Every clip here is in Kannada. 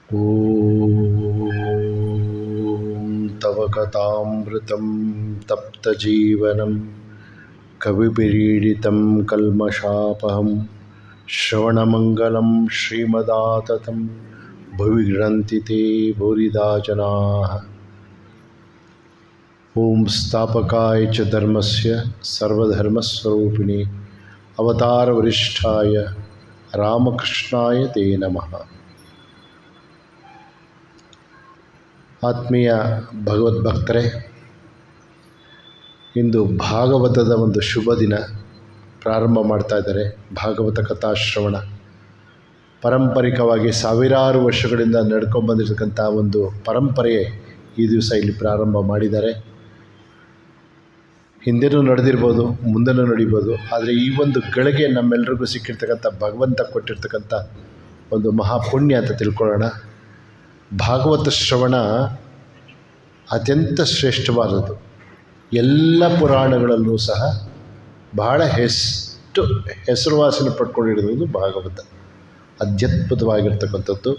ಓಂ ತವ ಕಥಾಮೃತಂ ತಪ್ತಜೀವನಂ ಕವಿಭಿರೀಡಿತಂ ಕಲ್ಮಷಾಪಹಂ ಶ್ರವಣಮಂಗಲಂ ಶ್ರೀಮದಾತತಂ ಭುವಿ ಗೃಹಂತಿ ತೇ ಭೂರಿದಾ ಜನಾಃ. ಓಂ ಸ್ಥಾಪಕಾಯ ಚ ಧರ್ಮಸ್ಯ ಸರ್ವಧರ್ಮಸ್ವರೂಪಿಣಿ ಅವತಾರವರಿಷ್ಠಾಯ ರಾಮಕೃಷ್ಣಾಯ ತೇ ನಮಃ. ಆತ್ಮೀಯ ಭಗವದ್ಭಕ್ತರೇ, ಇಂದು ಭಾಗವತದ ಒಂದು ಶುಭ ದಿನ ಪ್ರಾರಂಭ ಮಾಡ್ತಾ ಇದ್ದಾರೆ. ಭಾಗವತ ಕಥಾಶ್ರವಣ ಪಾರಂಪರಿಕವಾಗಿ ಸಾವಿರಾರು ವರ್ಷಗಳಿಂದ ನಡ್ಕೊಂಡ್ಬಂದಿರತಕ್ಕಂಥ ಒಂದು ಪರಂಪರೆ ಈ ದಿವಸ ಇಲ್ಲಿ ಪ್ರಾರಂಭ ಮಾಡಿದ್ದಾರೆ. ಹಿಂದೆನೂ ನಡೆದಿರ್ಬೋದು, ಮುಂದೆನೂ ನಡೀಬೋದು. ಆದರೆ ಈ ಒಂದು ಗಳಿಗೆ ನಮ್ಮೆಲ್ಲರಿಗೂ ಸಿಕ್ಕಿರ್ತಕ್ಕಂಥ ಭಗವಂತ ಕೊಟ್ಟಿರ್ತಕ್ಕಂಥ ಒಂದು ಮಹಾಪುಣ್ಯ ಅಂತ ತಿಳ್ಕೊಳ್ಳೋಣ. ಭಾಗವತ ಶ್ರವಣ ಅತ್ಯಂತ ಶ್ರೇಷ್ಠವಾದದ್ದು. ಎಲ್ಲ ಪುರಾಣಗಳಲ್ಲೂ ಸಹ ಬಹಳ ಹೆಸರುವಾಸನೆ ಪಡ್ಕೊಂಡಿರೋದು ಭಾಗವತ. ಅತ್ಯದ್ಭುತವಾಗಿರ್ತಕ್ಕಂಥದ್ದು.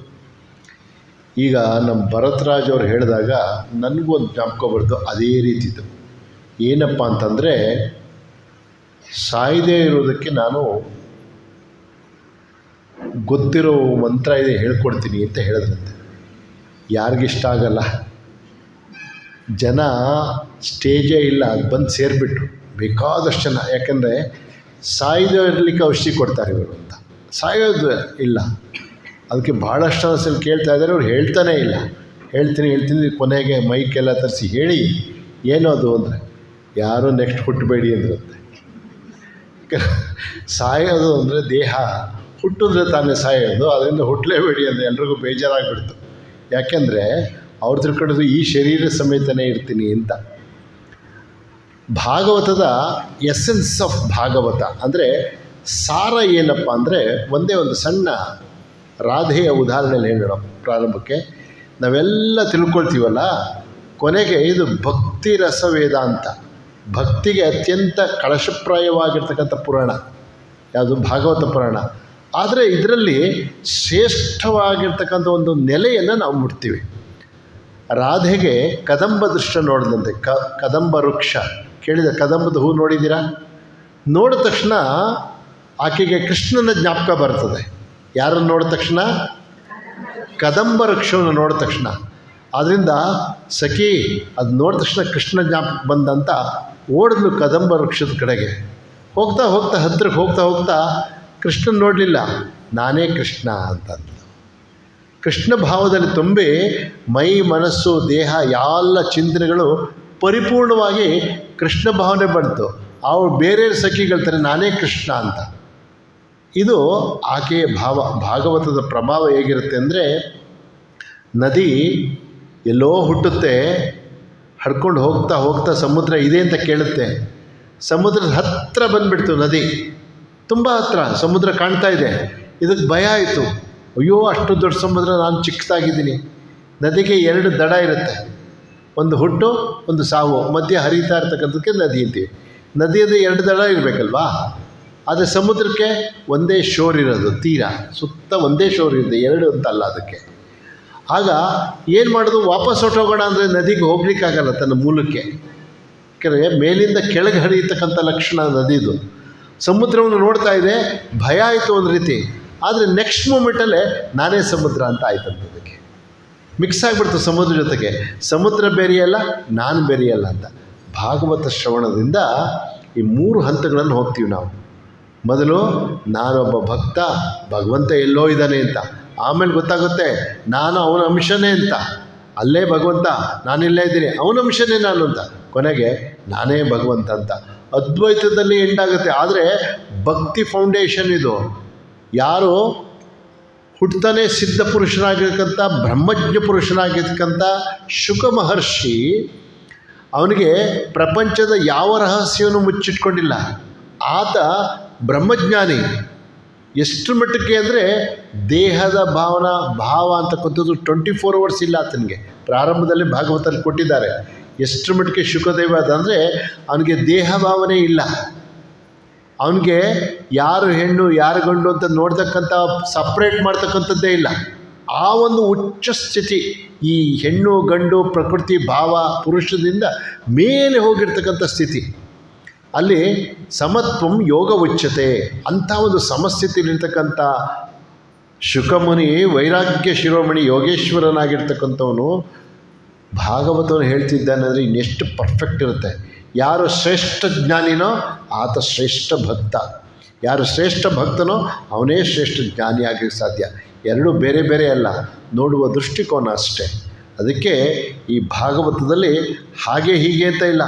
ಈಗ ನಮ್ಮ ಭರತರಾಜ್ ಅವರು ಹೇಳಿದಾಗ ನನಗೂ ಒಂದು ಜ್ಞಾಪಕ ಬರ್ದು ಅದೇ ರೀತಿದು. ಏನಪ್ಪ ಅಂತಂದರೆ, ಸಾಯದೇ ಇರೋದಕ್ಕೆ ನಾನು ಗೊತ್ತಿರೋ ಮಂತ್ರ ಇದೆ ಹೇಳ್ಕೊಡ್ತೀನಿ ಅಂತ ಹೇಳಿದ್ರಂತೆ. ಯಾರಿಗಿಷ್ಟ ಆಗಲ್ಲ, ಜನ ಸ್ಟೇಜೇ ಇಲ್ಲ, ಅದು ಬಂದು ಸೇರಿಬಿಟ್ರು ಬೇಕಾದಷ್ಟು ಜನ. ಯಾಕೆಂದರೆ ಸಾಯ್ದು ಇರಲಿಕ್ಕೆ ಔಷಧಿ ಕೊಡ್ತಾರೆ ಇವರು ಅಂತ, ಸಾಯೋದು ಇಲ್ಲ. ಅದಕ್ಕೆ ಭಾಳಷ್ಟು ಸಲ ಕೇಳ್ತಾ ಇದ್ದಾರೆ, ಅವ್ರು ಹೇಳ್ತಾನೇ ಇಲ್ಲ. ಹೇಳ್ತೀನಿ ಕೊನೆಗೆ ಮೈಕೆಲ್ಲ ತರಿಸಿ ಹೇಳಿ ಏನೋ ಅದು ಅಂದರೆ ಯಾರೂ ನೆಕ್ಸ್ಟ್ ಹುಟ್ಟಬೇಡಿ ಅಂದ್ರಂತೆ. ಸಾಯೋದು ಅಂದರೆ ದೇಹ ಹುಟ್ಟಿದ್ರೆ ತಾನೇ ಸಾಯೋದು, ಅದರಿಂದ ಹುಟ್ಟಲೇಬೇಡಿ ಅಂದರೆ ಎಲ್ರಿಗೂ ಬೇಜಾರಾಗಿಬಿಡ್ತು. ಯಾಕೆಂದರೆ ಅವ್ರು ತಿಳ್ಕೊಂಡಿದ್ದು ಈ ಶರೀರ ಸಮೇತನೇ ಇರ್ತೀನಿ ಅಂತ. ಭಾಗವತದ ಎಸೆನ್ಸ್ ಆಫ್ ಭಾಗವತ ಅಂದರೆ ಸಾರ ಏನಪ್ಪ ಅಂದರೆ, ಒಂದೇ ಒಂದು ಸಣ್ಣ ರಾಧೆಯ ಉದಾಹರಣೆಯಲ್ಲಿ ಹೇಳೋಣ ಪ್ರಾರಂಭಕ್ಕೆ. ನಾವೆಲ್ಲ ತಿಳ್ಕೊಳ್ತೀವಲ್ಲ, ಕೊನೆಗೆ ಇದು ಭಕ್ತಿ ರಸ ವೇದಾಂತ, ಭಕ್ತಿಗೆ ಅತ್ಯಂತ ಕಳಶಪ್ರಾಯವಾಗಿರ್ತಕ್ಕಂಥ ಪುರಾಣ ಯಾವುದು ಭಾಗವತ ಪುರಾಣ. ಆದರೆ ಇದರಲ್ಲಿ ಶ್ರೇಷ್ಠವಾಗಿರ್ತಕ್ಕಂಥ ಒಂದು ನೆಲೆಯನ್ನು ನಾವು ಮುಟ್ತೀವಿ. ರಾಧೆಗೆ ಕದಂಬ ದೃಶ್ಯ ನೋಡಿದಂತೆ, ಕದಂಬ ವೃಕ್ಷ ಕೇಳಿದ, ಕದಂಬದ ಹೂ ನೋಡಿದ್ದೀರಾ? ನೋಡಿದ ತಕ್ಷಣ ಆಕೆಗೆ ಕೃಷ್ಣನ ಜ್ಞಾಪಕ ಬರ್ತದೆ. ಯಾರನ್ನು ನೋಡಿದ ತಕ್ಷಣ? ಕದಂಬ ವೃಕ್ಷವನ್ನು ನೋಡಿದ ತಕ್ಷಣ. ಆದ್ದರಿಂದ ಸಖಿ ಅದು ನೋಡಿದ ತಕ್ಷಣ ಕೃಷ್ಣ ಜ್ಞಾಪಕ ಬಂದಂತ ಓಡಿದ್ಲು ಕದಂಬ ವೃಕ್ಷದ ಕಡೆಗೆ. ಹೋಗ್ತಾ ಹತ್ತಿರಕ್ಕೆ ಹೋಗ್ತಾ ಕೃಷ್ಣನ ನೋಡಲಿಲ್ಲ, ನಾನೇ ಕೃಷ್ಣ ಅಂತಂದು ಕೃಷ್ಣ ಭಾವದಲ್ಲಿ ತುಂಬಿ ಮೈ ಮನಸ್ಸು ದೇಹ ಎಲ್ಲ ಚಿಂತನೆಗಳು ಪರಿಪೂರ್ಣವಾಗಿ ಕೃಷ್ಣ ಭಾವನೆ ಬಂತು. ಅವಳು ಬೇರೆ ಸಖಿಗಳ್ತಾರೆ ನಾನೇ ಕೃಷ್ಣ ಅಂತ. ಇದು ಆಕೆಯ ಭಾವ. ಭಾಗವತದ ಪ್ರಭಾವ ಹೇಗಿರುತ್ತೆ ಅಂದರೆ, ನದಿ ಎಲ್ಲೋ ಹುಟ್ಟುತ್ತೆ, ಹಡ್ಕೊಂಡು ಹೋಗ್ತಾ ಸಮುದ್ರ ಇದೆ ಅಂತ ಕೇಳುತ್ತೆ. ಸಮುದ್ರದ ಹತ್ತಿರ ಬಂದುಬಿಡ್ತು ನದಿ, ತುಂಬ ಹತ್ತಿರ ಸಮುದ್ರ ಕಾಣ್ತಾ ಇದೆ. ಇದಕ್ಕೆ ಭಯ ಆಯಿತು, ಅಯ್ಯೋ ಅಷ್ಟು ದೊಡ್ಡ ಸಮುದ್ರ, ನಾನು ಚಿಕ್ಕದಾಗಿದ್ದೀನಿ. ನದಿಗೆ ಎರಡು ದಡ ಇರುತ್ತೆ, ಒಂದು ಹುಟ್ಟು ಒಂದು ಸಾವು, ಮಧ್ಯೆ ಹರಿತಾ ಇರ್ತಕ್ಕಂಥಕ್ಕೆ ನದಿ ಅಂತೀವಿ. ನದಿಯದು ಎರಡು ದಡ ಇರಬೇಕಲ್ವಾ? ಆದರೆ ಸಮುದ್ರಕ್ಕೆ ಒಂದೇ ಶೋರ್ ಇರೋದು, ತೀರ ಸುತ್ತ ಒಂದೇ ಶೋರ್ ಇರುತ್ತೆ, ಎರಡು ಅಂತಲ್ಲ ಅದಕ್ಕೆ. ಆಗ ಏನು ಮಾಡೋದು, ವಾಪಸ್ ಹೊಟ್ಟೋಗೋಣ ಅಂದರೆ ನದಿಗೆ ಹೋಗ್ಲಿಕ್ಕಾಗಲ್ಲ ತನ್ನ ಮೂಲಕ್ಕೆ. ಯಾಕೆಂದರೆ ಮೇಲಿಂದ ಕೆಳಗೆ ಹರಿಯತಕ್ಕಂಥ ಲಕ್ಷಣ ನದಿದು. ಸಮುದ್ರವನ್ನು ನೋಡ್ತಾ ಇದೆ, ಭಯ ಆಯಿತು ಒಂದು ರೀತಿ. ಆದರೆ ನೆಕ್ಸ್ಟ್ ಮೂಮೆಂಟಲ್ಲೇ ನಾನೇ ಸಮುದ್ರ ಅಂತ ಆಯ್ತಂತ, ಅದಕ್ಕೆ ಮಿಕ್ಸ್ ಆಗಿಬಿಡ್ತು ಸಮುದ್ರ ಜೊತೆಗೆ. ಸಮುದ್ರ ಬೇರೆಯಲ್ಲ, ನಾನು ಬೇರೆಯಲ್ಲ ಅಂತ. ಭಾಗವತ ಶ್ರವಣದಿಂದ ಈ 3 ಹಂತಗಳನ್ನು ಹೋಗ್ತೀವಿ ನಾವು. ಮೊದಲು ನಾನೊಬ್ಬ ಭಕ್ತ, ಭಗವಂತ ಎಲ್ಲೋ ಇದ್ದಾನೆ ಅಂತ. ಆಮೇಲೆ ಗೊತ್ತಾಗುತ್ತೆ ನಾನು ಅವನ ಅಂಶನೇ ಅಂತ. ಅಲ್ಲೇ ಭಗವಂತ, ನಾನಿಲ್ಲೇ ಇದ್ದೀನಿ, ಅವನ ಅಂಶನೇ ನಾನು ಅಂತ. ಕೊನೆಗೆ ನಾನೇ ಭಗವಂತ ಅಂತ. ಅದ್ವೈತದಲ್ಲಿ ಎಂಡಾಗುತ್ತೆ. ಆದರೆ ಭಕ್ತಿ ಫೌಂಡೇಶನ್ ಇದು. ಯಾರು ಹುಟ್ಟತಾನೆ ಸಿದ್ಧ ಪುರುಷನಾಗಿರ್ತಕ್ಕಂಥ ಬ್ರಹ್ಮಜ್ಞ ಪುರುಷನಾಗಿರ್ತಕ್ಕಂಥ ಶುಕ ಮಹರ್ಷಿ, ಅವನಿಗೆ ಪ್ರಪಂಚದ ಯಾವ ರಹಸ್ಯವನ್ನು ಮುಚ್ಚಿಟ್ಕೊಂಡಿಲ್ಲ. ಆತ ಬ್ರಹ್ಮಜ್ಞಾನಿ. ಎಷ್ಟು ಮಟ್ಟಕ್ಕೆ ಅಂದರೆ ದೇಹದ ಭಾವ ಅಂತಕ್ಕಂಥದ್ದು 24 hours ಇಲ್ಲ ಆತನಿಗೆ. ಪ್ರಾರಂಭದಲ್ಲಿ ಭಾಗವತಲ್ಲಿ ಕೊಟ್ಟಿದ್ದಾರೆ. ಎಷ್ಟು ಮಟ್ಟಿಗೆ ಶುಕದೇವ ಅದಂದರೆ ಅವನಿಗೆ ದೇಹ ಭಾವನೆ ಇಲ್ಲ. ಅವನಿಗೆ ಯಾರು ಹೆಣ್ಣು ಯಾರು ಗಂಡು ಅಂತ ನೋಡ್ತಕ್ಕಂಥ ಸಪ್ರೇಟ್ ಮಾಡ್ತಕ್ಕಂಥದ್ದೇ ಇಲ್ಲ. ಆ ಒಂದು ಉಚ್ಚ ಸ್ಥಿತಿ, ಈ ಹೆಣ್ಣು ಗಂಡು ಪ್ರಕೃತಿ ಭಾವ ಪುರುಷದಿಂದ ಮೇಲೆ ಹೋಗಿರ್ತಕ್ಕಂಥ ಸ್ಥಿತಿ, ಅಲ್ಲಿ ಸಮತ್ವಂ ಯೋಗ ಉಚ್ಯತೆ. ಅಂಥ ಒಂದು ಸಮಸ್ಥಿತಿಲಿರ್ತಕ್ಕಂಥ ಶುಕಮುನಿ ವೈರಾಗ್ಯ ಶಿರೋಮಣಿ ಯೋಗೇಶ್ವರನಾಗಿರ್ತಕ್ಕಂಥವನು ಭಾಗವತವನ್ನು ಹೇಳ್ತಿದ್ದಾನೆ ಅಂದರೆ ಇನ್ನೆಷ್ಟು ಪರ್ಫೆಕ್ಟ್ ಇರುತ್ತೆ. ಯಾರು ಶ್ರೇಷ್ಠ ಜ್ಞಾನಿನೋ ಆತ ಶ್ರೇಷ್ಠ ಭಕ್ತ, ಯಾರು ಶ್ರೇಷ್ಠ ಭಕ್ತನೋ ಅವನೇ ಶ್ರೇಷ್ಠ ಜ್ಞಾನಿ ಆಗಲಿಕ್ಕೆ ಸಾಧ್ಯ. ಎರಡೂ ಬೇರೆ ಬೇರೆ ಅಲ್ಲ, ನೋಡುವ ದೃಷ್ಟಿಕೋನ ಅಷ್ಟೇ. ಅದಕ್ಕೆ ಈ ಭಾಗವತದಲ್ಲಿ ಹಾಗೆ ಹೀಗೆ ಅಂತ ಇಲ್ಲ,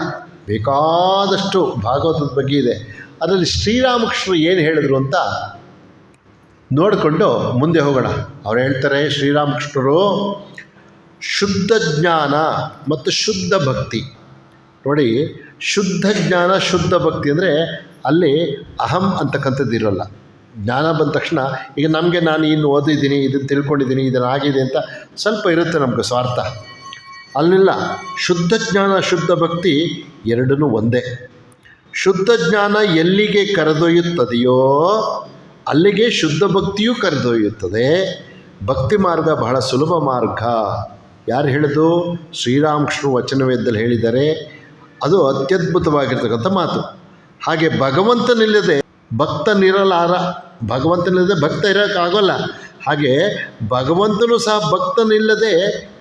ಬೇಕಾದಷ್ಟು ಭಾಗವತದ ಬಗ್ಗೆ ಇದೆ. ಅದರಲ್ಲಿ ಶ್ರೀರಾಮಕೃಷ್ಣರು ಏನು ಹೇಳಿದ್ರು ಅಂತ ನೋಡಿಕೊಂಡು ಮುಂದೆ ಹೋಗೋಣ. ಅವ್ರು ಹೇಳ್ತಾರೆ, ಶ್ರೀರಾಮಕೃಷ್ಣರು ಶುದ್ಧ ಜ್ಞಾನ ಮತ್ತು ಶುದ್ಧ ಭಕ್ತಿ. ನೋಡಿ, ಶುದ್ಧ ಜ್ಞಾನ ಶುದ್ಧ ಭಕ್ತಿ ಅಂದರೆ ಅಲ್ಲಿ ಅಹಂ ಅಂತಕ್ಕಂಥದ್ದು ಇರೋಲ್ಲ. ಜ್ಞಾನ ಬಂದ ತಕ್ಷಣ ಈಗ ನಮಗೆ ನಾನು ಇನ್ನು ಓದಿದ್ದೀನಿ, ಇದನ್ನು ತಿಳ್ಕೊಂಡಿದ್ದೀನಿ, ಇದನ್ನು ಆಗಿದೆ ಅಂತ ಸ್ವಲ್ಪ ಇರುತ್ತೆ ನಮಗೆ ಸ್ವಾರ್ಥ. ಅಲ್ಲಿಲ್ಲ, ಶುದ್ಧ ಜ್ಞಾನ ಶುದ್ಧ ಭಕ್ತಿ ಎರಡೂ ಒಂದೇ. ಶುದ್ಧ ಜ್ಞಾನ ಎಲ್ಲಿಗೆ ಕರೆದೊಯ್ಯುತ್ತದೆಯೋ ಅಲ್ಲಿಗೆ ಶುದ್ಧ ಭಕ್ತಿಯೂ ಕರೆದೊಯ್ಯುತ್ತದೆ. ಭಕ್ತಿ ಮಾರ್ಗ ಬಹಳ ಸುಲಭ ಮಾರ್ಗ. ಯಾರು ಹೇಳಿದು? ಶ್ರೀರಾಮಕೃಷ್ಣ ವಚನವೇದದಲ್ಲಿ ಹೇಳಿದ್ದಾರೆ. ಅದು ಅತ್ಯದ್ಭುತವಾಗಿರ್ತಕ್ಕಂಥ ಮಾತು. ಹಾಗೆ ಭಗವಂತನಿಲ್ಲದೆ ಭಕ್ತನಿರಲಾರ, ಭಗವಂತನಿಲ್ಲದೆ ಭಕ್ತ ಇರೋಕ್ಕಾಗೋಲ್ಲ. ಹಾಗೆ ಭಗವಂತನೂ ಸಹ ಭಕ್ತನಿಲ್ಲದೆ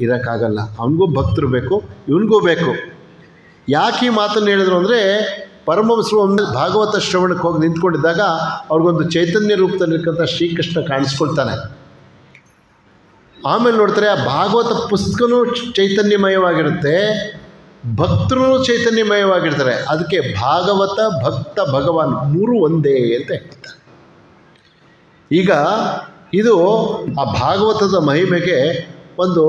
ಇರೋಕ್ಕಾಗಲ್ಲ. ಅವನಿಗೂ ಭಕ್ತರು ಬೇಕು, ಇವನಿಗೂ ಬೇಕು. ಯಾಕೆ ಈ ಮಾತನ್ನು ಹೇಳಿದ್ರು ಅಂದರೆ, ಪರಮಹಂಸರು ಒಂದು ಭಾಗವತ ಶ್ರವಣಕ್ಕೆ ಹೋಗಿ ನಿಂತ್ಕೊಂಡಿದ್ದಾಗ ಅವ್ರಿಗೊಂದು ಚೈತನ್ಯ ರೂಪದಲ್ಲಿರ್ತಕ್ಕಂಥ ಶ್ರೀಕೃಷ್ಣ ಕಾಣಿಸ್ಕೊಳ್ತಾನೆ. ಆಮೇಲೆ ನೋಡ್ತಾರೆ, ಆ ಭಾಗವತ ಪುಸ್ತಕನೂ ಚೈತನ್ಯಮಯವಾಗಿರುತ್ತೆ, ಭಕ್ತರು ಚೈತನ್ಯಮಯವಾಗಿರ್ತಾರೆ. ಅದಕ್ಕೆ ಭಾಗವತ ಭಕ್ತ ಭಗವಾನ್ ಮೂರು ಒಂದೇ ಅಂತ ಹೇಳ್ತಾರೆ. ಈಗ ಇದು ಆ ಭಾಗವತದ ಮಹಿಮೆಗೆ ಒಂದು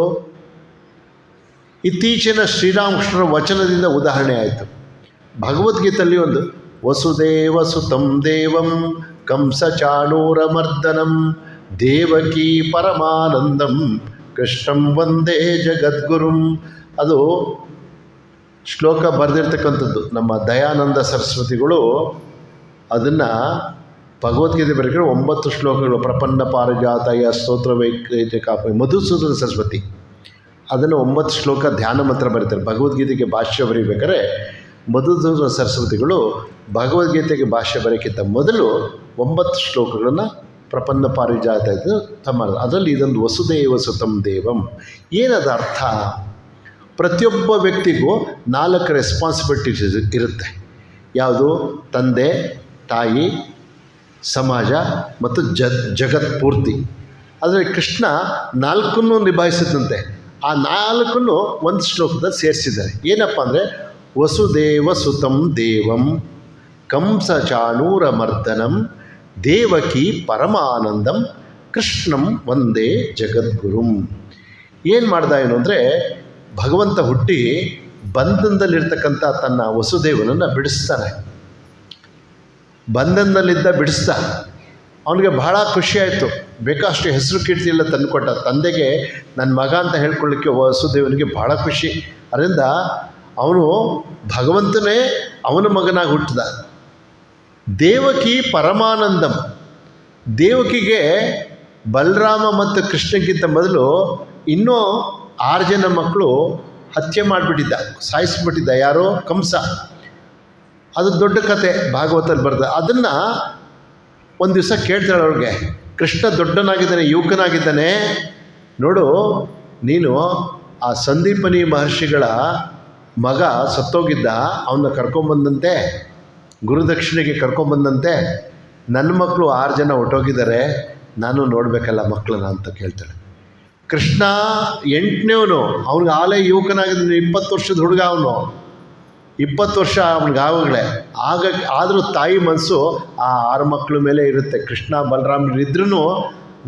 ಇತ್ತೀಚಿನ ಶ್ರೀರಾಮಕೃಷ್ಣರ ವಚನದಿಂದ ಉದಾಹರಣೆ ಆಯಿತು. ಭಗವದ್ಗೀತೆಯಲ್ಲಿ ಒಂದು ವಸುದೇವ ಸುತಂ ದೇವಂ ಕಂಸ ಚಾಣೂರಮರ್ದನಂ ದೇವಕೀ ಪರಮಾನಂದಂ ಕೃಷ್ಣಂ ವಂದೇ ಜಗದ್ಗುರುಂ, ಅದು ಶ್ಲೋಕ ಬರೆದಿರ್ತಕ್ಕಂಥದ್ದು ನಮ್ಮ ದಯಾನಂದ ಸರಸ್ವತಿಗಳು. ಅದನ್ನು ಭಗವದ್ಗೀತೆ ಬರೆದರೆ 9 ಶ್ಲೋಕಗಳು, ಪ್ರಪನ್ನ ಪಾರಿಜಾತಯ ಸ್ತೋತ್ರ ವೈಕೈಕ ಮಧುಸೂದನ ಸರಸ್ವತಿ ಅದನ್ನು 9 ಶ್ಲೋಕ ಧ್ಯಾನ ಮಂತ್ರ ಬರೀತಾರೆ. ಭಗವದ್ಗೀತೆಗೆ ಭಾಷ್ಯ ಬರೀಬೇಕಾದ್ರೆ ಮಧುಸೂದನ ಸರಸ್ವತಿಗಳು ಭಗವದ್ಗೀತೆಗೆ ಭಾಷ್ಯ ಬರೋಕ್ಕಿಂತ ಮೊದಲು 9 ಶ್ಲೋಕಗಳನ್ನು ಪ್ರಪನ್ನ ಪಾರಿಜಾತ ತಮ್ಮ ಅದರಲ್ಲಿ ಇದೊಂದು ವಸುದೇವ ಸುತಂ ದೇವಂ. ಏನದ ಅರ್ಥ? ಪ್ರತಿಯೊಬ್ಬ ವ್ಯಕ್ತಿಗೂ 4 ರೆಸ್ಪಾನ್ಸಿಬಿಲಿಟೀಸ್ ಇರುತ್ತೆ. ಯಾವುದು? ತಂದೆ, ತಾಯಿ, ಸಮಾಜ ಮತ್ತು ಜಗತ್ ಪೂರ್ತಿ. ಆದರೆ ಕೃಷ್ಣ 4 ನಿಭಾಯಿಸಿದಂತೆ ಆ 4 ಒಂದು ಶ್ಲೋಕದಲ್ಲಿ ಸೇರಿಸಿದ್ದಾರೆ. ಏನಪ್ಪ ಅಂದರೆ, ವಸುದೇವ ಸುತಂ ದೇವಂ ಕಂಸ ಚಾಣೂರಮರ್ದನಂ ದೇವಕಿ ಪರಮಾನಂದಂ ಕೃಷ್ಣಂ ವಂದೇ ಜಗದ್ಗುರುಂ. ಏನು ಮಾಡ್ದ ಏನು ಅಂದರೆ, ಭಗವಂತ ಹುಟ್ಟಿ ಬಂಧನದಲ್ಲಿರ್ತಕ್ಕಂಥ ತನ್ನ ವಸುದೇವನನ್ನು ಬಿಡಿಸ್ತಾನೆ. ಬಂಧನದಲ್ಲಿದ್ದ ಬಿಡಿಸ್ದ. ಅವನಿಗೆ ಬಹಳ ಖುಷಿಯಾಯಿತು. ಬೇಕಷ್ಟು ಹೆಸರು ಕೀರ್ತಿ ಎಲ್ಲ ತಂದುಕೊಟ್ಟ. ತಂದೆಗೆ ನನ್ನ ಮಗ ಅಂತ ಹೇಳ್ಕೊಳ್ಳಿಕ್ಕೆ ವಸುದೇವನಿಗೆ ಬಹಳ ಖುಷಿ. ಅದರಿಂದ ಅವನು ಭಗವಂತನೇ ಅವನ ಮಗನಾಗಿ ಹುಟ್ಟಿದ. ದೇವಕಿ ಪರಮಾನಂದಂ, ದೇವಕಿಗೆ ಬಲರಾಮ ಮತ್ತು ಕೃಷ್ಣಕ್ಕಿಂತ ಮೊದಲು ಇನ್ನೂ 6 ಜನ ಮಕ್ಕಳು ಹತ್ಯೆ ಮಾಡಿಬಿಟ್ಟಿದ್ದ, ಸಾಯಿಸಿಬಿಟ್ಟಿದ್ದ. ಯಾರೋ? ಕಂಸ. ಅದು ದೊಡ್ಡ ಕತೆ ಭಾಗವತಲ್ಲಿ ಬರೆದ. ಅದನ್ನು ಒಂದು ದಿವಸ ಕೇಳ್ತಾಳೆ ಅವ್ಳಿಗೆ, ಕೃಷ್ಣ ದೊಡ್ಡನಾಗಿದ್ದಾನೆ, ಯುವಕನಾಗಿದ್ದಾನೆ, ನೋಡು ನೀನು ಆ ಸಂದೀಪನಿ ಮಹರ್ಷಿಗಳ ಮಗ ಸತ್ತೋಗಿದ್ದ, ಅವನ್ನ ಕರ್ಕೊಂಬಂದಂತೆ, ಗುರುದಕ್ಷಿಣೆಗೆ ಕರ್ಕೊಂಬಂದಂತೆ. ನನ್ನ ಮಕ್ಕಳು 6 ಜನ ಹೊಟ್ಟೋಗಿದ್ದಾರೆ, ನಾನು ನೋಡಬೇಕಲ್ಲ ಮಕ್ಕಳನ್ನ ಅಂತ ಕೇಳ್ತಾಳೆ. ಕೃಷ್ಣ 8ನೇವನು, ಅವ್ನಿಗೆ ಆಲೇ ಯುವಕನಾಗಿದ್ದಾನೆ, 20 ವರ್ಷದ ಹುಡುಗ ಅವನು, 20 ವರ್ಷ ಅವ್ನಿಗೆ ಆವಾಗಲೇ. ಆದರೂ ತಾಯಿ ಮನಸ್ಸು ಆ 6 ಮಕ್ಕಳ ಮೇಲೆ ಇರುತ್ತೆ. ಕೃಷ್ಣ ಬಲರಾಮರಿದ್ರೂ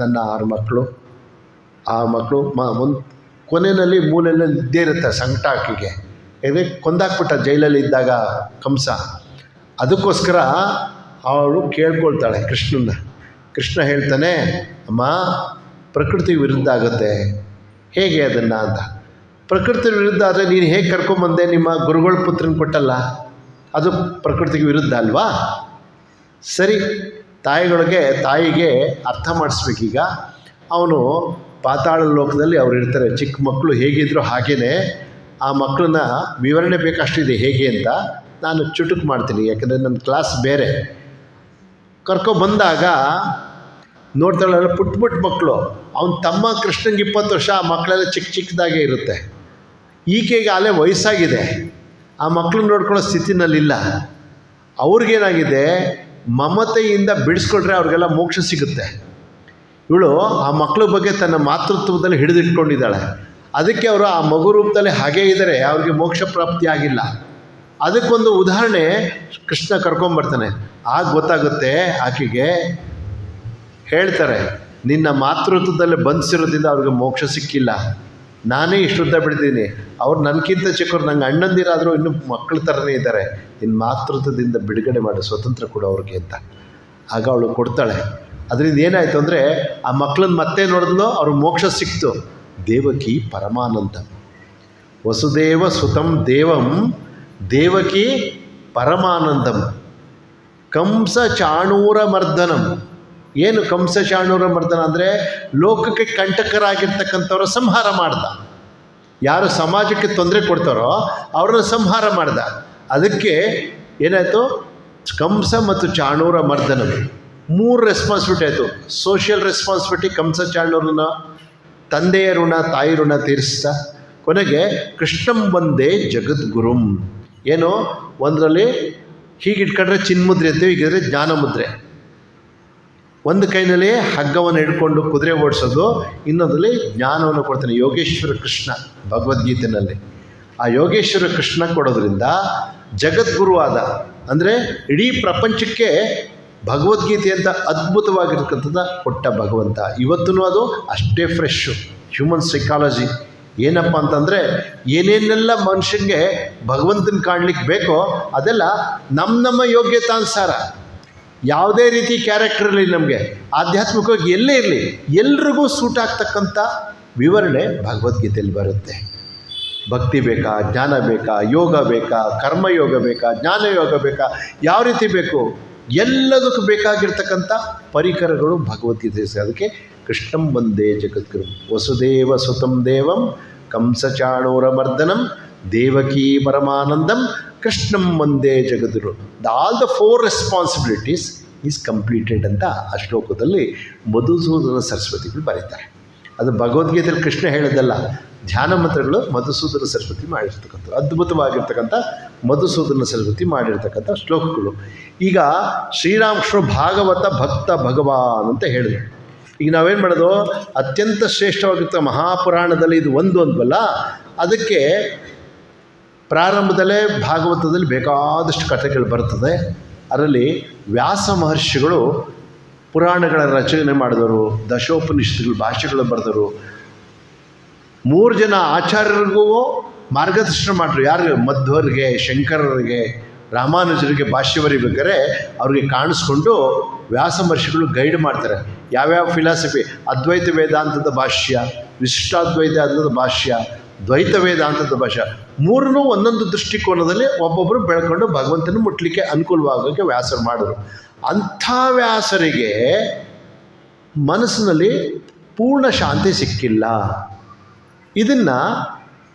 ನನ್ನ 6 ಮಕ್ಕಳು, ಆ ಮಕ್ಕಳು ಒಂದು ಕೊನೆಯಲ್ಲಿ ಮೂಲೆಯಲ್ಲಿ ಇದ್ದೇ ಇರುತ್ತೆ ಸಂಕಟ ಆಕೆಗೆ. ಯಾಕಂದರೆ ಕೊಂದಾಕ್ಬಿಟ್ಟ ಜೈಲಲ್ಲಿ ಇದ್ದಾಗ ಕಂಸ. ಅದಕ್ಕೋಸ್ಕರ ಅವಳು ಕೇಳ್ಕೊಳ್ತಾಳೆ ಕೃಷ್ಣನ. ಕೃಷ್ಣ ಹೇಳ್ತಾನೆ, ಅಮ್ಮ ಪ್ರಕೃತಿ ವಿರುದ್ಧ ಆಗುತ್ತೆ, ಹೇಗೆ ಅದನ್ನು ಅಂತ. ಪ್ರಕೃತಿ ವಿರುದ್ಧ ಆದರೆ ನೀನು ಹೇಗೆ ಕರ್ಕೊಂಬಂದೆ? ನಿಮ್ಮ ಗುರುಗಳ ಪುತ್ರನ ಕೊಟ್ಟಲ್ಲ, ಅದು ಪ್ರಕೃತಿಗೆ ವಿರುದ್ಧ ಅಲ್ವಾ? ಸರಿ, ತಾಯಿಗೆ ಅರ್ಥ ಮಾಡಿಸ್ಬೇಕೀಗ. ಅವನು ಪಾತಾಳ ಲೋಕದಲ್ಲಿ ಅವ್ರು ಇರ್ತಾರೆ, ಚಿಕ್ಕ ಮಕ್ಕಳು ಹೇಗಿದ್ರು ಹಾಗೇ ಆ ಮಕ್ಕಳನ್ನ ವಿವರಣೆ ಬೇಕಷ್ಟಿದೆ ಹೇಗೆ ಅಂತ. ನಾನು ಚುಟುಕು ಮಾಡ್ತೀನಿ, ಯಾಕಂದರೆ ನನ್ನ ಕ್ಲಾಸ್ ಬೇರೆ. ಕರ್ಕೊಬಂದಾಗ ನೋಡ್ತಾಳಲ್ಲ, ಪುಟ್ಟ ಮಕ್ಕಳು. ಅವನ ತಮ್ಮ ಕೃಷ್ಣಂಗೆ 20 ವರ್ಷ, ಆ ಮಕ್ಕಳೆಲ್ಲ ಚಿಕ್ಕದಾಗೇ ಇರುತ್ತೆ. ಈಕೆಗೆ ಅಲ್ಲೇ ವಯಸ್ಸಾಗಿದೆ, ಆ ಮಕ್ಕಳನ್ನ ನೋಡ್ಕೊಳ್ಳೋ ಸ್ಥಿತಿನಲ್ಲಿಲ್ಲ. ಅವ್ರಿಗೇನಾಗಿದೆ, ಮಮತೆಯಿಂದ ಬಿಡಿಸ್ಕೊಂಡ್ರೆ ಅವ್ರಿಗೆಲ್ಲ ಮೋಕ್ಷ ಸಿಗುತ್ತೆ. ಇವಳು ಆ ಮಕ್ಕಳ ಬಗ್ಗೆ ತನ್ನ ಮಾತೃತ್ವದಲ್ಲಿ ಹಿಡಿದಿಟ್ಕೊಂಡಿದ್ದಾಳೆ. ಅದಕ್ಕೆ ಅವರು ಆ ಮಗು ರೂಪದಲ್ಲಿ ಹಾಗೇ ಇದ್ದಾರೆ, ಅವ್ರಿಗೆ ಮೋಕ್ಷ ಪ್ರಾಪ್ತಿ ಆಗಿಲ್ಲ. ಅದಕ್ಕೊಂದು ಉದಾಹರಣೆ ಕೃಷ್ಣ ಕರ್ಕೊಂಬರ್ತಾನೆ. ಆಗ ಗೊತ್ತಾಗುತ್ತೆ ಆಕೆಗೆ. ಹೇಳ್ತಾರೆ, ನಿನ್ನ ಮಾತೃತ್ವದಲ್ಲಿ ಬಂಧಿಸಿರೋದ್ರಿಂದ ಅವ್ರಿಗೆ ಮೋಕ್ಷ ಸಿಕ್ಕಿಲ್ಲ, ನಾನೇ ಇಷ್ಟುದ್ದ ಬಿಡ್ತೀನಿ, ಅವ್ರು ನನಗಿಂತ ಚಿಕ್ಕವ್ರು, ನಂಗೆ ಅಣ್ಣಂದಿರಾದರೂ ಇನ್ನೂ ಮಕ್ಕಳ ಥರನೇ ಇದ್ದಾರೆ, ನಿನ್ನ ಮಾತೃತ್ವದಿಂದ ಬಿಡುಗಡೆ ಮಾಡಿ ಸ್ವತಂತ್ರ ಕೊಡು ಅವ್ರಿಗೆ ಅಂತ. ಆಗ ಅವಳು ಕೊಡ್ತಾಳೆ. ಅದರಿಂದ ಏನಾಯಿತು ಅಂದರೆ, ಆ ಮಕ್ಕಳನ್ನ ಮತ್ತೆ ನೋಡಿದ್ಲು, ಅವ್ರಿಗೆ ಮೋಕ್ಷ ಸಿಕ್ತು. ದೇವಕಿ ಪರಮಾನಂದ, ವಸುದೇವ ಸುತಂ ದೇವಂ ದೇವಕಿ ಪರಮಾನಂದಂ, ಕಂಸ ಚಾಣೂರ ಮರ್ದನಂ. ಏನು ಕಂಸ ಚಾಣೂರ ಮರ್ದನ ಅಂದರೆ, ಲೋಕಕ್ಕೆ ಕಂಟಕರಾಗಿರ್ತಕ್ಕಂಥವ್ರ ಸಂಹಾರ ಮಾಡ್ದ. ಯಾರು ಸಮಾಜಕ್ಕೆ ತೊಂದರೆ ಕೊಡ್ತಾರೋ ಅವ್ರನ್ನ ಸಂಹಾರ ಮಾಡ್ದ. ಅದಕ್ಕೆ ಏನಾಯಿತು, ಕಂಸ ಮತ್ತು ಚಾಣೂರ ಮರ್ದನಂ 3 ರೆಸ್ಪಾನ್ಸಿಬಿಲಿಟಿ ಆಯಿತು. ಸೋಷಿಯಲ್ ರೆಸ್ಪಾನ್ಸಿಬಿಲಿಟಿ, ಕಂಸ ಚಾಣೂರನ ತಂದೆಯ ಋಣ ತಾಯಿ ಋಣ ತೀರಿಸ್ತಾ, ಕೊನೆಗೆ ಕೃಷ್ಣಂ ವಂದೇ ಜಗದ್ಗುರುಂ. ಏನು, ಒಂದರಲ್ಲಿ ಹೀಗಿಟ್ಕೊಂಡ್ರೆ ಚಿನ್ಮುದ್ರೆ ಅಂತೀವಿ, ಹೀಗಿದ್ರೆ ಜ್ಞಾನ ಮುದ್ರೆ. ಒಂದು ಕೈನಲ್ಲಿ ಹಗ್ಗವನ್ನು ಹಿಡ್ಕೊಂಡು ಕುದುರೆ ಓಡಿಸೋದು, ಇನ್ನೊಂದರಲ್ಲಿ ಜ್ಞಾನವನ್ನು ಕೊಡ್ತಾನೆ ಯೋಗೇಶ್ವರ ಕೃಷ್ಣ ಭಗವದ್ಗೀತೆಯಲ್ಲಿ. ಆ ಯೋಗೇಶ್ವರ ಕೃಷ್ಣ ಕೊಡೋದ್ರಿಂದ ಜಗದ್ಗುರು ಆದ. ಅಂದರೆ ಇಡೀ ಪ್ರಪಂಚಕ್ಕೆ ಭಗವದ್ಗೀತೆ ಅಂತ ಅದ್ಭುತವಾಗಿರ್ತಕ್ಕಂಥದ್ದು ಕೊಟ್ಟ ಭಗವಂತ. ಇವತ್ತೂ ಅದು ಅಷ್ಟೇ ಫ್ರೆಶ್ಶು. ಹ್ಯೂಮನ್ ಸೈಕಾಲಜಿ ಏನಪ್ಪ ಅಂತಂದರೆ, ಏನೇನೆಲ್ಲ ಮನುಷ್ಯನಿಗೆ ಭಗವಂತನ ಕಾಣಲಿಕ್ಕೆ ಬೇಕೋ ಅದೆಲ್ಲ ನಮ್ಮ ಯೋಗ್ಯತಾನುಸಾರ, ಯಾವುದೇ ರೀತಿ ಕ್ಯಾರೆಕ್ಟರ್ ಇರಲಿ, ನಮಗೆ ಆಧ್ಯಾತ್ಮಿಕವಾಗಿ ಎಲ್ಲೇ ಇರಲಿ, ಎಲ್ರಿಗೂ ಸೂಟ್ ಆಗ್ತಕ್ಕಂಥ ವಿವರಣೆ ಭಗವದ್ಗೀತೆಯಲ್ಲಿ ಬರುತ್ತೆ. ಭಕ್ತಿ ಬೇಕಾ, ಜ್ಞಾನ ಬೇಕಾ, ಯೋಗ ಬೇಕಾ, ಕರ್ಮಯೋಗ ಬೇಕಾ, ಜ್ಞಾನಯೋಗ ಬೇಕಾ, ಯಾವ ರೀತಿ ಬೇಕು, ಎಲ್ಲದಕ್ಕೂ ಬೇಕಾಗಿರ್ತಕ್ಕಂಥ ಪರಿಕರಗಳು ಭಗವದ್ಗೀತೆ. ಅದಕ್ಕೆ ಕೃಷ್ಣಂ ವಂದೇ ಜಗದ್ಗುರು, ವಸುದೇವ ಸುತಂ ದೇವಂ ಕಂಸಚಾಣೂರ ಮರ್ದನಂ ದೇವಕೀ ಪರಮಾನಂದಂ ಕೃಷ್ಣಂ ವಂದೇ ಜಗದ್ಗುರು. All the 4 responsibilities is completed ಅಂತ ಆ ಶ್ಲೋಕದಲ್ಲಿ ಮಧುಸೂದನ ಸರಸ್ವತಿಗಳು ಬರೀತಾರೆ. ಅದು ಭಗವದ್ಗೀತೆಯಲ್ಲಿ ಕೃಷ್ಣ ಹೇಳೋದಲ್ಲ, ಧ್ಯಾನ ಮಂತ್ರಗಳು ಮಧುಸೂದನ ಸರಸ್ವತಿ ಮಾಡಿರ್ತಕ್ಕಂಥ ಅದ್ಭುತವಾಗಿರ್ತಕ್ಕಂಥ ಮಧುಸೂದನ ಸರಸ್ವತಿ ಮಾಡಿರ್ತಕ್ಕಂಥ ಶ್ಲೋಕಗಳು. ಈಗ ಶ್ರೀರಾಮಕೃಷ್ಣ ಭಾಗವತ ಭಕ್ತ ಭಗವಾನ್ ಅಂತ ಹೇಳಿದ್ರು. ಈಗ ನಾವೇನು ಮಾಡೋದು, ಅತ್ಯಂತ ಶ್ರೇಷ್ಠವಾಗಿರ್ತ ಮಹಾಪುರಾಣದಲ್ಲಿ ಇದು ಒಂದು ಅಂದ್ವಲ್ಲ, ಅದಕ್ಕೆ ಪ್ರಾರಂಭದಲ್ಲೇ ಭಾಗವತದಲ್ಲಿ ಬೇಕಾದಷ್ಟು ಕಥೆಗಳು ಬರ್ತದೆ. ಅದರಲ್ಲಿ ವ್ಯಾಸ ಮಹರ್ಷಿಗಳು ಪುರಾಣಗಳ ರಚನೆ ಮಾಡಿದವರು, ದಶೋಪನಿಷತ್ತುಗಳು ಭಾಷೆಗಳು ಬರೆದರು. 3 ಜನ ಆಚಾರ್ಯರಿಗೂ ಮಾರ್ಗದರ್ಶನ ಮಾಡಿದ್ರು. ಯಾರು? ಮಧ್ವರಿಗೆ, ಶಂಕರರಿಗೆ, ರಾಮಾನುಜರಿಗೆ ಭಾಷ್ಯ ಬರೀಬೇಕಾದ್ರೆ ಅವ್ರಿಗೆ ಕಾಣಿಸ್ಕೊಂಡು ವ್ಯಾಸ ಮಹರ್ಷಿಗಳು ಗೈಡ್ ಮಾಡ್ತಾರೆ. ಯಾವ್ಯಾವ ಫಿಲಾಸಫಿ, ಅದ್ವೈತ ವೇದಾಂತದ ಭಾಷ್ಯ, ವಿಶಿಷ್ಟಾದ್ವೈತ ಭಾಷ್ಯ, ದ್ವೈತ ವೇದಾಂತದ ಭಾಷೆ, 3 ಒಂದೊಂದು ದೃಷ್ಟಿಕೋನದಲ್ಲಿ ಒಬ್ಬೊಬ್ಬರು ಬೆಳ್ಕೊಂಡು ಭಗವಂತನ ಮುಟ್ಲಿಕ್ಕೆ ಅನುಕೂಲವಾಗೋಕ್ಕೆ ವ್ಯಾಸರು ಮಾಡಿದ್ರು. ಅಂಥ ವ್ಯಾಸರಿಗೆ ಮನಸ್ಸಿನಲ್ಲಿ ಪೂರ್ಣ ಶಾಂತಿ ಸಿಕ್ಕಿಲ್ಲ. ಇದನ್ನು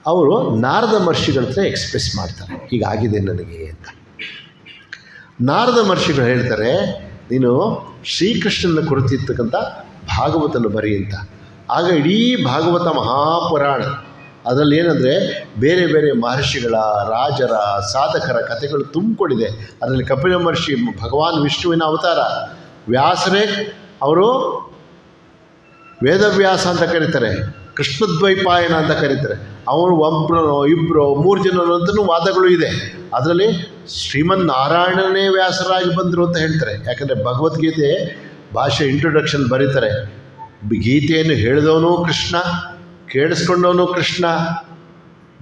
ಅವರು ನಾರದ ಮಹರ್ಷಿಗಳ ಹತ್ರ ಎಕ್ಸ್ಪ್ರೆಸ್ ಮಾಡ್ತಾರೆ, ಹೀಗಾಗಿದೆ ನನಗೆ ಅಂತ. ನಾರದ ಮಹರ್ಷಿಗಳು ಹೇಳ್ತಾರೆ, ನೀನು ಶ್ರೀಕೃಷ್ಣನ ಕುರಿತಿರ್ತಕ್ಕಂಥ ಭಾಗವತನ ಬರಿ ಅಂತ. ಆಗ ಇಡೀ ಭಾಗವತ ಮಹಾಪುರಾಣ, ಅದರಲ್ಲಿ ಏನಂದರೆ ಬೇರೆ ಬೇರೆ ಮಹರ್ಷಿಗಳ, ರಾಜರ, ಸಾಧಕರ ಕಥೆಗಳು ತುಂಬಿಕೊಂಡಿದೆ. ಅದರಲ್ಲಿ ಕಪಿಲ ಮಹರ್ಷಿ ಭಗವಾನ್ ವಿಷ್ಣುವಿನ ಅವತಾರ, ವ್ಯಾಸರೇ ಅವರು ವೇದವ್ಯಾಸ ಅಂತ ಕರೀತಾರೆ, ಕೃಷ್ಣದ್ವೈಪಾಯನ ಅಂತ ಕರೀತಾರೆ. ಅವರು 1 2 3 ಜನರು ಅಂತಲೂ ವಾದಗಳು ಇದೆ. ಅದರಲ್ಲಿ ಶ್ರೀಮನ್ ನಾರಾಯಣನೇ ವ್ಯಾಸರಾಗಿ ಬಂದರು ಅಂತ ಹೇಳ್ತಾರೆ. ಯಾಕಂದರೆ ಭಗವದ್ಗೀತೆ ಭಾಷೆ ಇಂಟ್ರೊಡಕ್ಷನ್ ಬರೀತಾರೆ, ಗೀತೆಯನ್ನು ಹೇಳಿದವನು ಕೃಷ್ಣ, ಕೇಳಿಸ್ಕೊಂಡವನು ಕೃಷ್ಣ,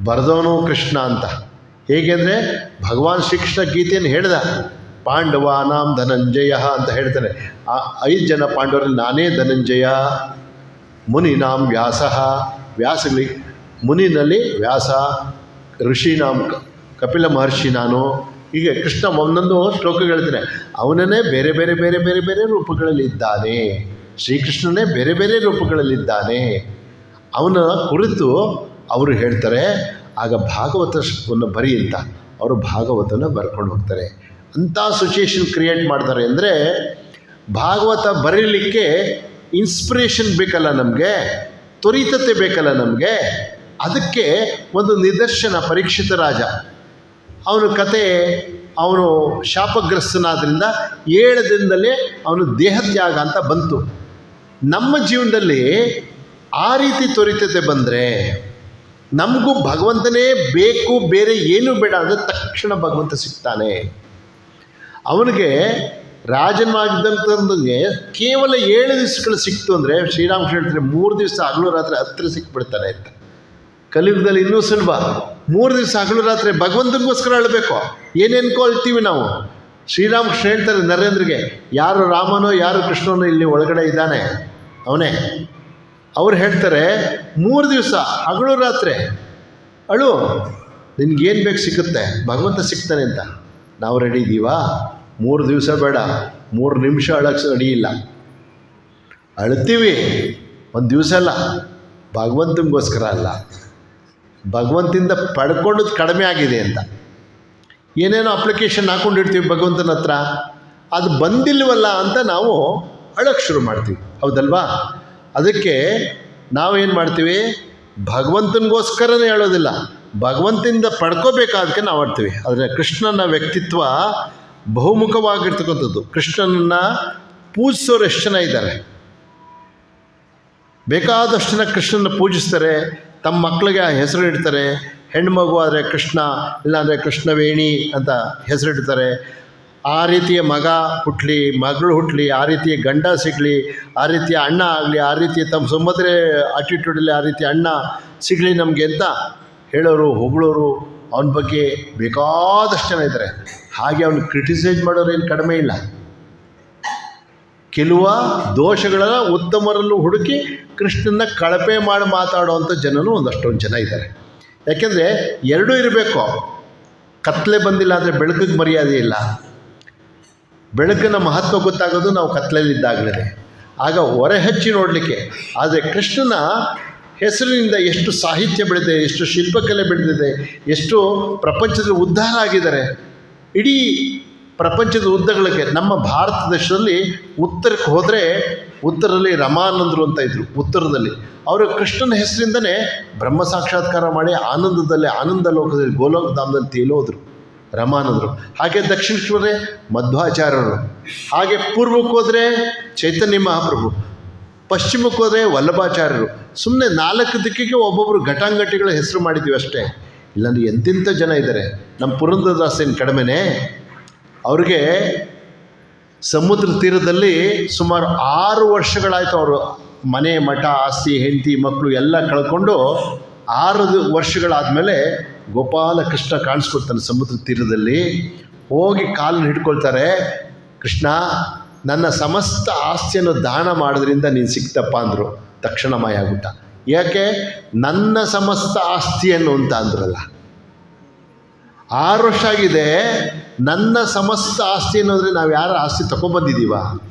ಬರೆದವನು ಕೃಷ್ಣ ಅಂತ. ಹೇಗೆ ಅಂದರೆ ಭಗವಾನ್ ಶ್ರೀಕೃಷ್ಣ ಗೀತೆಯನ್ನು ಹೇಳಿದ, ಪಾಂಡವಾನಾಂ ಧನಂಜಯ ಅಂತ ಹೇಳ್ತಾರೆ. ಆ 5 ಜನ ಪಾಂಡವರಲ್ಲಿ ನಾನೇ ಧನಂಜಯ, ಮುನಿನಾಂ ವ್ಯಾಸ, ಮುನಿನಲ್ಲಿ ವ್ಯಾಸ, ಋಷಿನಾಂ ಕಪಿಲ ಮಹರ್ಷಿ ನಾನು, ಹೀಗೆ ಕೃಷ್ಣ ಒಂದೊಂದು ಶ್ಲೋಕ ಹೇಳ್ತಾನೆ, ಅವನನ್ನೇ ಬೇರೆ ಬೇರೆ ಬೇರೆ ಬೇರೆ ಬೇರೆ ರೂಪಗಳಲ್ಲಿದ್ದಾನೆ, ಶ್ರೀಕೃಷ್ಣನೇ ಬೇರೆ ಬೇರೆ ರೂಪಗಳಲ್ಲಿದ್ದಾನೆ. ಅವನ ಕುರಿತು ಅವರು ಹೇಳ್ತಾರೆ. ಆಗ ಭಾಗವತವನ್ನು ಬರಿ ಅಂತ ಅವರು ಭಾಗವತನ ಬರ್ಕೊಂಡು ಹೋಗ್ತಾರೆ. ಅಂಥ ಸಿಚುಯೇಷನ್ ಕ್ರಿಯೇಟ್ ಮಾಡ್ತಾರೆ ಅಂದರೆ, ಭಾಗವತ ಬರೀಲಿಕ್ಕೆ ಇನ್ಸ್ಪಿರೇಷನ್ ಬೇಕಲ್ಲ ನಮಗೆ, ತ್ವರಿತತೆ ಬೇಕಲ್ಲ ನಮಗೆ. ಅದಕ್ಕೆ ಒಂದು ನಿದರ್ಶನ ಪರೀಕ್ಷಿತ ರಾಜ, ಅವನ ಕತೆ, ಅವನು ಶಾಪಗ್ರಸ್ತನಾದ್ರಿಂದ 7 ದಿನದಲ್ಲೇ ಅವನು ದೇಹತ್ಯಾಗ ಅಂತ ಬಂತು. ನಮ್ಮ ಜೀವನದಲ್ಲಿ ಆ ರೀತಿ ತ್ವರಿತತೆ ಬಂದರೆ ನಮಗೂ ಭಗವಂತನೇ ಬೇಕು, ಬೇರೆ ಏನೂ ಬೇಡ ಅಂದರೆ ತಕ್ಷಣ ಭಗವಂತ ಸಿಗ್ತಾನೆ. ಅವನಿಗೆ ರಾಜನಾಗಿದ್ದಂಥವ್ರಿಗೆ ಕೇವಲ 7 ದಿವಸಗಳು ಸಿಕ್ತು ಅಂದರೆ, ಶ್ರೀರಾಮಕೃಷ್ಣ ಹೇಳ್ತಾರೆ 3 ದಿವಸ ಹಗಲು ರಾತ್ರಿ ಹತ್ತಿರ ಸಿಕ್ಬಿಡ್ತಾನೆ ಅಂತ. ಕಲಿಯುಗದಲ್ಲಿ ಇನ್ನೂ ಸುಲಭ, 3 ದಿವಸ ಹಗಲು ರಾತ್ರಿ ಭಗವಂತನಿಗೋಸ್ಕರ ಅಳಬೇಕು. ಏನೇನ್ಕೋ ಅಳ್ತೀವಿ ನಾವು. ಶ್ರೀರಾಮಕೃಷ್ಣ ಹೇಳ್ತಾರೆ ನರೇಂದ್ರಿಗೆ, ಯಾರು ರಾಮನೋ ಯಾರು ಕೃಷ್ಣನೋ ಇಲ್ಲಿ ಒಳಗಡೆ ಇದ್ದಾನೆ ಅವನೇ. ಅವ್ರು ಹೇಳ್ತಾರೆ 3 ದಿವಸ ಹಗಲು ರಾತ್ರಿ ಅಳು, ನಿನ್ಗೇನು ಬೇಕು ಸಿಗುತ್ತೆ, ಭಗವಂತ ಸಿಗ್ತಾನೆ ಅಂತ. ನಾವು ರೆಡಿ ಇದ್ದೀವಾ? 3 ದಿವಸ ಬೇಡ, 3 ನಿಮಿಷ ಅಳಕ್ಕೆ ರೆಡಿ ಇಲ್ಲ. ಅಳ್ತೀವಿ 1 ದಿವಸ ಅಲ್ಲ, ಭಗವಂತನಿಗೋಸ್ಕರ ಅಲ್ಲ, ಭಗವಂತಿಂದ ಪಡ್ಕೊಂಡದ್ದು ಕಡಿಮೆ ಆಗಿದೆ ಅಂತ. ಏನೇನೋ ಅಪ್ಲಿಕೇಶನ್ ಹಾಕ್ಕೊಂಡಿರ್ತೀವಿ ಭಗವಂತನ ಹತ್ರ, ಅದು ಬಂದಿಲ್ವಲ್ಲ ಅಂತ ನಾವು ಅಳಕ್ಕೆ ಶುರು ಮಾಡ್ತೀವಿ, ಹೌದಲ್ವಾ? ಅದಕ್ಕೆ ನಾವೇನು ಮಾಡ್ತೀವಿ, ಭಗವಂತನಿಗೋಸ್ಕರನೇ ಹೇಳೋದಿಲ್ಲ, ಭಗವಂತನಿಂದ ಪಡ್ಕೋಬೇಕಾದಕ್ಕೆ ನಾವು ಆಡ್ತೀವಿ. ಆದರೆ ಕೃಷ್ಣನ ವ್ಯಕ್ತಿತ್ವ ಬಹುಮುಖವಾಗಿರ್ತಕ್ಕಂಥದ್ದು. ಕೃಷ್ಣನನ್ನು ಪೂಜಿಸೋರು ಎಷ್ಟು ಜನ ಇದ್ದಾರೆ, ಬೇಕಾದಷ್ಟು ಜನ ಕೃಷ್ಣನ ಪೂಜಿಸ್ತಾರೆ, ತಮ್ಮ ಮಕ್ಕಳಿಗೆ ಹೆಸರು ಇಡ್ತಾರೆ. ಹೆಣ್ಮಗು ಆದರೆ ಕೃಷ್ಣ, ಇಲ್ಲಾಂದರೆ ಕೃಷ್ಣವೇಣಿ ಅಂತ ಹೆಸರಿಡ್ತಾರೆ. ಆ ರೀತಿಯ ಮಗ ಹುಟ್ಟಲಿ, ಮಗಳು ಹುಟ್ಟಲಿ, ಆ ರೀತಿಯ ಗಂಡ ಸಿಗಲಿ, ಆ ರೀತಿಯ ಅಣ್ಣ ಆಗಲಿ, ಆ ರೀತಿಯ ತಮ್ಮ ಸುಮದ್ರೆ ಆಟಿಟ್ಯೂಡಲ್ಲಿ ಆ ರೀತಿಯ ಅಣ್ಣ ಸಿಗಲಿ ನಮಗೆ ಅಂತ ಹೇಳೋರು, ಹೊಗಳೋರು, ಅವನ ಬಗ್ಗೆ ಬೇಕಾದಷ್ಟು ಜನ ಇದ್ದಾರೆ. ಹಾಗೆ ಅವನು ಕ್ರಿಟಿಸೈಸ್ ಮಾಡೋರು ಏನು ಕಡಿಮೆ ಇಲ್ಲ. ಕೆಲವು ದೋಷಗಳ ಉತ್ತಮರಲ್ಲೂ ಹುಡುಕಿ ಕೃಷ್ಣನ ಕಳಪೆ ಮಾಡಿ ಮಾತಾಡುವಂಥ ಜನನೂ ಒಂದಷ್ಟೊಂದು ಜನ ಇದ್ದಾರೆ. ಯಾಕೆಂದರೆ ಎರಡೂ ಇರಬೇಕು. ಕತ್ತಲೆ ಬಂದಿಲ್ಲ ಅಂದರೆ ಬೆಳಕಿಗೆ ಮರ್ಯಾದೆ ಇಲ್ಲ. ಬೆಳಕಿನ ಮಹತ್ವ ಗೊತ್ತಾಗೋದು ನಾವು ಕತ್ತಲೆಯಲ್ಲಿದ್ದಾಗಲೇ, ಆಗ ಹೊರೆ ಹಚ್ಚಿ ನೋಡಲಿಕ್ಕೆ. ಆದರೆ ಕೃಷ್ಣನ ಹೆಸರಿನಿಂದ ಎಷ್ಟು ಸಾಹಿತ್ಯ ಬೆಳೆದಿದೆ, ಎಷ್ಟು ಶಿಲ್ಪಕಲೆ ಬೆಳೆದಿದೆ, ಎಷ್ಟು ಪ್ರಪಂಚದಲ್ಲಿ ಉದ್ಧಾರ ಆಗಿದ್ದಾರೆ. ಇಡೀ ಪ್ರಪಂಚದ ಉದ್ದಗಳಿಗೆ ನಮ್ಮ ಭಾರತ ದೇಶದಲ್ಲಿ ಉತ್ತರಕ್ಕೆ ಹೋದರೆ, ಉತ್ತರದಲ್ಲಿ ರಮಾನಂದರು ಅಂತ ಇದ್ದರು. ಉತ್ತರದಲ್ಲಿ ಅವರು ಕೃಷ್ಣನ ಹೆಸರಿಂದನೇ ಬ್ರಹ್ಮ ಸಾಕ್ಷಾತ್ಕಾರ ಮಾಡಿ ಆನಂದದಲ್ಲಿ, ಆನಂದ ಲೋಕದಲ್ಲಿ, ಗೋಲೋಕ ಧಾಮದಲ್ಲಿ ತೇಲೋದ್ರು ರಮಾನಂದರು. ಹಾಗೆ ದಕ್ಷಿಣಕ್ಕೆ ಹೋದರೆ ಮಧ್ವಾಚಾರ್ಯರು, ಹಾಗೆ ಪೂರ್ವಕ್ಕೆ ಹೋದರೆ ಚೈತನ್ಯ ಮಹಾಪ್ರಭು, ಪಶ್ಚಿಮಕ್ಕೆ ಹೋದರೆ ವಲ್ಲಭಾಚಾರ್ಯರು. ಸುಮ್ಮನೆ 4 ದಿಕ್ಕಿಗೆ ಒಬ್ಬೊಬ್ಬರು ಘಟಾಂಘಟಿಗಳ ಹೆಸರು ಮಾಡಿದ್ದೀವಿ ಅಷ್ಟೇ. ಇಲ್ಲಾಂದರೆ ಎಂತೆಂಥ ಜನ ಇದ್ದಾರೆ. ನಮ್ಮ ಪುರಂದರದಾಸೇನು ಕಡಿಮೆನೇ. ಅವ್ರಿಗೆ ಸಮುದ್ರ ತೀರದಲ್ಲಿ ಸುಮಾರು 6 ವರ್ಷಗಳಾಯಿತು. ಅವರು ಮನೆ, ಮಠ, ಆಸ್ತಿ, ಹೆಂಡತಿ, ಮಕ್ಕಳು ಎಲ್ಲ ಕಳ್ಕೊಂಡು 6 ವರ್ಷಗಳಾದಮೇಲೆ ಗೋಪಾಲಕೃಷ್ಣ ಕಾಣಿಸ್ಕೊಳ್ತಾನೆ ಸಮುದ್ರ ತೀರದಲ್ಲಿ. ಹೋಗಿ ಕಾಲನ್ನು ಹಿಡ್ಕೊಳ್ತಾರೆ. ಕೃಷ್ಣ, ನನ್ನ ಸಮಸ್ತ ಆಸ್ತಿಯನ್ನು ದಾನ ಮಾಡೋದ್ರಿಂದ ನೀನು ಸಿಕ್ತಪ್ಪ ಅಂದರು. ತಕ್ಷಣ ಮಾಯ ಆಗ್ಬಿಟ್ಟ. ಯಾಕೆ? ನನ್ನ ಸಮಸ್ತ ಆಸ್ತಿಯನ್ನು ಅಂತ ಅಂದ್ರಲ್ಲ. 6 ವರ್ಷ ಆಗಿದೆ. ನನ್ನ ಸಮಸ್ತ ಆಸ್ತಿ ಅನ್ನೋದ್ರೆ ನಾವು ಯಾರ ಆಸ್ತಿ ತಗೊಬಂದಿದ್ದೀವ?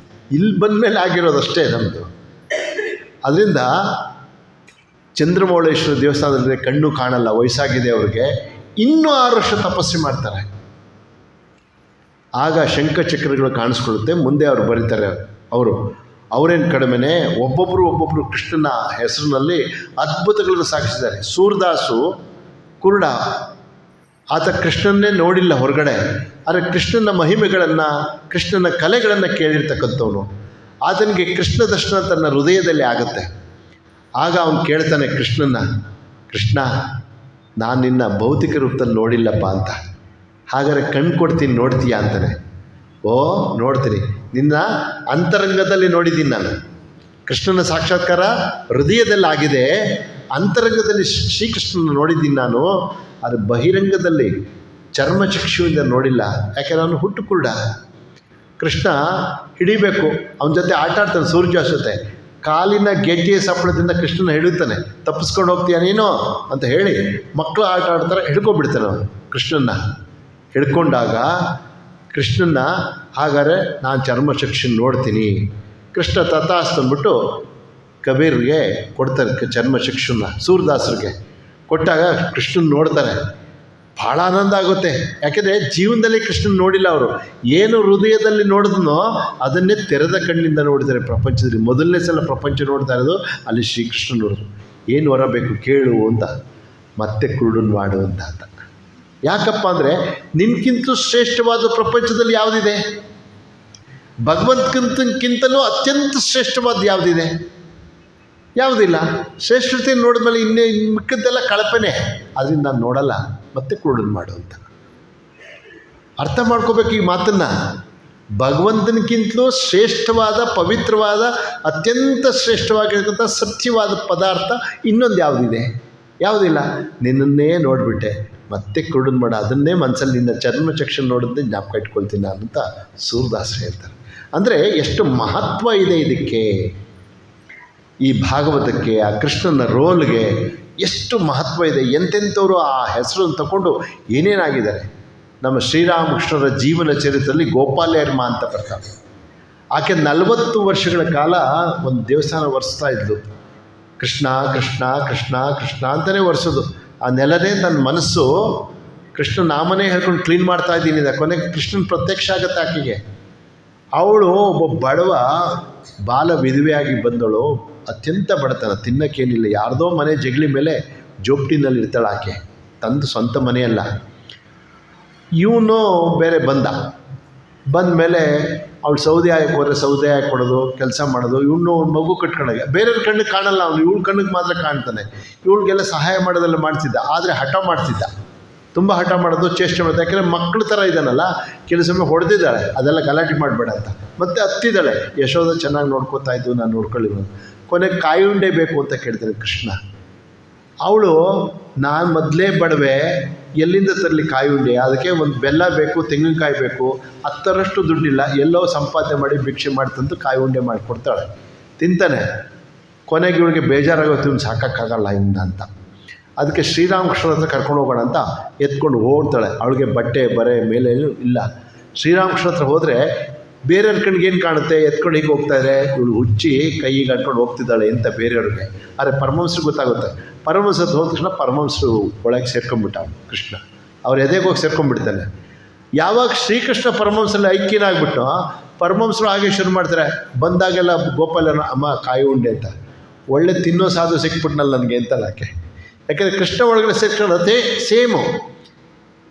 ಇಲ್ಲಿ ಬಂದಮೇಲೆ ಆಗಿರೋದಷ್ಟೇ ನಮ್ಮದು. ಅದರಿಂದ ಚಂದ್ರಮೌಳೇಶ್ವರ ದೇವಸ್ಥಾನದಲ್ಲಿ ಕಣ್ಣು ಕಾಣಲ್ಲ, ವಯಸ್ಸಾಗಿದೆ ಅವ್ರಿಗೆ. ಇನ್ನೂ 6 ವರ್ಷ ತಪಸ್ಸು ಮಾಡ್ತಾರೆ. ಆಗ ಶಂಖಚಕ್ರಗಳು ಕಾಣಿಸ್ಕೊಳ್ಳುತ್ತೆ. ಮುಂದೆ ಅವರು ಬರೀತಾರೆ. ಅವರೇನು ಕಡಿಮೆನೇ, ಒಬ್ಬೊಬ್ಬರು ಕೃಷ್ಣನ ಹೆಸರಿನಲ್ಲಿ ಅದ್ಭುತಗಳನ್ನು ಸಾಗಿಸಿದ್ದಾರೆ. ಸೂರದಾಸು ಕುರುಡ, ಆತ ಕೃಷ್ಣನ್ನೇ ನೋಡಿಲ್ಲ ಹೊರಗಡೆ, ಆದರೆ ಕೃಷ್ಣನ ಮಹಿಮೆಗಳನ್ನು, ಕೃಷ್ಣನ ಕಲೆಗಳನ್ನು ಕೇಳಿರ್ತಕ್ಕಂಥವನು. ಆತನಿಗೆ ಕೃಷ್ಣ ದರ್ಶನ ತನ್ನ ಹೃದಯದಲ್ಲಿ ಆಗುತ್ತೆ. ಆಗ ಅವನು ಕೇಳ್ತಾನೆ ಕೃಷ್ಣನ, ಕೃಷ್ಣ, ನಾನು ನಿನ್ನ ಭೌತಿಕ ರೂಪದಲ್ಲಿ ನೋಡಿಲ್ಲಪ್ಪ ಅಂತ. ಹಾಗಾದರೆ ಕಣ್ಣು ಕೊಡ್ತೀನಿ, ನೋಡ್ತೀಯಾ ಅಂತಾನೆ. ಓ, ನೋಡ್ತೀನಿ, ನಿನ್ನ ಅಂತರಂಗದಲ್ಲಿ ನೋಡಿದ್ದೀನಿ ನಾನು. ಕೃಷ್ಣನ ಸಾಕ್ಷಾತ್ಕಾರ ಹೃದಯದಲ್ಲಿ ಆಗಿದೆ, ಅಂತರಂಗದಲ್ಲಿ ಶ್ರೀಕೃಷ್ಣನ ನೋಡಿದ್ದೀನಿ ನಾನು. ಆದರೆ ಬಹಿರಂಗದಲ್ಲಿ ಚರ್ಮಚಕ್ಷುವಿಂದ ನೋಡಿಲ್ಲ. ಯಾಕೆ? ನಾನು ಹುಟ್ಟು ಕುರುಡ. ಕೃಷ್ಣ ಹಿಡಿಬೇಕು, ಅವನ ಜೊತೆ ಆಟ ಆಡ್ತಾನೆ. ಸೂರ್ಯದಾಸ್ ಜೊತೆ ಕಾಲಿನ ಗೆಜ್ಜೆಯ ಸಪ್ಪಳದಿಂದ ಕೃಷ್ಣನ ಹಿಡಿತಾನೆ. ತಪ್ಪಿಸ್ಕೊಂಡು ಹೋಗ್ತೀಯ ನೀನು ಅಂತ ಹೇಳಿ ಮಕ್ಕಳು ಆಟ ಆಡ್ತಾರೆ, ಹಿಡ್ಕೊಬಿಡ್ತಾನೆ ಅವನು ಕೃಷ್ಣನ್ನ. ಹಿಡ್ಕೊಂಡಾಗ ಕೃಷ್ಣನ ಹಾಗಾದ್ರೆ ನಾನು ಚರ್ಮಚಕ್ಷು ನೋಡ್ತೀನಿ. ಕೃಷ್ಣ ತಥಾಸ್ತು ಅಂದ್ಬಿಟ್ಟು ಕಬೀರ್ಗೆ ಕೊಡ್ತಾರೆ ಚರ್ಮಚಕ್ಷುನ, ಸೂರದಾಸರಿಗೆ ಕೊಟ್ಟಾಗ ಕೃಷ್ಣನ ನೋಡ್ತಾರೆ. ಭಾಳ ಆನಂದ ಆಗುತ್ತೆ. ಯಾಕೆಂದರೆ ಜೀವನದಲ್ಲಿ ಕೃಷ್ಣನ ನೋಡಿಲ್ಲ ಅವರು. ಏನು ಹೃದಯದಲ್ಲಿ ನೋಡಿದ್ನೋ ಅದನ್ನೇ ತೆರೆದ ಕಣ್ಣಿಂದ ನೋಡಿದ್ದಾರೆ ಪ್ರಪಂಚದಲ್ಲಿ. ಮೊದಲನೇ ಸಲ ಪ್ರಪಂಚ ನೋಡ್ತಾ ಇರೋದು ಅಲ್ಲಿ ಶ್ರೀಕೃಷ್ಣ ನೋಡಿದ್ರು. ಏನು ವರ ಬೇಕು ಕೇಳು ಅಂತ, ಮತ್ತೆ ಕುರುಡನ್ ಮಾಡು ಅಂತ. ಯಾಕಪ್ಪ ಅಂದರೆ ನಿನ್ಗಿಂತಲೂ ಶ್ರೇಷ್ಠವಾದ ಪ್ರಪಂಚದಲ್ಲಿ ಯಾವುದಿದೆ? ಭಗವಂತಕ್ಕಿಂತಲೂ ಅತ್ಯಂತ ಶ್ರೇಷ್ಠವಾದ ಯಾವುದಿದೆ? ಯಾವುದಿಲ್ಲ. ಶ್ರೇಷ್ಠತೆ ನೋಡಿದ್ಮೇಲೆ ಇನ್ನೇ ಮಿಕ್ಕದ್ದೆಲ್ಲ ಕಳಪೆನೆ. ಅದರಿಂದ ನಾನು ನೋಡಲ್ಲ, ಮತ್ತೆ ಕುರುಡನ್ ಮಾಡು ಅಂತ. ಅರ್ಥ ಮಾಡ್ಕೋಬೇಕು ಈ ಮಾತನ್ನು. ಭಗವಂತನಿಗಿಂತಲೂ ಶ್ರೇಷ್ಠವಾದ, ಪವಿತ್ರವಾದ, ಅತ್ಯಂತ ಶ್ರೇಷ್ಠವಾಗಿರ್ತಕ್ಕಂಥ ಸತ್ಯವಾದ ಪದಾರ್ಥ ಇನ್ನೊಂದು ಯಾವುದಿದೆ? ಯಾವುದಿಲ್ಲ. ನಿನ್ನನ್ನೇ ನೋಡಿಬಿಟ್ಟೆ, ಮತ್ತೆ ಕುರುಡನ್ ಮಾಡು. ಅದನ್ನೇ ಮನಸ್ಸಲ್ಲಿ ನಿನ್ನ ಚರ್ಮಚಕ್ಷು ನೋಡಿದ್ರೆ ಜ್ಞಾಪಕ ಇಟ್ಕೊಳ್ತೀನಿ ನಾನು ಅಂತ ಸೂರದಾಸರು ಹೇಳ್ತಾರೆ. ಅಂದರೆ ಎಷ್ಟು ಮಹತ್ವ ಇದೆ ಇದಕ್ಕೆ, ಈ ಭಾಗವತಕ್ಕೆ, ಆ ಕೃಷ್ಣನ ರೋಲ್ಗೆ ಎಷ್ಟು ಮಹತ್ವ ಇದೆ. ಎಂತೆಂಥವರು ಆ ಹೆಸರನ್ನು ತಗೊಂಡು ಏನೇನಾಗಿದ್ದಾರೆ. ನಮ್ಮ ಶ್ರೀರಾಮಕೃಷ್ಣರ ಜೀವನ ಚರಿತ್ರೆಯಲ್ಲಿ ಗೋಪಾಲಯರ್ಮ ಅಂತ ಬರ್ತಾರೆ. ಆಕೆ 40 ವರ್ಷಗಳ ಕಾಲ ಒಂದು ದೇವಸ್ಥಾನ ಒರೆಸ್ತಾ ಇದ್ಲು. ಕೃಷ್ಣ ಕೃಷ್ಣ ಕೃಷ್ಣ ಕೃಷ್ಣ ಅಂತಲೇ ಒರೆಸೋದು. ಆ ನೆಲನೇ ತನ್ನ ಮನಸ್ಸು ಕೃಷ್ಣ ನಾಮನೇ ಹೇಳ್ಕೊಂಡು ಕ್ಲೀನ್ ಮಾಡ್ತಾ ಇದ್ದೀನಿ. ಕೊನೆಗೆ ಕೃಷ್ಣನ ಪ್ರತ್ಯಕ್ಷ ಆಗುತ್ತೆ ಆಕೆಗೆ. ಅವಳು ಒಬ್ಬ ಬಡವ ಬಾಲ ವಿಧವೆಯಾಗಿ ಬಂದಳು. ಅತ್ಯಂತ ಬಡತನ, ತಿನ್ನಕ್ಕೇನಿಲ್ಲ. ಯಾರ್ದೋ ಮನೆ ಜಗಲಿ ಮೇಲೆ ಜೋಪ್ಟಿನಲ್ಲಿ ಇರ್ತಾಳೆ ಆಕೆ, ತಂದು ಸ್ವಂತ ಮನೆಯಲ್ಲ. ಇವನು ಬೇರೆ ಬಂದ ಮೇಲೆ ಅವಳು ಸೌದೆ ಹಾಕಿ ಹೋದರೆ ಸೌದೆ ಹಾಕಿ ಕೊಡೋದು, ಕೆಲಸ ಮಾಡೋದು. ಇವನು ಮಗು ಕಟ್ಕೊಂಡಾಗ ಬೇರೆಯವ್ರ ಕಣ್ಣಿಗೆ ಕಾಣಲ್ಲ, ಅವನು ಇವಳ ಕಣ್ಣಿಗೆ ಮಾತ್ರ ಕಾಣ್ತಾನೆ. ಇವಳಿಗೆಲ್ಲ ಸಹಾಯ ಮಾಡೋದೆಲ್ಲ ಮಾಡ್ತಿದ್ದ. ಆದರೆ ಹಠ ಮಾಡ್ತಿದ್ದ, ತುಂಬ ಹಠ ಮಾಡೋದು, ಚೇಷ್ಟೆ ಮಾಡೋದು. ಯಾಕೆಂದರೆ ಮಕ್ಕಳ ಥರ ಇದ್ದಾನಲ್ಲ, ಕೆಲಸೊಮ್ಮೆ ಹೊಡೆದಿದ್ದಾಳೆ, ಅದೆಲ್ಲ ಗಲಾಟೆ ಮಾಡಬೇಡ ಅಂತ. ಮತ್ತೆ ಹತ್ತಿದ್ದಾಳೆ. ಯಶೋಧ ಚೆನ್ನಾಗಿ ನೋಡ್ಕೋತಾ ಇದ್ದು, ನಾನು ನೋಡ್ಕೊಳ್ಳಿರೋದು. ಕೊನೆಗೆ ಕಾಯಿ ಉಂಡೆ ಬೇಕು ಅಂತ ಕೇಳ್ತಾನೆ ಕೃಷ್ಣ. ಅವಳು ನಾನು ಮೊದಲೇ ಬಡವೆ, ಎಲ್ಲಿಂದ ತರಲಿ ಕಾಯಿ ಉಂಡೆ? ಅದಕ್ಕೆ ಒಂದು ಬೆಲ್ಲ ಬೇಕು, ತೆಂಗಿನಕಾಯಿ ಬೇಕು. 10ರಷ್ಟು ದುಡ್ಡಿಲ್ಲ, ಎಲ್ಲೋ ಸಂಪಾದನೆ ಮಾಡಿ ಭಿಕ್ಷೆ ಮಾಡ್ತಂದು ಕಾಯಿ ಉಂಡೆ ಮಾಡಿಕೊಡ್ತಾಳೆ. ತಿಂತಾನೆ. ಕೊನೆಗೆ ಇವಳಿಗೆ ಬೇಜಾರಾಗುತ್ತೆ, ಇವ್ನು ಸಾಕೋಕ್ಕಾಗಲ್ಲ ಇನ್ನು ಅಂತ. ಅದಕ್ಕೆ ಶ್ರೀರಾಮಕೃಷ್ಣರ ಹತ್ರ ಕರ್ಕೊಂಡು ಹೋಗೋಣ ಅಂತ ಎತ್ಕೊಂಡು ಓಡ್ತಾಳೆ. ಅವಳಿಗೆ ಬಟ್ಟೆ ಬರೆ ಮೇಲೆ ಇಲ್ಲ. ಶ್ರೀರಾಮಕೃಷ್ಣ ಹತ್ರ ಹೋದರೆ ಬೇರೆಯವ್ರ ಕಣ್ಣಿಗೆ ಏನು ಕಾಣುತ್ತೆ? ಎತ್ಕೊಂಡು ಹೀಗೆ ಹೋಗ್ತಾಯಿದ್ರೆ ಇವಳು ಹುಚ್ಚಿ ಕೈಗೆ ಅಂಟ್ಕೊಂಡು ಹೋಗ್ತಿದ್ದಾಳೆ ಅಂತ ಬೇರೆಯವ್ರಿಗೆ. ಆದರೆ ಪರಮಹಂಸರು ಗೊತ್ತಾಗುತ್ತೆ. ಪರಮಹಂಸ ಹೋದ ತಕ್ಷಣ ಪರಮಹಂಸರು ಒಳಗೆ ಸೇರ್ಕೊಂಡ್ಬಿಟ್ಟ ಕೃಷ್ಣ. ಅವ್ರು ಎದೆಗೆ ಹೋಗಿ ಸೇರ್ಕೊಂಡ್ಬಿಡ್ತಾನೆ. ಯಾವಾಗ ಶ್ರೀಕೃಷ್ಣ ಪರಮಹಂಸಲ್ಲಿ ಐಕ್ಯನಾಗ್ಬಿಟ್ಟು ಪರಮಹಂಸರು ಹಾಗೆ ಶುರು ಮಾಡ್ತಾರೆ. ಬಂದಾಗೆಲ್ಲ ಗೋಪಾಲನ ಅಮ್ಮ ಕಾಯಿ ಉಂಡೆ ಅಂತ. ಒಳ್ಳೆ ತಿನ್ನೋ ಸಾಧು ಸಿಕ್ಬಿಟ್ನಲ್ಲ ನನಗೆ ಅಂತಲ್ಲ ಆಕೆ. ಯಾಕೆಂದರೆ ಕೃಷ್ಣ ಒಳಗಡೆ ಸೇರ್ಕೊಂಡು ಅದೇ ಸೇಮು.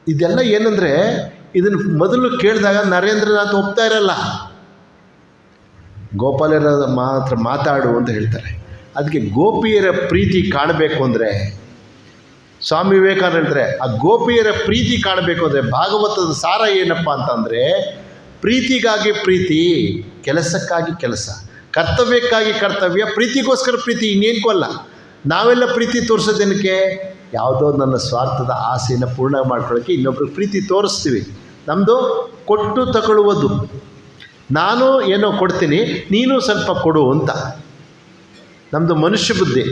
ಇದೆಲ್ಲ ಏನಂದರೆ ಇದನ್ನು ಮೊದಲು ಕೇಳಿದಾಗ ನರೇಂದ್ರನಾಥ್ ಒಪ್ತಾ ಇರಲ್ಲ. ಗೋಪಾಲರ ಮಾತ್ರ ಮಾತಾಡು ಅಂತ ಹೇಳ್ತಾರೆ. ಅದಕ್ಕೆ ಗೋಪಿಯರ ಪ್ರೀತಿ ಕಾಣಬೇಕು ಅಂದರೆ ಸ್ವಾಮಿ ವಿವೇಕಾನಂದ ಹೇಳ್ತಾರೆ, ಆ ಗೋಪಿಯರ ಪ್ರೀತಿ ಕಾಣಬೇಕು ಅಂದರೆ ಭಾಗವತದ ಸಾರ ಏನಪ್ಪ ಅಂತಂದರೆ ಪ್ರೀತಿಗಾಗಿ ಪ್ರೀತಿ, ಕೆಲಸಕ್ಕಾಗಿ ಕೆಲಸ, ಕರ್ತವ್ಯಕ್ಕಾಗಿ ಕರ್ತವ್ಯ, ಪ್ರೀತಿಗೋಸ್ಕರ ಪ್ರೀತಿ, ಇನ್ನೇನಕ್ಕೂ ಅಲ್ಲ. ನಾವೆಲ್ಲ ಪ್ರೀತಿ ತೋರಿಸೋದೇನಕ್ಕೆ? ಯಾವುದೋ ನನ್ನ ಸ್ವಾರ್ಥದ ಆಸೆಯನ್ನು ಪೂರ್ಣ ಮಾಡ್ಕೊಳ್ಳೋಕ್ಕೆ ಇನ್ನೊಬ್ರಿಗೆ ಪ್ರೀತಿ ತೋರಿಸ್ತೀವಿ. ನಮ್ಮದು ಕೊಟ್ಟು ತಗೊಳ್ಳುವುದು. ನಾನು ಏನೋ ಕೊಡ್ತೀನಿ, ನೀನು ಸ್ವಲ್ಪ ಕೊಡು ಅಂತ. ನಮ್ಮದು ಮನುಷ್ಯ ಬುದ್ಧಿ.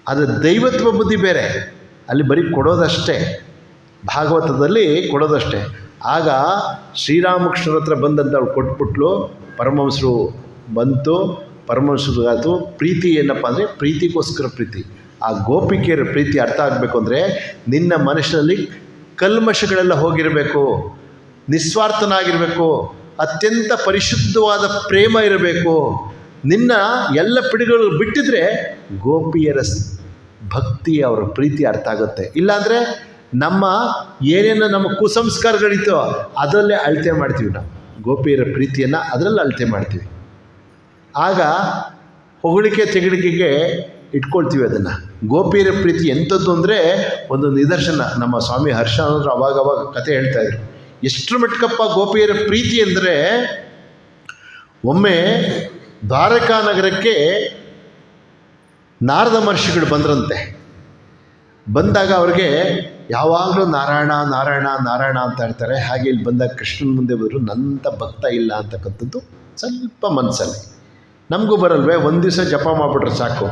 ಅದು ದೈವತ್ವ ಬುದ್ಧಿ ಬೇರೆ. ಅಲ್ಲಿ ಬರೀ ಕೊಡೋದಷ್ಟೇ, ಭಾಗವತದಲ್ಲಿ ಕೊಡೋದಷ್ಟೇ. ಆಗ ಶ್ರೀರಾಮಕೃಷ್ಣರ ಹತ್ರ ಬಂದಂತ ಅವಳು ಕೊಟ್ಬಿಟ್ಲು. ಪರಮಹಂಸರು ಬಂತು. ಪರಮಹಂಸರಿಗಾತು ಪ್ರೀತಿ ಏನಪ್ಪ ಅಂದರೆ ಪ್ರೀತಿಗೋಸ್ಕರ ಪ್ರೀತಿ. ಆ ಗೋಪಿಕೆಯರ ಪ್ರೀತಿ ಅರ್ಥ ಆಗಬೇಕು ಅಂದರೆ ನಿನ್ನ ಮನಸ್ಸಿನಲ್ಲಿ ಕಲ್ಮಶಗಳೆಲ್ಲ ಹೋಗಿರಬೇಕು, ನಿಸ್ವಾರ್ಥನಾಗಿರಬೇಕು, ಅತ್ಯಂತ ಪರಿಶುದ್ಧವಾದ ಪ್ರೇಮ ಇರಬೇಕು. ನಿನ್ನ ಎಲ್ಲ ಪಿಡಿಗಳು ಬಿಟ್ಟಿದ್ರೆ ಗೋಪಿಯರ ಭಕ್ತಿ, ಅವರ ಪ್ರೀತಿ ಅರ್ಥ ಆಗುತ್ತೆ. ಇಲ್ಲಾಂದರೆ ನಮ್ಮ ಏನೇನು ನಮ್ಮ ಕುಸಂಸ್ಕಾರಗಳಿತ್ತೋ ಅದರಲ್ಲೇ ಅಳತೆ ಮಾಡ್ತೀವಿ. ನಾವು ಗೋಪಿಯರ ಪ್ರೀತಿಯನ್ನು ಅದರಲ್ಲಿ ಅಳತೆ ಮಾಡ್ತೀವಿ. ಆಗ ಹೊಗಳಿಕೆ ತೆಗಳಿಕೆಗೆ ಇಟ್ಕೊಳ್ತೀವಿ ಅದನ್ನು. ಗೋಪಿಯರ ಪ್ರೀತಿ ಎಂಥದ್ದು ಅಂದರೆ ಒಂದು ನಿದರ್ಶನ. ನಮ್ಮ ಸ್ವಾಮಿ ಹರ್ಷಾನಂದರು ಅವಾಗವಾಗ ಕತೆ ಹೇಳ್ತಾಯಿದ್ರು. ಎಷ್ಟರ ಮಟ್ಟಕ್ಕಪ್ಪ ಗೋಪಿಯರ ಪ್ರೀತಿ ಅಂದರೆ, ಒಮ್ಮೆ ದ್ವಾರಕಾ ನಗರಕ್ಕೆ ನಾರದ ಮಹರ್ಷಿಗಳು ಬಂದ್ರಂತೆ. ಬಂದಾಗ ಅವ್ರಿಗೆ ಯಾವಾಗಲೂ ನಾರಾಯಣ ನಾರಾಯಣ ನಾರಾಯಣ ಅಂತ ಇರ್ತಾರೆ. ಹಾಗೆ ಇಲ್ಲಿ ಬಂದಾಗ ಕೃಷ್ಣನ ಮುಂದೆ ಬಂದರು, ನನ್ನಂಥ ಭಕ್ತ ಇಲ್ಲ ಅಂತಕ್ಕಂಥದ್ದು ಸ್ವಲ್ಪ ಮನಸ್ಸಲ್ಲಿ. ನಮಗೂ ಬರಲ್ವೇ? ಒಂದು ದಿವಸ ಜಪ ಮಾಡಿಬಿಟ್ರೆ ಸಾಕು,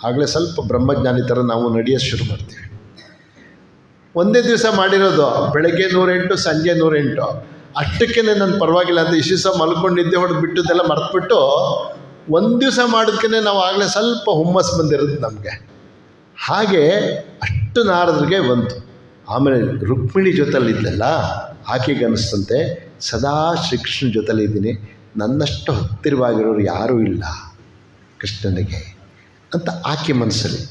ಆಗಲೇ ಸ್ವಲ್ಪ ಬ್ರಹ್ಮಜ್ಞಾನಿ ಥರ ನಾವು ನಡೆಯೋದು ಶುರು ಮಾಡ್ತೀವಿ. ಒಂದೇ ದಿವಸ ಮಾಡಿರೋದು, ಬೆಳಗ್ಗೆ 108 ಸಂಜೆ 108. ಅಷ್ಟಕ್ಕೇ ನನ್ನ ಪರವಾಗಿಲ್ಲ ಅಂತ ಇಷ್ಟು ದಿವಸ ಮಲ್ಕೊಂಡಿದ್ದೆ ಹೊಡೆದು ಬಿಟ್ಟದೆಲ್ಲ ಮರೆತುಬಿಟ್ಟು ಒಂದು ದಿವಸ ಮಾಡೋದಕ್ಕೆ ನಾವು ಆಗಲೇ ಸ್ವಲ್ಪ ಹುಮ್ಮಸ್ಸು ಬಂದಿರೋದು ನಮಗೆ. ಹಾಗೆ ಅಷ್ಟು ನಾರದರಿಗೆ ಬಂತು. ಆಮೇಲೆ ರುಕ್ಮಿಣಿ ಜೊತೆಲಿದ್ದಲ್ಲ, ಆಕೆಗೆ ಅನ್ನಿಸ್ತಂತೆ ಸದಾ ಶ್ರೀಕೃಷ್ಣನ ಜೊತೆಲಿದ್ದೀನಿ, ನನ್ನಷ್ಟು ಹತ್ತಿರವಾಗಿರೋರು ಯಾರೂ ಇಲ್ಲ ಕೃಷ್ಣನಿಗೆ ಅಂತ ಆಕೆ ಮನಸ್ಸಲ್ಲಿ.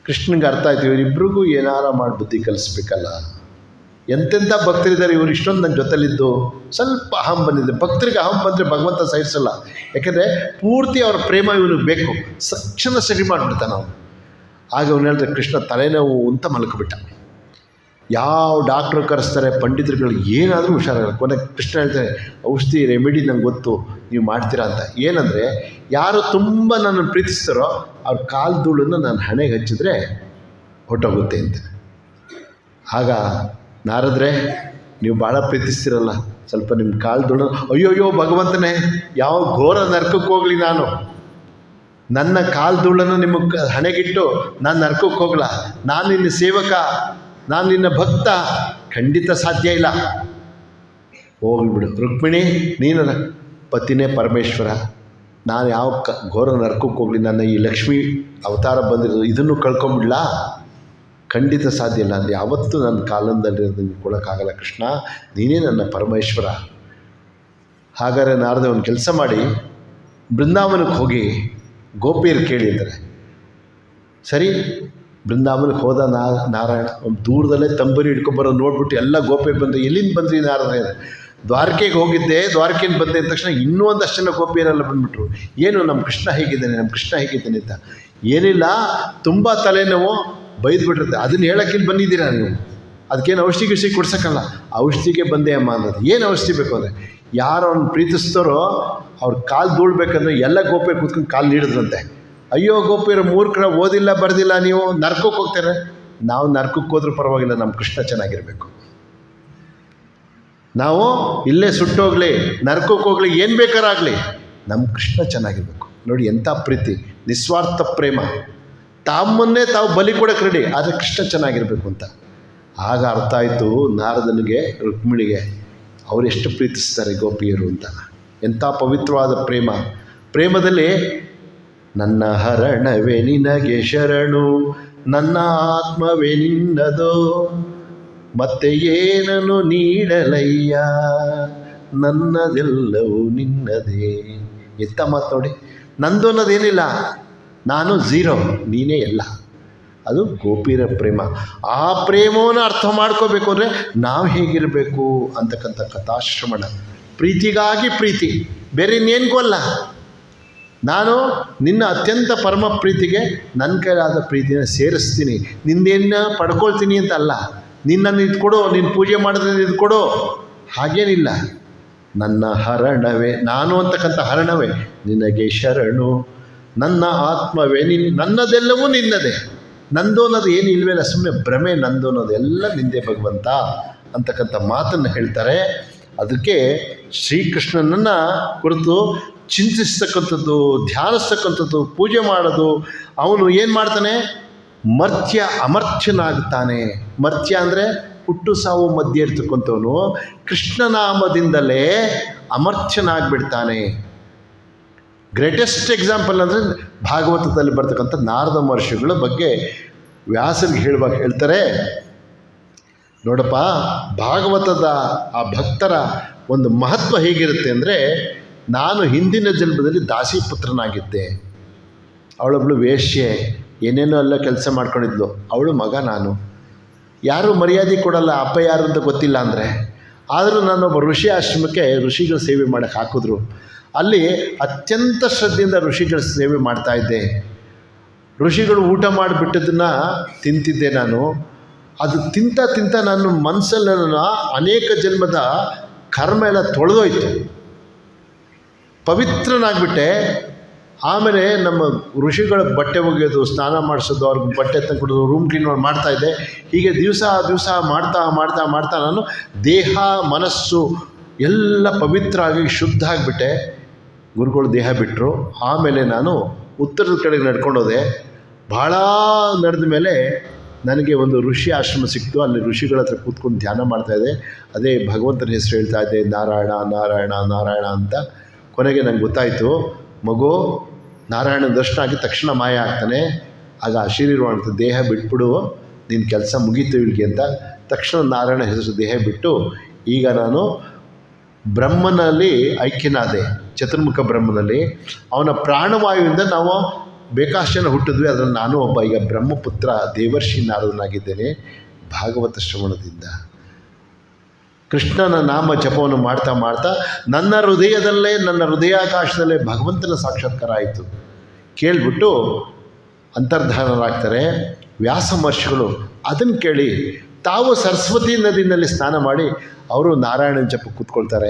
ಕೃಷ್ಣನಿಗೆ ಅರ್ಥ ಆಯ್ತು, ಇವರಿಬ್ರಿಗೂ ಏನಾರ ಮಾಡಿ ಬುದ್ಧಿ ಕಲಿಸ್ಬೇಕಲ್ಲ. ಎಂತೆಂಥ ಭಕ್ತರಿದ್ದಾರೆ ಇವರು, ಇಷ್ಟೊಂದು ನನ್ನ ಜೊತೆಲಿದ್ದು. ಸ್ವಲ್ಪ ಅಹಂ ಬಂದಿದೆ. ಭಕ್ತರಿಗೆ ಅಹಂ ಬಂದರೆ ಭಗವಂತ ಸಹಿಸಲ್ಲ. ಯಾಕೆಂದರೆ ಪೂರ್ತಿ ಅವ್ರ ಪ್ರೇಮ ಇವನಿಗೆ ಬೇಕು. ಸಕ್ಷಣ ಸರಿ ಮಾಡಿಬಿಡ್ತಾನೆ ಅವನು. ಆಗ ಅವನು ಹೇಳಿದ್ರೆ, ಕೃಷ್ಣ ತಲೆನೋವು ಅಂತ ಮಲ್ಕೊಬಿಟ್ಟ. ಯಾವ ಡಾಕ್ಟ್ರು ಕರೆಸ್ತಾರೆ, ಪಂಡಿತರುಗಳು ಏನಾದರೂ ಹುಷಾರಾಗಲ್ಲ. ಕೊನೆಗೆ ಕೃಷ್ಣ ಹೇಳ್ತಾರೆ, ಔಷಧಿ ರೆಮಿಡಿ ನಂಗೆ ಗೊತ್ತು, ನೀವು ಮಾಡ್ತೀರಾ ಅಂತ. ಏನಂದರೆ, ಯಾರು ತುಂಬ ನನ್ನನ್ನು ಪ್ರೀತಿಸ್ತಾರೋ ಅವ್ರ ಕಾಲು ಧೂಳನ್ನು ನಾನು ಹಣೆಗೆ ಹಚ್ಚಿದ್ರೆ ಹೊಟ್ಟೋಗುತ್ತೆ ಅಂತ. ಆಗ ನಾರದ್ರೆ, ನೀವು ಭಾಳ ಪ್ರೀತಿಸ್ತಿರಲ್ಲ, ಸ್ವಲ್ಪ ನಿಮ್ಮ ಕಾಲು ಧೂಳು. ಅಯ್ಯೋಯ್ಯೋ ಭಗವಂತನೇ, ಯಾವ ಘೋರ ನರ್ಕಕ್ಕೆ ಹೋಗಲಿ ನಾನು, ನನ್ನ ಕಾಲು ಧೂಳನ್ನು ನಿಮಗೆ ಹಣೆಗಿಟ್ಟು ನಾನು ನರ್ಕಕ್ಕೆ ಹೋಗಲ್ಲ. ನಾನು ನಿನ್ನ ಸೇವಕ, ನಾನು ನಿನ್ನ ಭಕ್ತ, ಖಂಡಿತ ಸಾಧ್ಯ ಇಲ್ಲ. ಹೋಗ್ಬಿಡು ರುಕ್ಮಿಣಿ, ನೀನು ಪತಿನೇ ಪರಮೇಶ್ವರ, ನಾನು ಯಾವ ಘೋರ ನರ್ಕಕ್ಕೆ ಹೋಗಲಿ, ನನ್ನ ಈ ಲಕ್ಷ್ಮೀ ಅವತಾರ ಬಂದಿರೋದು ಇದನ್ನು ಕಳ್ಕೊಂಬಿಡ್ಲಾ? ಖಂಡಿತ ಸಾಧ್ಯ ಇಲ್ಲ. ಅಂದರೆ ಯಾವತ್ತೂ ನನ್ನ ಕಾಲದಲ್ಲಿರೋದು ಕೊಡೋಕ್ಕಾಗಲ್ಲ ಕೃಷ್ಣ, ನೀನೇ ನನ್ನ ಪರಮೇಶ್ವರ. ಹಾಗಾದರೆ ನಾರದೆ ಒಂದು ಕೆಲಸ ಮಾಡಿ, ಬೃಂದಾವನಕ್ಕೆ ಹೋಗಿ ಗೋಪಿಯರು ಕೇಳಿ ಅಂತಾರೆ. ಸರಿ, ಬೃಂದಾವನಕ್ಕೆ ಹೋದ ನಾರಾಯಣ ಒಂದು ದೂರದಲ್ಲೇ ತಂಬೂರಿ ಹಿಡ್ಕೊಂಬರೋ ನೋಡ್ಬಿಟ್ಟು ಎಲ್ಲ ಗೋಪಿಯರು ಬಂದು, ಎಲ್ಲಿಂದ ಬಂದ್ರಿ ನಾರದ್ರೆ? ದ್ವಾರಕೆಗೆ ಹೋಗಿದ್ದೆ, ದ್ವಾರಕೆಯಿಂದ ಬಂದೆ ಅಂದ ತಕ್ಷಣ ಇನ್ನೂ ಒಂದಷ್ಟು ಜನ ಗೋಪಿಯರೆಲ್ಲ ಬಂದುಬಿಟ್ರು. ಏನು ನಮ್ಮ ಕೃಷ್ಣ ಹೇಗಿದ್ದಾನೆ, ನಮ್ಮ ಕೃಷ್ಣ ಹೇಗಿದ್ದಾನೆ ಅಂತ. ಏನಿಲ್ಲ, ತುಂಬ ತಲೆನೋವು, ಬೈದ್ಬಿಟ್ಟಿರುತ್ತೆ. ಅದನ್ನು ಹೇಳೋಕ್ಕಿಲ್ಲಿ ಬಂದಿದ್ದೀರಾ ನೀವು, ಅದಕ್ಕೇನು ಔಷಧಿ ಕೊಡ್ಸೋಕ್ಕಲ್ಲ. ಔಷಧಿಗೆ ಬಂದೆ ಅಮ್ಮ ಅನ್ನೋದು. ಏನು ಔಷಧಿ ಬೇಕು ಅಂದರೆ, ಯಾರು ಅವ್ನು ಪ್ರೀತಿಸ್ತಾರೋ ಅವ್ರ ಕಾಲು ಧೂಳ್ಬೇಕಂದ್ರೆ ಎಲ್ಲ ಗೋಪಿಯರು ಕೂತ್ಕೊಂಡು ಕಾಲು ನೀಡಿದ್ರಂತೆ. ಅಯ್ಯೋ ಗೋಪಿಯರು ಮೂರ್ಖರ, ಓದಿಲ್ಲ ಬರೆದಿಲ್ಲ, ನೀವು ನರ್ಕಕ್ಕೆ ಹೋಗ್ತಾರೆ. ನಾವು ನರ್ಕಕ್ಕೆ ಹೋದ್ರೂ ಪರವಾಗಿಲ್ಲ, ನಮ್ಮ ಕೃಷ್ಣ ಚೆನ್ನಾಗಿರಬೇಕು. ನಾವು ಇಲ್ಲೇ ಸುಟ್ಟೋಗಲಿ, ನರ್ಕಕ್ಕೆ ಹೋಗಲಿ, ಏನು ಬೇಕಾರಾಗಲಿ, ನಮ್ಮ ಕೃಷ್ಣ ಚೆನ್ನಾಗಿರಬೇಕು. ನೋಡಿ ಎಂಥ ಪ್ರೀತಿ, ನಿಸ್ವಾರ್ಥ ಪ್ರೇಮ. ತಮ್ಮನ್ನೇ ತಾವು ಬಲಿ ಕೊಡೋಕೆ ರೆಡಿ, ಆದರೆ ಕೃಷ್ಣ ಚೆನ್ನಾಗಿರಬೇಕು ಅಂತ. ಆಗ ಅರ್ಥ ಆಯಿತು ನಾರದನಿಗೆ, ರುಕ್ಮಿಣಿಗೆ, ಅವರೆಷ್ಟು ಪ್ರೀತಿಸ್ತಾರೆ ಗೋಪಿಯರು ಅಂತ. ಎಂಥ ಪವಿತ್ರವಾದ ಪ್ರೇಮ. ಪ್ರೇಮದಲ್ಲಿ ನನ್ನ ಹರಣವೇ ನಿನಗೆ ಶರಣು, ನನ್ನ ಆತ್ಮವೇ ನಿನ್ನದೋ, ಮತ್ತೆ ಏನನ್ನು ನೀಡಲಯ್ಯ, ನನ್ನದೆಲ್ಲವೂ ನಿನ್ನದೇ. ಎತ್ತ ಮಾತು ನೋಡಿ, ನಂದು ಅನ್ನೋದೇನಿಲ್ಲ, ನಾನು ಝೀರೋ, ನೀನೇ ಎಲ್ಲ. ಅದು ಗೋಪಿಯರ ಪ್ರೇಮ. ಆ ಪ್ರೇಮವನ್ನು ಅರ್ಥ ಮಾಡ್ಕೋಬೇಕು ಅಂದರೆ ನಾವು ಹೇಗಿರಬೇಕು ಅಂತಕ್ಕಂಥ ಕಥಾಶ್ರಮಣ. ಪ್ರೀತಿಗಾಗಿ ಪ್ರೀತಿ, ಬೇರೆ ಇನ್ನೇನಿಗೂ ಅಲ್ಲ. ನಾನು ನಿನ್ನ ಅತ್ಯಂತ ಪರಮ ಪ್ರೀತಿಗೆ ನನ್ನ ಕೈಲಾದ ಪ್ರೀತಿನ ಸೇರಿಸ್ತೀನಿ, ನಿಂದೇನ ಪಡ್ಕೊಳ್ತೀನಿ ಅಂತ ಅಲ್ಲ. ನಿನ್ನನ್ನು ಇದು ಕೊಡು, ನಿನ್ನ ಪೂಜೆ ಮಾಡಿದ್ರೆ ಇದು ಕೊಡು, ಹಾಗೇನಿಲ್ಲ. ನನ್ನ ಹರಣವೇ, ನಾನು ಅಂತಕ್ಕಂಥ ಹರಣವೇ ನಿನಗೆ ಶರಣು, ನನ್ನ ಆತ್ಮವೇ ನನ್ನದೆಲ್ಲವೂ ನಿನ್ನದೇ. ನಂದು ಅನ್ನೋದು ಏನು ಇಲ್ವೇ ಇಲ್ಲ, ಸುಮ್ಮನೆ ಭ್ರಮೆ. ನಂದು ಅನ್ನೋದು ಎಲ್ಲ ನಿಂದೆ ಭಗವಂತ ಅಂತಕ್ಕಂಥ ಮಾತನ್ನು ಹೇಳ್ತಾರೆ. ಅದಕ್ಕೆ ಶ್ರೀಕೃಷ್ಣನನ್ನು ಕುರಿತು ಚಿಂತಿಸ್ತಕ್ಕಂಥದ್ದು, ಧ್ಯಾನಿಸ್ತಕ್ಕಂಥದ್ದು, ಪೂಜೆ ಮಾಡೋದು. ಅವನು ಏನು ಮಾಡ್ತಾನೆ, ಮರ್ತ್ಯ ಅಮರ್ತ್ಯನಾಗ್ತಾನೆ. ಮರ್ತ್ಯ ಅಂದರೆ ಹುಟ್ಟು ಸಾವು ಮಧ್ಯೆ ಇರ್ತಕ್ಕಂಥವನು ಕೃಷ್ಣನಾಮದಿಂದಲೇ ಅಮರ್ತ್ಯನಾಗ್ಬಿಡ್ತಾನೆ. ಗ್ರೇಟೆಸ್ಟ್ ಎಕ್ಸಾಂಪಲ್ ಅಂದರೆ ಭಾಗವತದಲ್ಲಿ ಬರ್ತಕ್ಕಂಥ ನಾರದ ಮಹರ್ಷಿಗಳ ಬಗ್ಗೆ ವ್ಯಾಸರಿಗೆ ಹೇಳುವಾಗ ಹೇಳ್ತಾರೆ, ನೋಡಪ್ಪ, ಭಾಗವತದ ಆ ಭಕ್ತರ ಒಂದು ಮಹತ್ವ ಹೇಗಿರುತ್ತೆ ಅಂದರೆ, ನಾನು ಹಿಂದಿನ ಜನ್ಮದಲ್ಲಿ ದಾಸಿಪುತ್ರನಾಗಿದ್ದೆ, ಅವಳೊಬ್ಬಳು ವೇಶ್ಯೆ, ಏನೇನೋ ಎಲ್ಲ ಕೆಲಸ ಮಾಡ್ಕೊಂಡಿದ್ಲು, ಅವಳು ಮಗ ನಾನು. ಯಾರೂ ಮರ್ಯಾದೆ ಕೊಡಲ್ಲ, ಅಪ್ಪ ಯಾರು ಅಂತ ಗೊತ್ತಿಲ್ಲ ಅಂದರೆ. ಆದರೂ ನಾನೊಬ್ಬ ಋಷಿ ಆಶ್ರಮಕ್ಕೆ ಋಷಿಗಳ ಸೇವೆ ಮಾಡೋಕ್ಕೆ ಹಾಕಿದ್ರು. ಅಲ್ಲಿ ಅತ್ಯಂತ ಶ್ರದ್ಧೆಯಿಂದ ಋಷಿಗಳ ಸೇವೆ ಮಾಡ್ತಾಯಿದ್ದೆ. ಋಷಿಗಳು ಊಟ ಮಾಡಿಬಿಟ್ಟದನ್ನು ತಿಂತಿದ್ದೆ ನಾನು. ಅದು ತಿಂತ ನನ್ನ ಮನಸ್ಸಲ್ಲಿ ನನ್ನ ಅನೇಕ ಜನ್ಮದ ಕರ್ಮ ಎಲ್ಲ ತೊಳೆದೋಯ್ತು, ಪವಿತ್ರನಾಗ್ಬಿಟ್ಟೆ. ಆಮೇಲೆ ನಮ್ಮ ಋಷಿಗಳ ಬಟ್ಟೆ ಒಗೆಯೋದು, ಸ್ನಾನ ಮಾಡಿಸೋದು, ಅವ್ರಿಗೆ ಬಟ್ಟೆ ತಂದ್ಕೊಡೋದು, ರೂಮ್ ಕ್ಲೀನ್ ಮಾಡ್ತಾಯಿದ್ದೆ. ಹೀಗೆ ದಿವಸ ಮಾಡ್ತಾ ನಾನು ದೇಹ ಮನಸ್ಸು ಎಲ್ಲ ಪವಿತ್ರ ಆಗಿ ಶುದ್ಧ ಆಗಿಬಿಟ್ಟೆ. ಗುರುಗಳು ದೇಹ ಬಿಟ್ಟರು. ಆಮೇಲೆ ನಾನು ಉತ್ತರದ ಕಡೆಗೆ ನಡ್ಕೊಂಡೋದೆ. ಭಾಳ ನಡೆದ ಮೇಲೆ ನನಗೆ ಒಂದು ಋಷಿ ಆಶ್ರಮ ಸಿಕ್ತು. ಅಲ್ಲಿ ಋಷಿಗಳ ಹತ್ರ ಕೂತ್ಕೊಂಡು ಧ್ಯಾನ ಮಾಡ್ತಾಯಿದ್ದೆ. ಅದೇ ಭಗವಂತನ ಹೆಸರು ಹೇಳ್ತಾ ಇದ್ದೆ, ನಾರಾಯಣ ನಾರಾಯಣ ನಾರಾಯಣ ಅಂತ. ಕೊನೆಗೆ ನಂಗೆ ಗೊತ್ತಾಯಿತು, ಮಗು ನಾರಾಯಣ ದರ್ಶನ ಆಗಿ ತಕ್ಷಣ ಮಾಯ ಆಗ್ತಾನೆ. ಆಗ ಆಶೀರ್ವಾದ ದೇಹ ಬಿಟ್ಬಿಡು, ನಿನ್ನ ಕೆಲಸ ಮುಗೀತು ಇಲ್ಲಿಗೆ ಅಂತ. ತಕ್ಷಣ ನಾರಾಯಣ ಹೆಸರು ದೇಹ ಬಿಟ್ಟು ಈಗ ನಾನು ಬ್ರಹ್ಮನಲ್ಲಿ ಐಕ್ಯನಾದೆ, ಚತುರ್ಮುಖ ಬ್ರಹ್ಮನಲ್ಲಿ. ಅವನ ಪ್ರಾಣವಾಯುವಿಂದ ನಾವು ಬೇಕಾಷ್ಟು ಜನ ಹುಟ್ಟಿದ್ವಿ, ಅದರಲ್ಲಿ ನಾನು ಒಬ್ಬ ಈಗ ಬ್ರಹ್ಮಪುತ್ರ ದೇವರ್ಷಿ ನಾರದನಾಗಿದ್ದೇನೆ ಭಾಗವತ ಶ್ರವಣದಿಂದ. ಕೃಷ್ಣನ ನಾಮ ಜಪವನ್ನು ಮಾಡ್ತಾ ಮಾಡ್ತಾ ನನ್ನ ಹೃದಯದಲ್ಲೇ, ನನ್ನ ಹೃದಯಾಕಾಶದಲ್ಲೇ ಭಗವಂತನ ಸಾಕ್ಷಾತ್ಕಾರ ಆಯಿತು. ಕೇಳಿಬಿಟ್ಟು ಅಂತರ್ಧಾನರಾಗ್ತಾರೆ. ವ್ಯಾಸ ಮಹರ್ಷಿಗಳು ಅದನ್ನು ಕೇಳಿ ತಾವು ಸರಸ್ವತಿ ನದಿನಲ್ಲಿ ಸ್ನಾನ ಮಾಡಿ ಅವರು ನಾರಾಯಣನ ಜಪ ಕೂತ್ಕೊಳ್ತಾರೆ.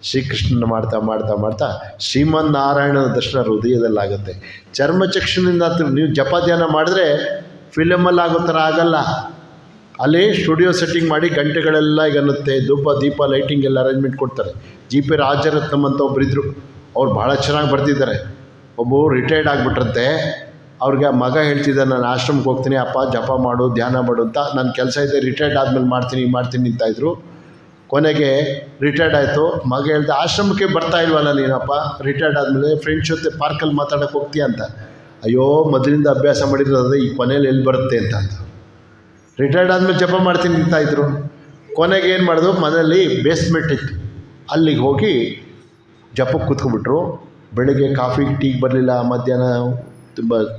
ಶ್ರೀಕೃಷ್ಣನ ಮಾಡ್ತಾ ಮಾಡ್ತಾ ಮಾಡ್ತಾ ಶ್ರೀಮನ್ ನಾರಾಯಣನ ದರ್ಶನ ಹೃದಯದಲ್ಲಾಗುತ್ತೆ. ಚರ್ಮಚಕ್ಷುನಿಂದ ನೀವು ಜಪ ಧ್ಯಾನ ಮಾಡಿದ್ರೆ ಫಿಲಮಲ್ಲಿ ಆಗೋ ಥರ ಆಗಲ್ಲ. ಅಲ್ಲಿ ಸ್ಟುಡಿಯೋ ಸೆಟ್ಟಿಂಗ್ ಮಾಡಿ ಗಂಟೆಗಳೆಲ್ಲ ಈಗ ಅನ್ನುತ್ತೆ, ಧೂಪ ದೀಪ ಲೈಟಿಂಗ್ ಎಲ್ಲ ಅರೇಂಜ್ಮೆಂಟ್ ಕೊಡ್ತಾರೆ. GP ರಾಜರತ್ನಮ್ ಅಂತ ಒಬ್ಬರಿದ್ದರು, ಅವ್ರು ಭಾಳ ಚೆನ್ನಾಗಿ ಬರ್ತಿದ್ದಾರೆ. ಒಬ್ಬರು ರಿಟೈರ್ಡ್ ಆಗಿಬಿಟ್ರಂತೆ. ಅವ್ರಿಗೆ ಮಗ ಹೇಳ್ತಿದ್ದೆ, ನಾನು ಆಶ್ರಮಕ್ಕೆ ಹೋಗ್ತೀನಿ ಅಪ್ಪ, ಜಪ ಮಾಡು ಧ್ಯಾನ ಮಾಡು ಅಂತ. ನನ್ನ ಕೆಲಸ ಇದೆ, ರಿಟೈರ್ಡ್ ಆದಮೇಲೆ ಮಾಡ್ತೀನಿ ನಿಂತಾಯಿದ್ರು. ಕೊನೆಗೆ ರಿಟೈರ್ಡ್ ಆಯಿತು. ಮಗ ಹೇಳ್ದೆ, ಆಶ್ರಮಕ್ಕೆ ಬರ್ತಾ ಇಲ್ವಲ್ಲ ನೀನಪ್ಪ, ರಿಟೈರ್ಡ್ ಆದಮೇಲೆ ಫ್ರೆಂಡ್ಸ್ ಜೊತೆ ಪಾರ್ಕಲ್ಲಿ ಮಾತಾಡೋಕ್ಕೆ ಹೋಗ್ತೀಯ ಅಂತ. ಅಯ್ಯೋ ಮೊದಲಿಂದ ಅಭ್ಯಾಸ ಮಾಡಿರೋದು, ಈ ಕೊನೆಯಲ್ಲಿ ಎಲ್ಲಿ ಬರುತ್ತೆ ಅಂತ. ರಿಟೈರ್ಡ್ ಆದಮೇಲೆ ಜಪ ಮಾಡ್ತೀನಿ ನಿಂತಾಯಿದ್ರು. ಕೊನೆಗೆ ಏನು ಮಾಡಿದ್ರು, ಮನೆಯಲ್ಲಿ ಬೇಸ್ಮೆಂಟ್ ಇತ್ತು, ಅಲ್ಲಿಗೆ ಹೋಗಿ ಜಪಕ್ಕೆ ಕೂತ್ಕೊಂಡ್ಬಿಟ್ರು. ಬೆಳಗ್ಗೆ ಕಾಫಿ ಟೀಗೆ ಬರಲಿಲ್ಲ, ಮಧ್ಯಾಹ್ನ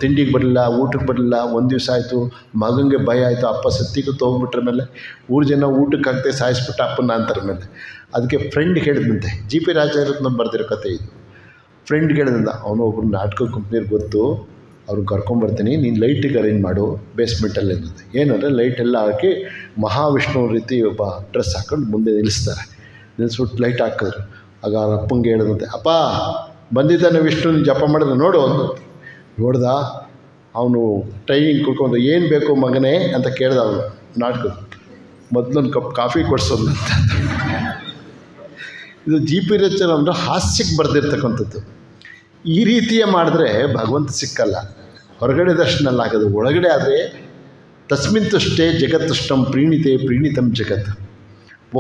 ತಿಂಡಿಗೆ ಬರಲಿಲ್ಲ, ಊಟಕ್ಕೆ ಬರಲಿಲ್ಲ. ಒಂದು ದಿವಸ ಆಯಿತು, ಮಗನಿಗೆ ಭಯ ಆಯಿತು, ಅಪ್ಪ ಸತ್ತಿಗೂ ತೊಗೊಂಡ್ಬಿಟ್ರ ಮೇಲೆ ಊರು ಜನ ಊಟಕ್ಕೆ ಹಾಕ್ತೆ ಸಾಯಿಸ್ಬಿಟ್ಟು ಅಪ್ಪನ ಅಂತರ ಮೇಲೆ. ಅದಕ್ಕೆ ಫ್ರೆಂಡ್ ಹೇಳಿದಂತೆ, GP ರಾಜರತ್ನ ಬರೆದಿರೋ ಕತೆ ಇದು. ಫ್ರೆಂಡ್ ಹೇಳಿದಂತ, ಅವನು ಒಬ್ಬರು ನಾಟಕ ಕಂಪ್ನಿಯವ್ರಿಗೆ ಗೊತ್ತು, ಅವ್ರಿಗೆ ಕರ್ಕೊಂಬರ್ತೀನಿ, ನೀನು ಲೈಟಿಗೆ ಅರೇಂಜ್ ಮಾಡು ಬೇಸ್ಮೆಂಟಲ್ಲಿ ಅನ್ನೋದು. ಏನಂದರೆ ಲೈಟೆಲ್ಲ ಹಾಕಿ ಮಹಾವಿಷ್ಣು ರೀತಿ ಒಬ್ಬ ಡ್ರೆಸ್ ಹಾಕೊಂಡು ಮುಂದೆ ನಿಲ್ಲಿಸ್ತಾರೆ. ನಿಲ್ಲಿಸ್ಬಿಟ್ಟು ಲೈಟ್ ಹಾಕಿದ್ರು. ಆಗ ಅವ್ರ ಅಪ್ಪಂಗೆ ಹೇಳಿದಂತೆ, ಅಪ್ಪ ಬಂದಿದ್ದಾನೆ ವಿಷ್ಣು, ಜಪ ಮಾಡಿದ್ರೆ ನೋಡು ಒಂದು. ನೋಡ್ದ ಅವನು ಟೈಮಿಂಗ್ ಕುಡ್ಕೊಂಡು, ಏನು ಬೇಕು ಮಗನೇ ಅಂತ ಕೇಳ್ದ ಅವನು ನಾಟಕದ. ಮೊದಲೊಂದು ಕಪ್ ಕಾಫಿ ಕೊಡ್ಸೋದು ಅಂತ. ಇದು GP ರಾಜರತ್ನಮ್ ಅಂದರೆ ಹಾಸ್ಯಕ್ಕೆ ಬರೆದಿರ್ತಕ್ಕಂಥದ್ದು. ಈ ರೀತಿಯ ಮಾಡಿದ್ರೆ ಭಗವಂತ ಸಿಕ್ಕಲ್ಲ. ಹೊರಗಡೆ ದರ್ಶನಲ್ಲಾಗೋದು, ಒಳಗಡೆ ಆದರೆ ತಸ್ಮಿನ್ ತುಷ್ಟೇ ಜಗತ್ತುಷ್ಟಂ ಪ್ರೀಣಿತೆ ಪ್ರೀಣಿತಂ ಜಗತ್.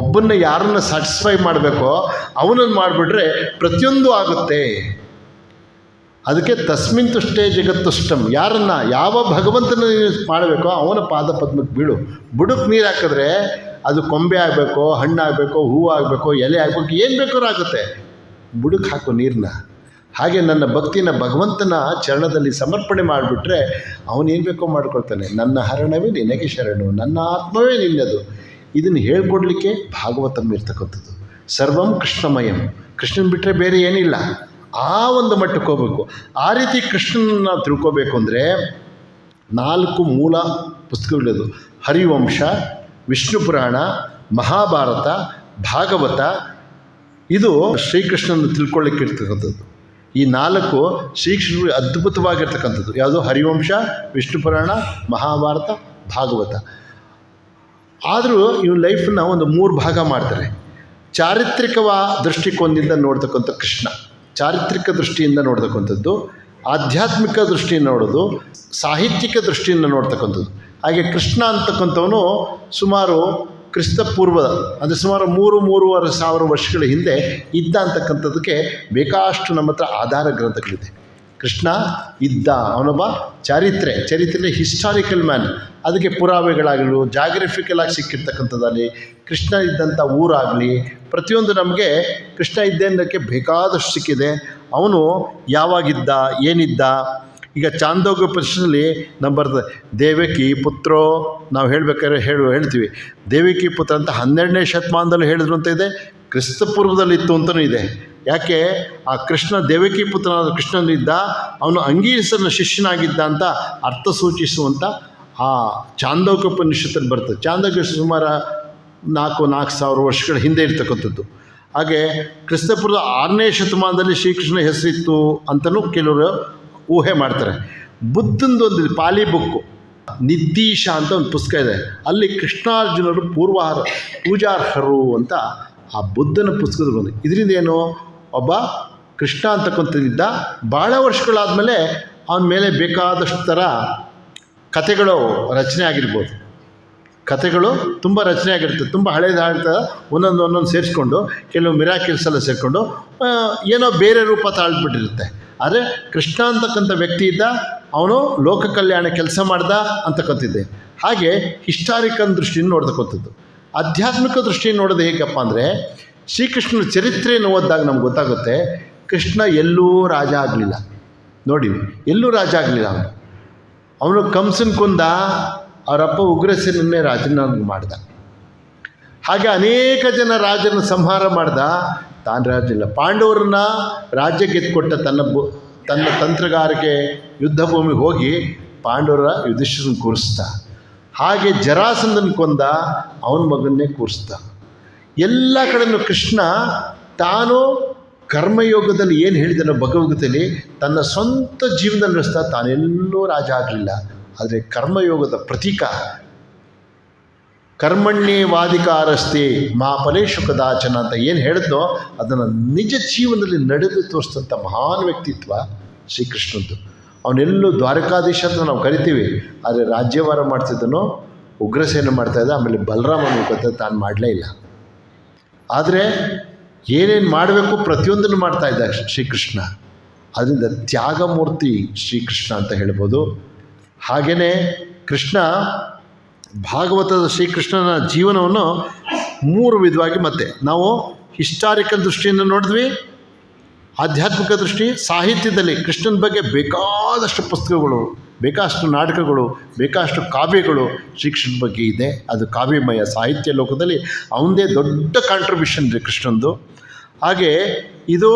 ಒಬ್ಬನ್ನ ಯಾರನ್ನು ಸ್ಯಾಟಿಸ್ಫೈ ಮಾಡಬೇಕೋ ಅವನನ್ನು ಮಾಡಿಬಿಟ್ರೆ ಪ್ರತಿಯೊಂದು ಆಗುತ್ತೆ. ಅದಕ್ಕೆ ತಸ್ಮಿನ್ ತುಷ್ಟೇ ಜಗತ್ತುಷ್ಟಂ. ಯಾರನ್ನು, ಯಾವ ಭಗವಂತನ ಮಾಡಬೇಕೋ ಅವನ ಪಾದ ಪದ್ಮಕ್ಕೆ ಬೀಳು. ಬುಡಕ್ಕೆ ನೀರು ಹಾಕಿದ್ರೆ ಅದು ಕೊಂಬೆ ಆಗಬೇಕೋ, ಹಣ್ಣು ಆಗಬೇಕೋ, ಹೂವು ಆಗಬೇಕೋ, ಎಲೆ ಆಗಬೇಕು, ಏನು ಬೇಕಾದ್ರೂ ಆಗುತ್ತೆ. ಬುಡಕ್ಕೆ ಹಾಕೋ ನೀರನ್ನ. ಹಾಗೆ ನನ್ನ ಭಕ್ತಿನ ಭಗವಂತನ ಚರಣದಲ್ಲಿ ಸಮರ್ಪಣೆ ಮಾಡಿಬಿಟ್ರೆ ಅವನೇನು ಬೇಕೋ ಮಾಡ್ಕೊಳ್ತಾನೆ. ನನ್ನ ಹರಣವೇ ನಿನಗೆ ಶರಣು, ನನ್ನ ಆತ್ಮವೇ ನಿನ್ನದು. ಇದನ್ನು ಹೇಳ್ಕೊಡ್ಲಿಕ್ಕೆ ಭಾಗವತಂ ಇರ್ತಕ್ಕಂಥದ್ದು. ಸರ್ವಂ ಕೃಷ್ಣಮಯಂ, ಕೃಷ್ಣನ್ ಬಿಟ್ಟರೆ ಬೇರೆ ಏನಿಲ್ಲ. ಆ ಒಂದು ಮಟ್ಟಕ್ಕೆ ಹೋಗಬೇಕು. ಆ ರೀತಿ ಕೃಷ್ಣನ ತಿಳ್ಕೋಬೇಕು ಅಂದರೆ 4 ಮೂಲ ಪುಸ್ತಕಗಳಿದು: ಹರಿವಂಶ, ವಿಷ್ಣು ಪುರಾಣ, ಮಹಾಭಾರತ, ಭಾಗವತ. ಇದು ಶ್ರೀಕೃಷ್ಣನ ತಿಳ್ಕೊಳ್ಳಿಕ್ಕೆ ಇರ್ತಕ್ಕಂಥದ್ದು. ಈ 4 ಶ್ರೀಕೃಷ್ಣನಿಗೆ ಅದ್ಭುತವಾಗಿರ್ತಕ್ಕಂಥದ್ದು. ಯಾವುದು? ಹರಿವಂಶ, ವಿಷ್ಣು ಪುರಾಣ, ಮಹಾಭಾರತ, ಭಾಗವತ. ಆದರೂ ಇವ್ನ ಲೈಫನ್ನ ಒಂದು 3 ಭಾಗ ಮಾಡ್ತಾರೆ. ಚಾರಿತ್ರಿಕ ದೃಷ್ಟಿಕೋನದಿಂದ ನೋಡ್ತಕ್ಕಂಥ ಕೃಷ್ಣ, ಚಾರಿತ್ರಿಕ ದೃಷ್ಟಿಯಿಂದ ನೋಡ್ತಕ್ಕಂಥದ್ದು, ಆಧ್ಯಾತ್ಮಿಕ ದೃಷ್ಟಿಯಿಂದ ನೋಡೋದು, ಸಾಹಿತ್ಯಿಕ ದೃಷ್ಟಿಯಿಂದ ನೋಡ್ತಕ್ಕಂಥದ್ದು. ಹಾಗೆ ಕೃಷ್ಣ ಅಂತಕ್ಕಂಥವನು ಸುಮಾರು ಕ್ರಿಸ್ತಪೂರ್ವದ, ಅಂದರೆ ಸುಮಾರು 3-3.5 ಸಾವಿರ ವರ್ಷಗಳ ಹಿಂದೆ ಇದ್ದ ಅಂತಕ್ಕಂಥದ್ದಕ್ಕೆ ಬೇಕಾಷ್ಟು ನಮ್ಮ ಹತ್ರ ಆಧಾರ ಗ್ರಂಥಗಳಿದೆ. ಕೃಷ್ಣ ಇದ್ದ, ಅವನೊಬ್ಬ ಚರಿತ್ರೆ ಹಿಸ್ಟಾರಿಕಲ್ ಮ್ಯಾನ್. ಅದಕ್ಕೆ ಪುರಾವೆಗಳಾಗಲಿ, ಜಾಗ್ರಫಿಕಲ್ ಆಗಿ ಸಿಕ್ಕಿರ್ತಕ್ಕಂಥದ್ದಲ್ಲಿ ಕೃಷ್ಣ ಇದ್ದಂಥ ಊರಾಗಲಿ, ಪ್ರತಿಯೊಂದು ನಮಗೆ ಕೃಷ್ಣ ಇದ್ದೇ ಅನ್ನೋಕ್ಕೆ ಬೇಕಾದಷ್ಟು ಸಿಕ್ಕಿದೆ. ಅವನು ಯಾವಾಗಿದ್ದ, ಏನಿದ್ದ. ಈಗ ಚಾಂದೋಗ್ಯೋಪನಿಷತ್ತಲ್ಲಿ ನಾವು ಬರ್ತದೆ, ದೇವಕಿ ಪುತ್ರೋ, ನಾವು ಹೇಳ್ಬೇಕಾದ್ರೆ ಹೇಳ್ತೀವಿ ದೇವಕಿ ಪುತ್ರ ಅಂತ 12ನೇ ಶತಮಾನದಲ್ಲಿ ಹೇಳಿದ್ರು ಅಂತ ಇದೆ, ಕ್ರಿಸ್ತಪೂರ್ವದಲ್ಲಿತ್ತು ಅಂತಲೂ ಇದೆ. ಯಾಕೆ? ಆ ಕೃಷ್ಣ ದೇವಕಿ ಪುತ್ರನಾದ ಕೃಷ್ಣನಿದ್ದ, ಅವನು ಅಂಗೀರಸನ ಶಿಷ್ಯನಾಗಿದ್ದ ಅಂತ ಅರ್ಥ ಸೂಚಿಸುವಂಥ ಆ ಚಾಂದೋಗ್ಯೋಪನಿಷತ್ತಲ್ಲಿ ಬರ್ತದೆ. ಚಾಂದೋಗ್ಯ ಸುಮಾರು 4 ಸಾವಿರ ವರ್ಷಗಳ ಹಿಂದೆ ಇರ್ತಕ್ಕಂಥದ್ದು. ಹಾಗೆ ಕ್ರಿಸ್ತಪೂರ್ವ 6ನೇ ಶತಮಾನದಲ್ಲಿ ಶ್ರೀಕೃಷ್ಣ ಹೆಸರಿತ್ತು ಅಂತಲೂ ಕೆಲವರು ಊಹೆ ಮಾಡ್ತಾರೆ. ಬುದ್ಧಂದೊಂದು ಪಾಲಿ ಬುಕ್ಕು ನಿತೀಶ ಅಂತ ಒಂದು ಪುಸ್ತಕ ಇದೆ. ಅಲ್ಲಿ ಕೃಷ್ಣಾರ್ಜುನರು ಪೂಜಾರ್ಹರು ಅಂತ ಆ ಬುದ್ಧನ ಪುಸ್ತಕದಲ್ಲಿ ಬಂದು. ಇದರಿಂದ ಏನು? ಒಬ್ಬ ಕೃಷ್ಣ ಅಂತಕ್ಕಂಥದ್ದಿದ್ದ, ಭಾಳ ವರ್ಷಗಳಾದಮೇಲೆ ಅವನ ಮೇಲೆ ಬೇಕಾದಷ್ಟು ಥರ ಕಥೆಗಳು ರಚನೆ ಆಗಿರ್ಬೋದು. ಕಥೆಗಳು ತುಂಬ ರಚನೆ ಆಗಿರ್ತದೆ, ತುಂಬ ಹಳೇದಾಗ್ತದೆ, ಒಂದೊಂದು ಸೇರಿಸ್ಕೊಂಡು ಕೆಲವು ಮಿರಾಕಿಲ್ಸ್ ಎಲ್ಲ ಸೇರಿಕೊಂಡು ಏನೋ ಬೇರೆ ರೂಪ ತಾಳ್ಬಿಟ್ಟಿರುತ್ತೆ. ಆದರೆ ಕೃಷ್ಣ ಅಂತಕ್ಕಂಥ ವ್ಯಕ್ತಿ ಇದ್ದ, ಅವನು ಲೋಕ ಕಲ್ಯಾಣ ಕೆಲಸ ಮಾಡ್ದ ಅಂತಕ್ಕಂಥದ್ದೆ. ಹಾಗೆ ಹಿಸ್ಟಾರಿಕಲ್ ದೃಷ್ಟಿಯಿಂದ ನೋಡ್ತಕ್ಕಂಥದ್ದು. ಆಧ್ಯಾತ್ಮಿಕ ದೃಷ್ಟಿಯಿಂದ ನೋಡೋದು ಹೇಗಪ್ಪ ಅಂದರೆ, ಶ್ರೀಕೃಷ್ಣನ ಚರಿತ್ರೆಯನ್ನು ಓದಿದಾಗ ನಮ್ಗೆ ಗೊತ್ತಾಗುತ್ತೆ, ಕೃಷ್ಣ ಎಲ್ಲೂ ರಾಜ ಆಗಲಿಲ್ಲ. ನೋಡಿ, ಎಲ್ಲೂ ರಾಜ ಆಗಲಿಲ್ಲ. ಅವನು ಕಂಸನ ಕೊಂದ, ಅವರಪ್ಪ ಉಗ್ರಸೇನನ್ನೇ ರಾಜನಾಗಿ ಮಾಡ್ದ. ಹಾಗೆ ಅನೇಕ ಜನ ರಾಜನ ಸಂಹಾರ ಮಾಡ್ದ, ತಾನು ರಾಜ ಇಲ್ಲ. ಪಾಂಡವರನ್ನ ರಾಜ್ಯ ಗೆದ್ದುಕೊಟ್ಟ ತನ್ನ ತಂತ್ರಗಾರಿಕೆ ಯುದ್ಧ ಭೂಮಿಗೆ ಹೋಗಿ ಪಾಂಡವರ ಯುಧಿಷ್ಠಿರನ ಕೂರಿಸ್ದ. ಹಾಗೆ ಜರಾಸಂಧನ ಕೊಂದ, ಅವನ ಮಗನ್ನೇ ಕೂರಿಸ್ದ. ಎಲ್ಲ ಕಡೆಯೂ ಕೃಷ್ಣ ತಾನು ಕರ್ಮಯೋಗದಲ್ಲಿ ಏನು ಹೇಳಿದನೋ ಭಗವದ್ಗೀತೆಯಲ್ಲಿ, ತನ್ನ ಸ್ವಂತ ಜೀವನದಲ್ಲಿ ನಡೆಸ್ತಾ ತಾನೆಲ್ಲೂ ರಾಜ ಆಗಲಿಲ್ಲ. ಆದರೆ ಕರ್ಮಯೋಗದ ಪ್ರತೀಕ, ಕರ್ಮಣ್ಯೇ ವಾಧಿಕಾರಸ್ತೆ ಮಾ ಫಲೇಷು ಕದಾಚನ ಅಂತ ಏನು ಹೇಳಿದ್ನೋ ಅದನ್ನು ನಿಜ ಜೀವನದಲ್ಲಿ ನಡೆದು ತೋರಿಸಿದಂಥ ಮಹಾನ್ ವ್ಯಕ್ತಿತ್ವ ಶ್ರೀಕೃಷ್ಣದ್ದು. ಅವನೆಲ್ಲೂ ದ್ವಾರಕಾಧೀಶ ಅಂತ ನಾವು ಕರಿತೀವಿ, ಆದರೆ ರಾಜ್ಯಭಾರ ಮಾಡ್ತಿದ್ದನೋ ಉಗ್ರಸೇನೆ ಮಾಡ್ತಾಯಿದ್ದ. ಆಮೇಲೆ ಬಲರಾಮನ ಗೊತ್ತ ತಾನು ಮಾಡಲೇ ಇಲ್ಲ. ಆದರೆ ಏನೇನು ಮಾಡಬೇಕು ಪ್ರತಿಯೊಂದನ್ನು ಮಾಡ್ತಾಯಿದ್ದ ಶ್ರೀಕೃಷ್ಣ. ಅದರಿಂದ ತ್ಯಾಗಮೂರ್ತಿ ಶ್ರೀಕೃಷ್ಣ ಅಂತ ಹೇಳ್ಬೋದು. ಹಾಗೆಯೇ ಕೃಷ್ಣ ಭಾಗವತದ ಶ್ರೀಕೃಷ್ಣನ ಜೀವನವನ್ನು 3 ವಿಧವಾಗಿ ಮತ್ತೆ ನಾವು ಹಿಸ್ಟಾರಿಕಲ್ ದೃಷ್ಟಿಯಿಂದ ನೋಡಿದ್ವಿ, ಆಧ್ಯಾತ್ಮಿಕ ದೃಷ್ಟಿ, ಸಾಹಿತ್ಯದಲ್ಲಿ ಕೃಷ್ಣನ ಬಗ್ಗೆ ಬೇಕಾದಷ್ಟು ಪುಸ್ತಕಗಳು, ಬೇಕಾದಷ್ಟು ನಾಟಕಗಳು, ಬೇಕಾದಷ್ಟು ಕಾವ್ಯಗಳು ಶ್ರೀಕೃಷ್ಣನ ಬಗ್ಗೆ ಇದೆ. ಅದು ಕಾವ್ಯಮಯ ಸಾಹಿತ್ಯ ಲೋಕದಲ್ಲಿ ಅವನದೇ ದೊಡ್ಡ ಕಾಂಟ್ರಿಬ್ಯೂಷನ್ ಇದೆ ಕೃಷ್ಣಂದು. ಹಾಗೆ ಇದು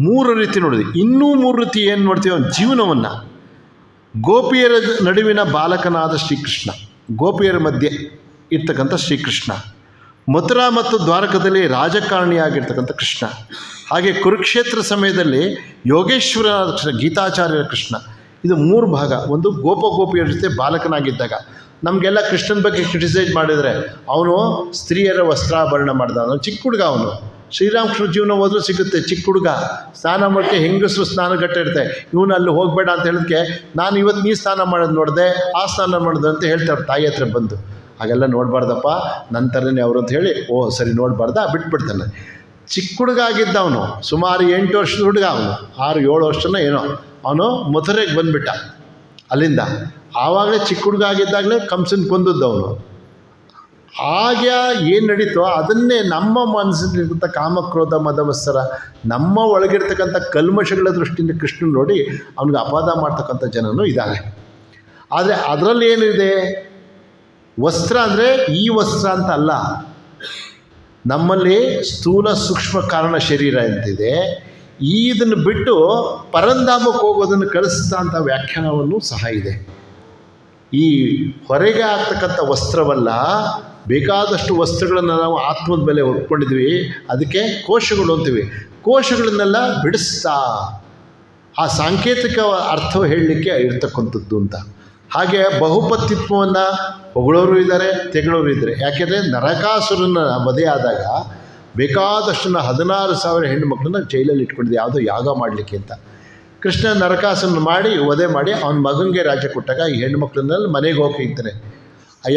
3 ರೀತಿ ನೋಡಿದ್ವಿ. ಇನ್ನೂ 3 ರೀತಿ ಏನು ನೋಡ್ತೀವಿ, ಅವನ ಜೀವನವನ್ನು. ಗೋಪಿಯರ ನಡುವಿನ ಬಾಲಕನಾದ ಶ್ರೀಕೃಷ್ಣ, ಗೋಪಿಯರ ಮಧ್ಯೆ ಇರ್ತಕ್ಕಂಥ ಶ್ರೀಕೃಷ್ಣ, ಮಥುರಾ ಮತ್ತು ದ್ವಾರಕದಲ್ಲಿ ರಾಜಕಾರಣಿಯಾಗಿರ್ತಕ್ಕಂಥ ಕೃಷ್ಣ, ಹಾಗೆ ಕುರುಕ್ಷೇತ್ರ ಸಮಯದಲ್ಲಿ ಯೋಗೇಶ್ವರನಾದ ಕೃಷ್ಣ, ಗೀತಾಚಾರ್ಯರ ಕೃಷ್ಣ. ಇದು 3 ಭಾಗ. ಒಂದು ಗೋಪಿಯರ ಜೊತೆ ಬಾಲಕನಾಗಿದ್ದಾಗ. ನಮಗೆಲ್ಲ ಕೃಷ್ಣನ ಬಗ್ಗೆ ಕ್ರಿಟಿಸೈಸ್ ಮಾಡಿದರೆ, ಅವನು ಸ್ತ್ರೀಯರ ವಸ್ತ್ರಾಭರಣ ಮಾಡ್ದ, ಅವನು ಚಿಕ್ಕ ಹುಡುಗ. ಅವನು ಶ್ರೀರಾಮಕೃಷ್ಣ ಜೀವನ ಹೋದ್ರೂ ಸಿಗುತ್ತೆ, ಚಿಕ್ಕ ಹುಡುಗ. ಸ್ನಾನ ಮಾಡೋಕ್ಕೆ ಹೆಂಗಸರು ಸ್ನಾನಗಟ್ಟೆ ಇರುತ್ತೆ, ಇವನು ಅಲ್ಲಿ ಹೋಗಬೇಡ ಅಂತ ಹೇಳಿದ್ಕೆ, ನಾನು ಇವತ್ತು ನೀ ಸ್ನಾನ ಮಾಡೋದು ನೋಡಿದೆ, ಆ ಸ್ನಾನ ಮಾಡೋದು ಅಂತ ಹೇಳ್ತಾರೆ ತಾಯಿ ಹತ್ರ ಬಂದು. ಹಾಗೆಲ್ಲ ನೋಡಬಾರ್ದಪ್ಪ, ನನ್ನ ಥರನೇ ಅವರು ಅಂತ ಹೇಳಿ, ಓ ಸರಿ ನೋಡಬಾರ್ದ, ಬಿಟ್ಬಿಡ್ತಾನೆ. ಚಿಕ್ಕ ಹುಡುಗ ಆಗಿದ್ದ ಅವನು, ಸುಮಾರು 8 ವರ್ಷದ ಹುಡುಗ. ಅವನು 6-7 ವರ್ಷನ ಏನೋ ಅವನು ಮಥುರೆಗೆ ಬಂದುಬಿಟ್ಟ ಅಲ್ಲಿಂದ. ಆವಾಗಲೇ ಚಿಕ್ಕ ಹುಡುಗ ಆಗಿದ್ದಾಗಲೇ ಕಂಸನ ಕೊಂದದ್ದು ಅವನು. ಆಗ ಏನು ನಡೀತೋ ಅದನ್ನೇ ನಮ್ಮ ಮನಸ್ಸಿನಲ್ಲಿರ್ತಕ್ಕಂಥ ಕಾಮಕ್ರೋಧ ಮದಮತ್ಸರ, ನಮ್ಮ ಒಳಗಿರ್ತಕ್ಕಂಥ ಕಲ್ಮಶಗಳ ದೃಷ್ಟಿಯಿಂದ ಕೃಷ್ಣನ್ ನೋಡಿ ಅವನಿಗೆ ಅಪವಾದ ಮಾಡ್ತಕ್ಕಂಥ ಜನನೂ ಇದ್ದಾರೆ. ಆದರೆ ಅದರಲ್ಲಿ ಏನಿದೆ, ವಸ್ತ್ರ ಅಂದರೆ ಈ ವಸ್ತ್ರ ಅಂತ ಅಲ್ಲ, ನಮ್ಮಲ್ಲಿ ಸ್ಥೂಲ ಸೂಕ್ಷ್ಮ ಕಾರಣ ಶರೀರ ಅಂತಿದೆ. ಇದನ್ನು ಬಿಟ್ಟು ಪರಂಧಾಮಕ್ಕೆ ಹೋಗೋದನ್ನು ಕಳಿಸ್ತಾ ಅಂತ ವ್ಯಾಖ್ಯಾನವನ್ನು ಸಹ ಇದೆ. ಈ ಹೊರಗೆ ಆಗ್ತಕ್ಕಂಥ ವಸ್ತ್ರವಲ್ಲ, ಬೇಕಾದಷ್ಟು ವಸ್ತ್ರಗಳನ್ನು ನಾವು ಆತ್ಮದ ಮೇಲೆ ಹೊತ್ಕೊಂಡಿದ್ವಿ, ಅದಕ್ಕೆ ಕೋಶಗಳು ಅಂತೀವಿ. ಕೋಶಗಳನ್ನೆಲ್ಲ ಬಿಡಿಸ್ತಾ ಆ ಸಾಂಕೇತಿಕ ಅರ್ಥ ಹೇಳಲಿಕ್ಕೆ ಇರ್ತಕ್ಕಂಥದ್ದು ಅಂತ. ಹಾಗೆ ಬಹುಪತಿತ್ವವನ್ನು ಹೊಗಳೋರು ಇದ್ದಾರೆ, ತೆಗಳೋರು ಇದ್ದಾರೆ. ಯಾಕೆಂದರೆ ನರಕಾಸುರನ ವಧೆ ಆದಾಗ ಬೇಕಾದಷ್ಟು 16,000 ಹೆಣ್ಣು ಮಕ್ಕಳನ್ನ ಜೈಲಲ್ಲಿ ಇಟ್ಕೊಂಡಿದ್ದೆ, ಯಾವುದೋ ಯಾಗ ಮಾಡಲಿಕ್ಕೆ ಅಂತ. ಕೃಷ್ಣ ನರಕಾಸುರನ ಮಾಡಿ ವಧೆ ಮಾಡಿ ಅವನ ಮಗನಿಗೆ ರಾಜ್ಯ ಕೊಟ್ಟಾಗ ಈ ಹೆಣ್ಣು ಮಕ್ಕಳನ್ನೆಲ್ಲ ಮನೆಗೆ ಹೋಗ್ತಿರ್ತಾರೆ.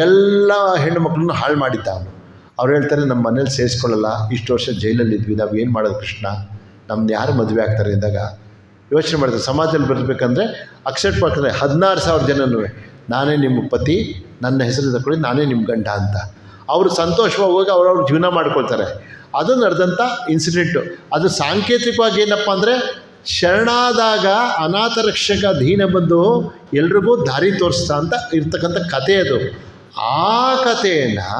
ಎಲ್ಲ ಹೆಣ್ಣು ಮಕ್ಕಳನ್ನ ಹಾಳು ಮಾಡಿದ್ದ ಅವನು. ಅವ್ರು ಹೇಳ್ತಾರೆ, ನಮ್ಮ ಮನೇಲಿ ಸೇರಿಸ್ಕೊಳ್ಳಲ್ಲ, ಇಷ್ಟು ವರ್ಷ ಜೈಲಲ್ಲಿದ್ವಿ, ನಾವು ಏನು ಮಾಡೋದು ಕೃಷ್ಣ, ನಮ್ದು ಯಾರು ಮದುವೆ ಆಗ್ತಾರೆ ಅಂದಾಗ ಯೋಚನೆ ಮಾಡಿದ್ರೆ, ಸಮಾಜದಲ್ಲಿ ಬರಬೇಕಂದ್ರೆ ಅಕ್ಸೆಪ್ಟ್ ಮಾಡ್ತಾರೆ 16,000 ಜನನೂ, ನಾನೇ ನಿಮ್ಮ ಪತಿ, ನನ್ನ ಹೆಸರು ತಗೊಳ್ಳಿ, ನಾನೇ ನಿಮ್ಮ ಗಂಡ ಅಂತ. ಅವರು ಸಂತೋಷವಾಗಿ ಹೋಗಿ ಅವ್ರವ್ರ ಜೀವನ ಮಾಡ್ಕೊಳ್ತಾರೆ. ಅದು ನಡೆದಂಥ ಇನ್ಸಿಡೆಂಟು. ಅದು ಸಾಂಕೇತಿಕವಾಗಿ ಏನಪ್ಪ ಅಂದರೆ, ಶರಣಾದಾಗ ಅನಾಥ ರಕ್ಷಕ ದೀನ ಬಂದು ಎಲ್ರಿಗೂ ದಾರಿ ತೋರಿಸ್ತಾ ಅಂತ ಇರ್ತಕ್ಕಂಥ ಕಥೆ ಅದು. ಆ ಕಥೆಯನ್ನು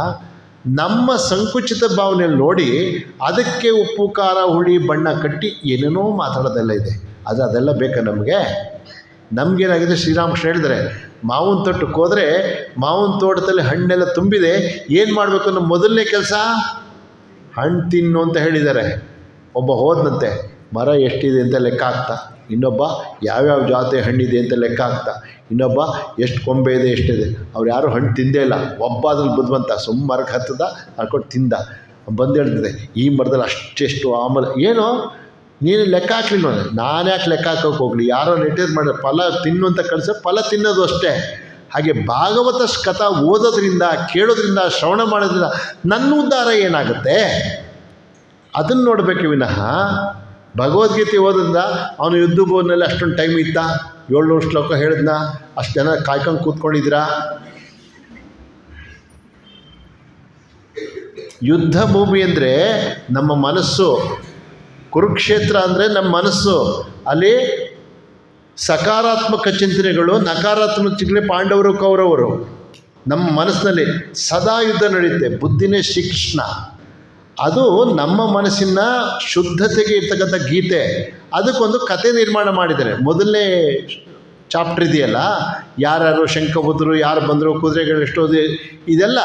ನಮ್ಮ ಸಂಕುಚಿತ ಭಾವನೆಯಲ್ಲಿ ನೋಡಿ ಅದಕ್ಕೆ ಉಪ್ಪು ಖಾರ ಹುಳಿ ಬಣ್ಣ ಕಟ್ಟಿ ಏನೇನೋ ಮಾತಾಡೋದೆಲ್ಲ ಇದೆ. ಅದೆಲ್ಲ ಬೇಕಾ ನಮಗೆ? ನಮಗೇನಾಗಿದೆ, ಶ್ರೀರಾಮಕೃಷ್ಣ ಹೇಳಿದರೆ, ಮಾವಿನ ತೋಟಕ್ಕೆ ಹೋದರೆ ಮಾವಿನ ತೋಟದಲ್ಲಿ ಹಣ್ಣೆಲ್ಲ ತುಂಬಿದೆ, ಏನು ಮಾಡಬೇಕು ಅನ್ನೋ ಮೊದಲನೇ ಕೆಲಸ ಹಣ್ಣು ತಿನ್ನು ಅಂತ ಹೇಳಿದ್ದಾರೆ. ಒಬ್ಬ ಹೋದಂತೆ ಮರ ಎಷ್ಟಿದೆ ಅಂತ ಲೆಕ್ಕ ಹಾಕ್ತಾ, ಇನ್ನೊಬ್ಬ ಯಾವ್ಯಾವ ಜಾತಿ ಹಣ್ಣಿದೆ ಅಂತ ಲೆಕ್ಕ ಹಾಕ್ತಾ, ಇನ್ನೊಬ್ಬ ಎಷ್ಟು ಕೊಂಬೆ ಇದೆ ಎಷ್ಟಿದೆ. ಅವ್ರು ಯಾರೂ ಹಣ್ಣು ತಿಂದೇ ಇಲ್ಲ. ಒಬ್ಬ ಅದ್ರಲ್ಲಿ ಬುದ್ಧಿವಂತ ಸುಮ್ಮ ಮರಕ್ಕೆ ಹತ್ತದ ಹಾಕೊಂಡು ತಿಂದ. ಬಂದು ಹೇಳ್ತಿದೆ, ಈ ಮರದಲ್ಲಿ ಅಷ್ಟೆಷ್ಟು ಆಮೇಲೆ ಏನೋ ನೀನು ಲೆಕ್ಕ ಹಾಕ್ಲಿಲ್ಲ. ನಾನು ಯಾಕೆ ಲೆಕ್ಕ ಹಾಕೋಕೆ ಹೋಗಲಿ, ಯಾರೋ ನೆಟ್ಟೇದು ಮಾಡಿ ಫಲ ತಿನ್ನು ಅಂತ ಕಳಿಸೋ, ಫಲ ತಿನ್ನೋದು ಅಷ್ಟೇ. ಹಾಗೆ ಭಾಗವತ ಕಥಾ ಓದೋದ್ರಿಂದ, ಕೇಳೋದ್ರಿಂದ, ಶ್ರವಣ ಮಾಡೋದ್ರಿಂದ ನನ್ನ ಉದ್ಧಾರ ಏನಾಗುತ್ತೆ ಅದನ್ನು ನೋಡಬೇಕು ವಿನಃ ಭಗವದ್ಗೀತೆ ಓದೋದ್ರಿಂದ ಅವನು ಯುದ್ಧ ಭೂಮಿಯಲ್ಲಿ ಅಷ್ಟೊಂದು ಟೈಮ್ ಇತ್ತ, 700 ಶ್ಲೋಕ ಹೇಳಿದ್ನ, ಅಷ್ಟು ಜನ ಕಾಯ್ಕೊಂಡು ಕೂತ್ಕೊಂಡಿದ್ದೀರಾ? ಯುದ್ಧ ಭೂಮಿ ಅಂದರೆ ನಮ್ಮ ಮನಸ್ಸು, ಕುರುಕ್ಷೇತ್ರ ಅಂದರೆ ನಮ್ಮ ಮನಸ್ಸು. ಅಲ್ಲಿ ಸಕಾರಾತ್ಮಕ ಚಿಂತನೆಗಳು, ನಕಾರಾತ್ಮಕ ಚಿಂತನೆ ಪಾಂಡವರು ಕೌರವರು. ನಮ್ಮ ಮನಸ್ಸಿನಲ್ಲಿ ಸದಾ ಯುದ್ಧ ನಡೆಯುತ್ತೆ. ಬುದ್ಧಿನೇ ಶ್ರೀಕೃಷ್ಣ. ಅದು ನಮ್ಮ ಮನಸ್ಸಿನ ಶುದ್ಧತೆಗೆ ಇರ್ತಕ್ಕಂಥ ಗೀತೆ. ಅದಕ್ಕೊಂದು ಕತೆ ನಿರ್ಮಾಣ ಮಾಡಿದ್ದಾರೆ. ಮೊದಲನೇ ಚಾಪ್ಟರ್ ಇದೆಯಲ್ಲ, ಯಾರ್ಯಾರು ಶಂಖಪುತ್ರರು, ಯಾರು ಬಂದರು, ಕುದುರೆಗಳು ಎಷ್ಟೋದು, ಇದೆಲ್ಲ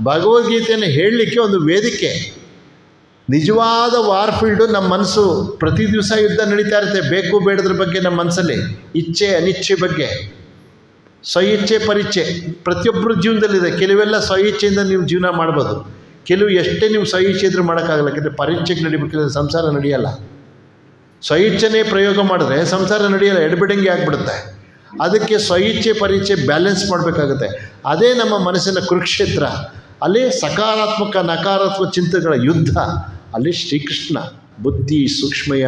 ಭಗವದ್ಗೀತೆಯನ್ನು ಹೇಳಲಿಕ್ಕೆ ಒಂದು ವೇದಿಕೆ. ನಿಜವಾದ ವಾರ್ಫೀಲ್ಡು ನಮ್ಮ ಮನಸ್ಸು. ಪ್ರತಿ ದಿವಸ ಯುದ್ಧ ನಡೀತಾ ಇರುತ್ತೆ, ಬೇಕು ಬೇಡದ್ರ ಬಗ್ಗೆ ನಮ್ಮ ಮನಸ್ಸಲ್ಲಿ, ಇಚ್ಛೆ ಅನಿಚ್ಛೆ ಬಗ್ಗೆ, ಸ್ವಇಚ್ಛೆ ಪರೀಕ್ಷೆ ಪ್ರತಿಯೊಬ್ಬರ ಜೀವನದಲ್ಲಿದೆ. ಕೆಲವೆಲ್ಲ ಸ್ವಇಚ್ಛೆಯಿಂದ ನೀವು ಜೀವನ ಮಾಡ್ಬೋದು, ಕೆಲವು ಎಷ್ಟೇ ನೀವು ಸ್ವಇಚ್ಛೆ ಇದ್ರೂ ಮಾಡೋಕ್ಕಾಗಲ್ಲ. ಯಾಕೆಂದರೆ ಪರೀಕ್ಷೆಗೆ ನಡಿಬೇಕಾದ್ರೆ ಸಂಸಾರ ನಡೆಯಲ್ಲ. ಸ್ವಇಚ್ಛೆನೇ ಪ್ರಯೋಗ ಮಾಡಿದ್ರೆ ಸಂಸಾರ ನಡೆಯಲ್ಲ, ಎಡಬಿಡಂಗೆ ಆಗಿಬಿಡುತ್ತೆ. ಅದಕ್ಕೆ ಸ್ವಇಚ್ಛೆ ಪರೀಕ್ಷೆ ಬ್ಯಾಲೆನ್ಸ್ ಮಾಡಬೇಕಾಗುತ್ತೆ. ಅದೇ ನಮ್ಮ ಮನಸ್ಸಿನ ಕುರುಕ್ಷೇತ್ರ. ಅಲ್ಲಿ ಸಕಾರಾತ್ಮಕ ನಕಾರಾತ್ಮಕ ಚಿಂತನೆಗಳ ಯುದ್ಧ. ಅಲ್ಲಿ ಶ್ರೀಕೃಷ್ಣ ಬುದ್ಧಿ ಸೂಕ್ಷ್ಮಯ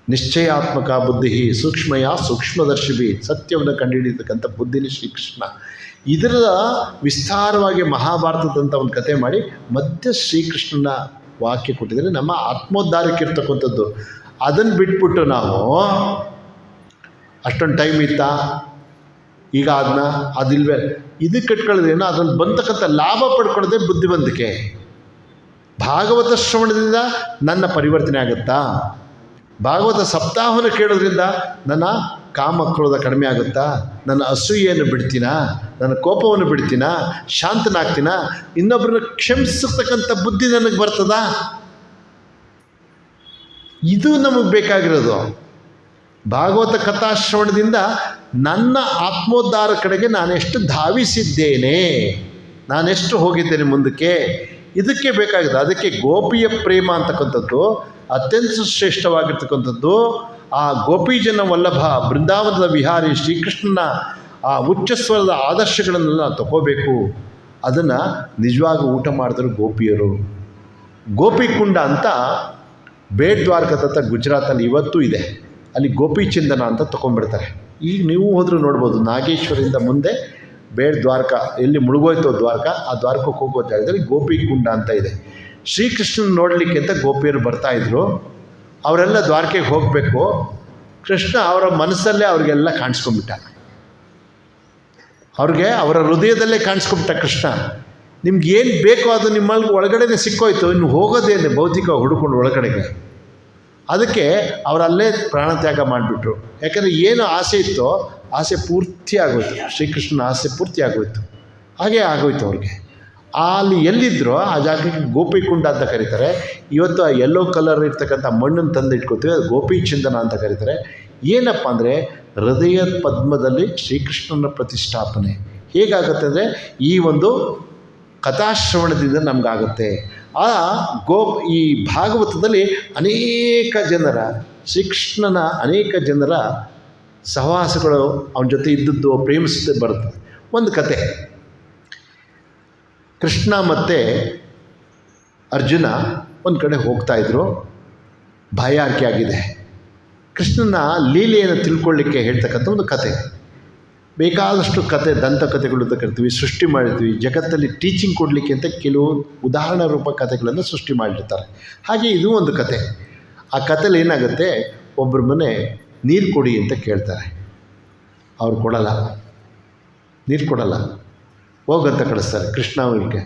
ನಿಶ್ಚಯಾತ್ಮಕ ಬುದ್ಧಿ ಸೂಕ್ಷ್ಮಯ ಸೂಕ್ಷ್ಮದರ್ಶಿಭಿ, ಸತ್ಯವನ್ನು ಕಂಡುಹಿಡಿಯತಕ್ಕಂಥ ಬುದ್ಧಿನಿ ಶ್ರೀಕೃಷ್ಣ. ಇದರ ವಿಸ್ತಾರವಾಗಿ ಮಹಾಭಾರತದಂಥ ಒಂದು ಕತೆ ಮಾಡಿ ಮಧ್ಯ ಶ್ರೀಕೃಷ್ಣನ ವಾಕ್ಯ ಕೊಟ್ಟಿದ್ದಾರೆ. ನಮ್ಮ ಆತ್ಮೋದ್ಧಾರಕ್ಕೆ ಇರ್ತಕ್ಕಂಥದ್ದು. ಅದನ್ನು ಬಿಟ್ಬಿಟ್ಟು ನಾವು ಅಷ್ಟೊಂದು ಟೈಮ್ ಇತ್ತಾ, ಈಗ ಅದನ್ನ ಅದಿಲ್ವೇ, ಇದಕ್ಕೆ ಕಟ್ಕೊಳ್ಳೋದೇನೋ ಅದ್ರಲ್ಲಿ ಬಂತಕ್ಕಂಥ ಲಾಭ ಪಡ್ಕೊಳ್ಳೋದೇ ಬುದ್ಧಿವಂತಿಕೆ. ಭಾಗವತ ಶ್ರವಣದಿಂದ ನನ್ನ ಪರಿವರ್ತನೆ ಆಗುತ್ತಾ? ಭಾಗವತ ಸಪ್ತಾಹವನ್ನು ಕೇಳೋದ್ರಿಂದ ನನ್ನ ಕಾಮ ಕ್ರೋಧ ಕಡಿಮೆ ಆಗುತ್ತಾ? ನನ್ನ ಅಸೂಯೆಯನ್ನು ಬಿಡ್ತೀನಾ? ನನ್ನ ಕೋಪವನ್ನು ಬಿಡ್ತೀನಾ? ಶಾಂತನಾಗ್ತೀನಾ? ಇನ್ನೊಬ್ಬರನ್ನ ಕ್ಷಮಿಸತಕ್ಕಂಥ ಬುದ್ಧಿ ನನಗೆ ಬರ್ತದಾ? ಇದು ನಮಗೆ ಬೇಕಾಗಿರೋದು. ಭಾಗವತ ಕಥಾಶ್ರವಣದಿಂದ ನನ್ನ ಆತ್ಮೋದ್ಧಾರ ಕಡೆಗೆ ನಾನೆಷ್ಟು ಧಾವಿಸಿದ್ದೇನೆ, ನಾನೆಷ್ಟು ಹೋಗಿದ್ದೇನೆ ಮುಂದಕ್ಕೆ, ಇದಕ್ಕೆ ಬೇಕಾಗಿದೆ. ಅದಕ್ಕೆ ಗೋಪಿಯ ಪ್ರೇಮ ಅಂತಕ್ಕಂಥದ್ದು ಅತ್ಯಂತ ಶ್ರೇಷ್ಠವಾಗಿರ್ತಕ್ಕಂಥದ್ದು. ಆ ಗೋಪಿಜನ ವಲ್ಲಭ ಬೃಂದಾವನದ ವಿಹಾರಿ ಶ್ರೀಕೃಷ್ಣನ ಆ ಉಚ್ಚಸ್ವರದ ಆದರ್ಶಗಳನ್ನೆಲ್ಲ ತಗೋಬೇಕು. ಅದನ್ನು ನಿಜವಾಗಿ ಊಟ ಮಾಡಿದ್ರು ಗೋಪಿಯರು. ಗೋಪಿಕುಂಡ ಅಂತ ಬೇಡ್ದ್ವಾರಕದತ್ತ ಗುಜರಾತಲ್ಲಿ ಇವತ್ತೂ ಇದೆ. ಅಲ್ಲಿ ಗೋಪಿಚಂದನ ಅಂತ ತೊಗೊಂಡ್ಬಿಡ್ತಾರೆ. ಈಗ ನೀವು ಹೋದರೂ ನೋಡ್ಬೋದು, ನಾಗೇಶ್ವರಿಂದ ಮುಂದೆ ಬೇಡ್ದ್ವಾರಕ ಎಲ್ಲಿ ಮುಳುಗೋಯ್ತೋ ದ್ವಾರಕ, ಆ ದ್ವಾರಕಕ್ಕೆ ಹೋಗೋ ಜಾಗದಲ್ಲಿ ಗೋಪಿಕುಂಡ ಅಂತ ಇದೆ. ಶ್ರೀಕೃಷ್ಣನ ನೋಡಲಿಕ್ಕೆ ಅಂತ ಗೋಪಿಯರು ಬರ್ತಾಯಿದ್ರು. ಅವರೆಲ್ಲ ದ್ವಾರಕೆಗೆ ಹೋಗಬೇಕು. ಕೃಷ್ಣ ಅವರ ಮನಸ್ಸಲ್ಲೇ ಅವ್ರಿಗೆಲ್ಲ ಕಾಣಿಸ್ಕೊಂಬಿಟ್ಟ. ಅವ್ರಿಗೆ ಅವರ ಹೃದಯದಲ್ಲೇ ಕಾಣಿಸ್ಕೊಂಬಿಟ್ಟ ಕೃಷ್ಣ. ನಿಮ್ಗೆ ಏನು ಬೇಕೋ ಅದು ನಿಮ್ಮಲ್ಲಿ ಒಳಗಡೆನೇ ಸಿಕ್ಕೋಯ್ತು, ಇನ್ನು ಹೋಗೋದೇನೆ ಭೌತಿಕ ಹುಡುಕೊಂಡು ಒಳಗಡೆಗೆ. ಅದಕ್ಕೆ ಅವರಲ್ಲೇ ಪ್ರಾಣತ್ಯಾಗ ಮಾಡಿಬಿಟ್ರು. ಯಾಕಂದರೆ ಏನು ಆಸೆ ಇತ್ತೋ ಆಸೆ ಪೂರ್ತಿ ಆಗೋಯ್ತು. ಶ್ರೀಕೃಷ್ಣನ ಆಸೆ ಪೂರ್ತಿ ಆಗೋಯ್ತು. ಹಾಗೇ ಆಗೋಯ್ತು ಅವ್ರಿಗೆ. ಅಲ್ಲಿ ಎಲ್ಲಿದ್ದರೋ ಆ ಜಾಗಕ್ಕೆ ಗೋಪಿಕುಂಡ ಅಂತ ಕರೀತಾರೆ. ಇವತ್ತು ಆ ಯೆಲ್ಲೋ ಕಲರ್ ಇರ್ತಕ್ಕಂಥ ಮಣ್ಣನ್ನು ತಂದು ಇಟ್ಕೋತೀವಿ, ಅದು ಗೋಪಿಚಂದನ ಅಂತ ಕರೀತಾರೆ. ಏನಪ್ಪ ಅಂದರೆ ಹೃದಯ ಪದ್ಮದಲ್ಲಿ ಶ್ರೀಕೃಷ್ಣನ ಪ್ರತಿಷ್ಠಾಪನೆ ಹೇಗಾಗುತ್ತೆ ಅಂದರೆ ಈ ಒಂದು ಕಥಾಶ್ರವಣದಿಂದ ನಮಗಾಗುತ್ತೆ. ಈ ಭಾಗವತದಲ್ಲಿ ಅನೇಕ ಜನರ ಶ್ರೀಕೃಷ್ಣನ ಅನೇಕ ಜನರ ಸಹವಾಸಗಳು ಅವನ ಜೊತೆ ಇದ್ದದ್ದು ಪ್ರೇಮಿಸದೆ ಬರುತ್ತೆ. ಒಂದು ಕತೆ, ಕೃಷ್ಣ ಮತ್ತು ಅರ್ಜುನ ಒಂದು ಕಡೆ ಹೋಗ್ತಾಯಿದ್ರು. ಬಾಯಾರಿಕೆ ಆಗಿದೆ. ಕೃಷ್ಣನ ಲೀಲೆಯನ್ನು ತಿಳ್ಕೊಳ್ಳಿಕ್ಕೆ ಹೇಳ್ತಕ್ಕಂಥ ಒಂದು ಕತೆ. ಬೇಕಾದಷ್ಟು ಕತೆ, ದಂತಕಥೆಗಳು ಅಂತ ಕರಿತೀವಿ, ಸೃಷ್ಟಿ ಮಾಡಿರ್ತೀವಿ. ಜಗತ್ತಲ್ಲಿ ಟೀಚಿಂಗ್ ಕೊಡಲಿಕ್ಕೆ ಅಂತ ಕೆಲವು ಉದಾಹರಣಾ ರೂಪ ಕಥೆಗಳನ್ನು ಸೃಷ್ಟಿ ಮಾಡಿರ್ತಾರೆ. ಹಾಗೆ ಇದು ಒಂದು ಕತೆ. ಆ ಕಥೆಲಿ ಏನಾಗುತ್ತೆ, ಒಬ್ಬರ ಮನೆ ನೀರು ಕೊಡಿ ಅಂತ ಕೇಳ್ತಾರೆ. ಅವ್ರು ಕೊಡಲ್ಲ, ನೀರು ಕೊಡಲ್ಲ, ಹೋಗಂತ ಕಳಿಸ್ತಾರೆ ಕೃಷ್ಣ ಅವ್ರಿಗೆ.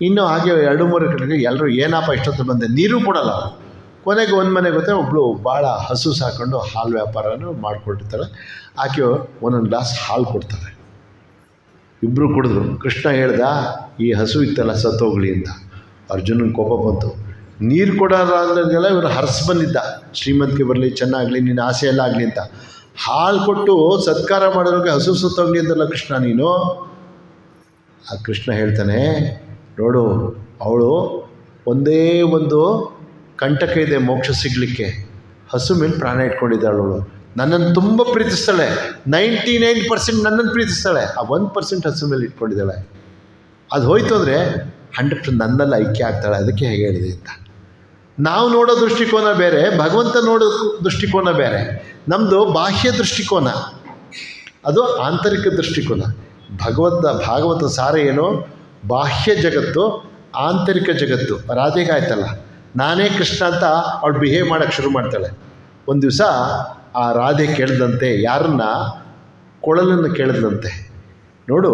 ಇನ್ನೂ ಹಾಗೆ 2-3 ಕಡೆಗೆ ಎಲ್ಲರೂ ಏನಪ್ಪ ಇಷ್ಟೊತ್ತು ಬಂದೆ, ನೀರು ಕೊಡಲ್ಲ. ಕೊನೆಗೆ ಒಂದು ಮನೆ ಗೊತ್ತೆ, ಒಬ್ಬಳು ಭಾಳ ಹಸು ಸಾಕೊಂಡು ಹಾಲು ವ್ಯಾಪಾರನೂ ಮಾಡ್ಕೊಟ್ಟಿರ್ತಾಳೆ. ಆಕೆ ಒಂದೊಂದು ಗ್ಲಾಸ್ ಹಾಲು ಕೊಡ್ತಾರೆ. ಇಬ್ಬರು ಕುಡಿದ್ರು. ಕೃಷ್ಣ ಹೇಳ್ದ, ಈ ಹಸು ಇತ್ತಲ್ಲ ಸತ್ತೋಗ್ಲಿ ಅಂತ. ಅರ್ಜುನನ ಕೋಪ ಬಂತು. ನೀರು ಕೊಡೋಲ್ಲ ಅಂದಾಗೆಲ್ಲ ಇವರು ಹರ್ಸ್ ಬಂದಿದ್ದ, ಶ್ರೀಮಂತಿಗೆ ಬರಲಿ, ಚೆನ್ನಾಗಲಿ, ನಿನ್ನ ಆಸೆ ಎಲ್ಲ ಆಗಲಿ ಅಂತ. ಹಾಲು ಕೊಟ್ಟು ಸತ್ಕಾರ ಮಾಡೋರಿಗೆ ಹಸು ಸತ್ತೋಗ್ಲಿ ಅಂತಲ್ಲ ಕೃಷ್ಣ ನೀನು. ಆ ಕೃಷ್ಣ ಹೇಳ್ತಾನೆ, ನೋಡು, ಅವಳು ಒಂದೇ ಒಂದು ಕಂಟಕ ಇದೆ ಮೋಕ್ಷ ಸಿಗಲಿಕ್ಕೆ, ಹಸು ಮೇಲೆ ಪ್ರಾಣ ಇಟ್ಕೊಂಡಿದ್ದಾಳು ಅವಳು. ನನ್ನನ್ನು ತುಂಬ ಪ್ರೀತಿಸ್ತಾಳೆ, 99% ನನ್ನನ್ನು ಪ್ರೀತಿಸ್ತಾಳೆ, ಆ 1% ಹಸು ಮೇಲೆ ಇಟ್ಕೊಂಡಿದ್ದಾಳೆ. ಅದು ಹೋಯ್ತು ಅಂದರೆ 100% ನನ್ನಲ್ಲಿ ಐಕ್ಯ ಆಗ್ತಾಳೆ. ಅದಕ್ಕೆ ಹೇಗೆ ಹೇಳಿದೆ ಅಂತ. ನಾವು ನೋಡೋ ದೃಷ್ಟಿಕೋನ ಬೇರೆ, ಭಗವಂತ ನೋಡೋ ದೃಷ್ಟಿಕೋನ ಬೇರೆ. ನಮ್ಮದು ಬಾಹ್ಯ ದೃಷ್ಟಿಕೋನ, ಅದು ಆಂತರಿಕ ದೃಷ್ಟಿಕೋನ. ಭಾಗವತ ಸಾರ ಏನು? ಬಾಹ್ಯ ಜಗತ್ತು, ಆಂತರಿಕ ಜಗತ್ತು. ರಾಧೆಗೆ ಆಯ್ತಲ್ಲ, ನಾನೇ ಕೃಷ್ಣ ಅಂತ ಅವಳು ಬಿಹೇವ್ ಮಾಡೋಕ್ಕೆ ಶುರು ಮಾಡ್ತಾಳೆ. ಒಂದು ದಿವಸ ಆ ರಾಧೆ ಕೇಳಿದಂತೆ, ಯಾರನ್ನ? ಕೊಳಲನ್ನು ಕೇಳಿದಂತೆ, ನೋಡು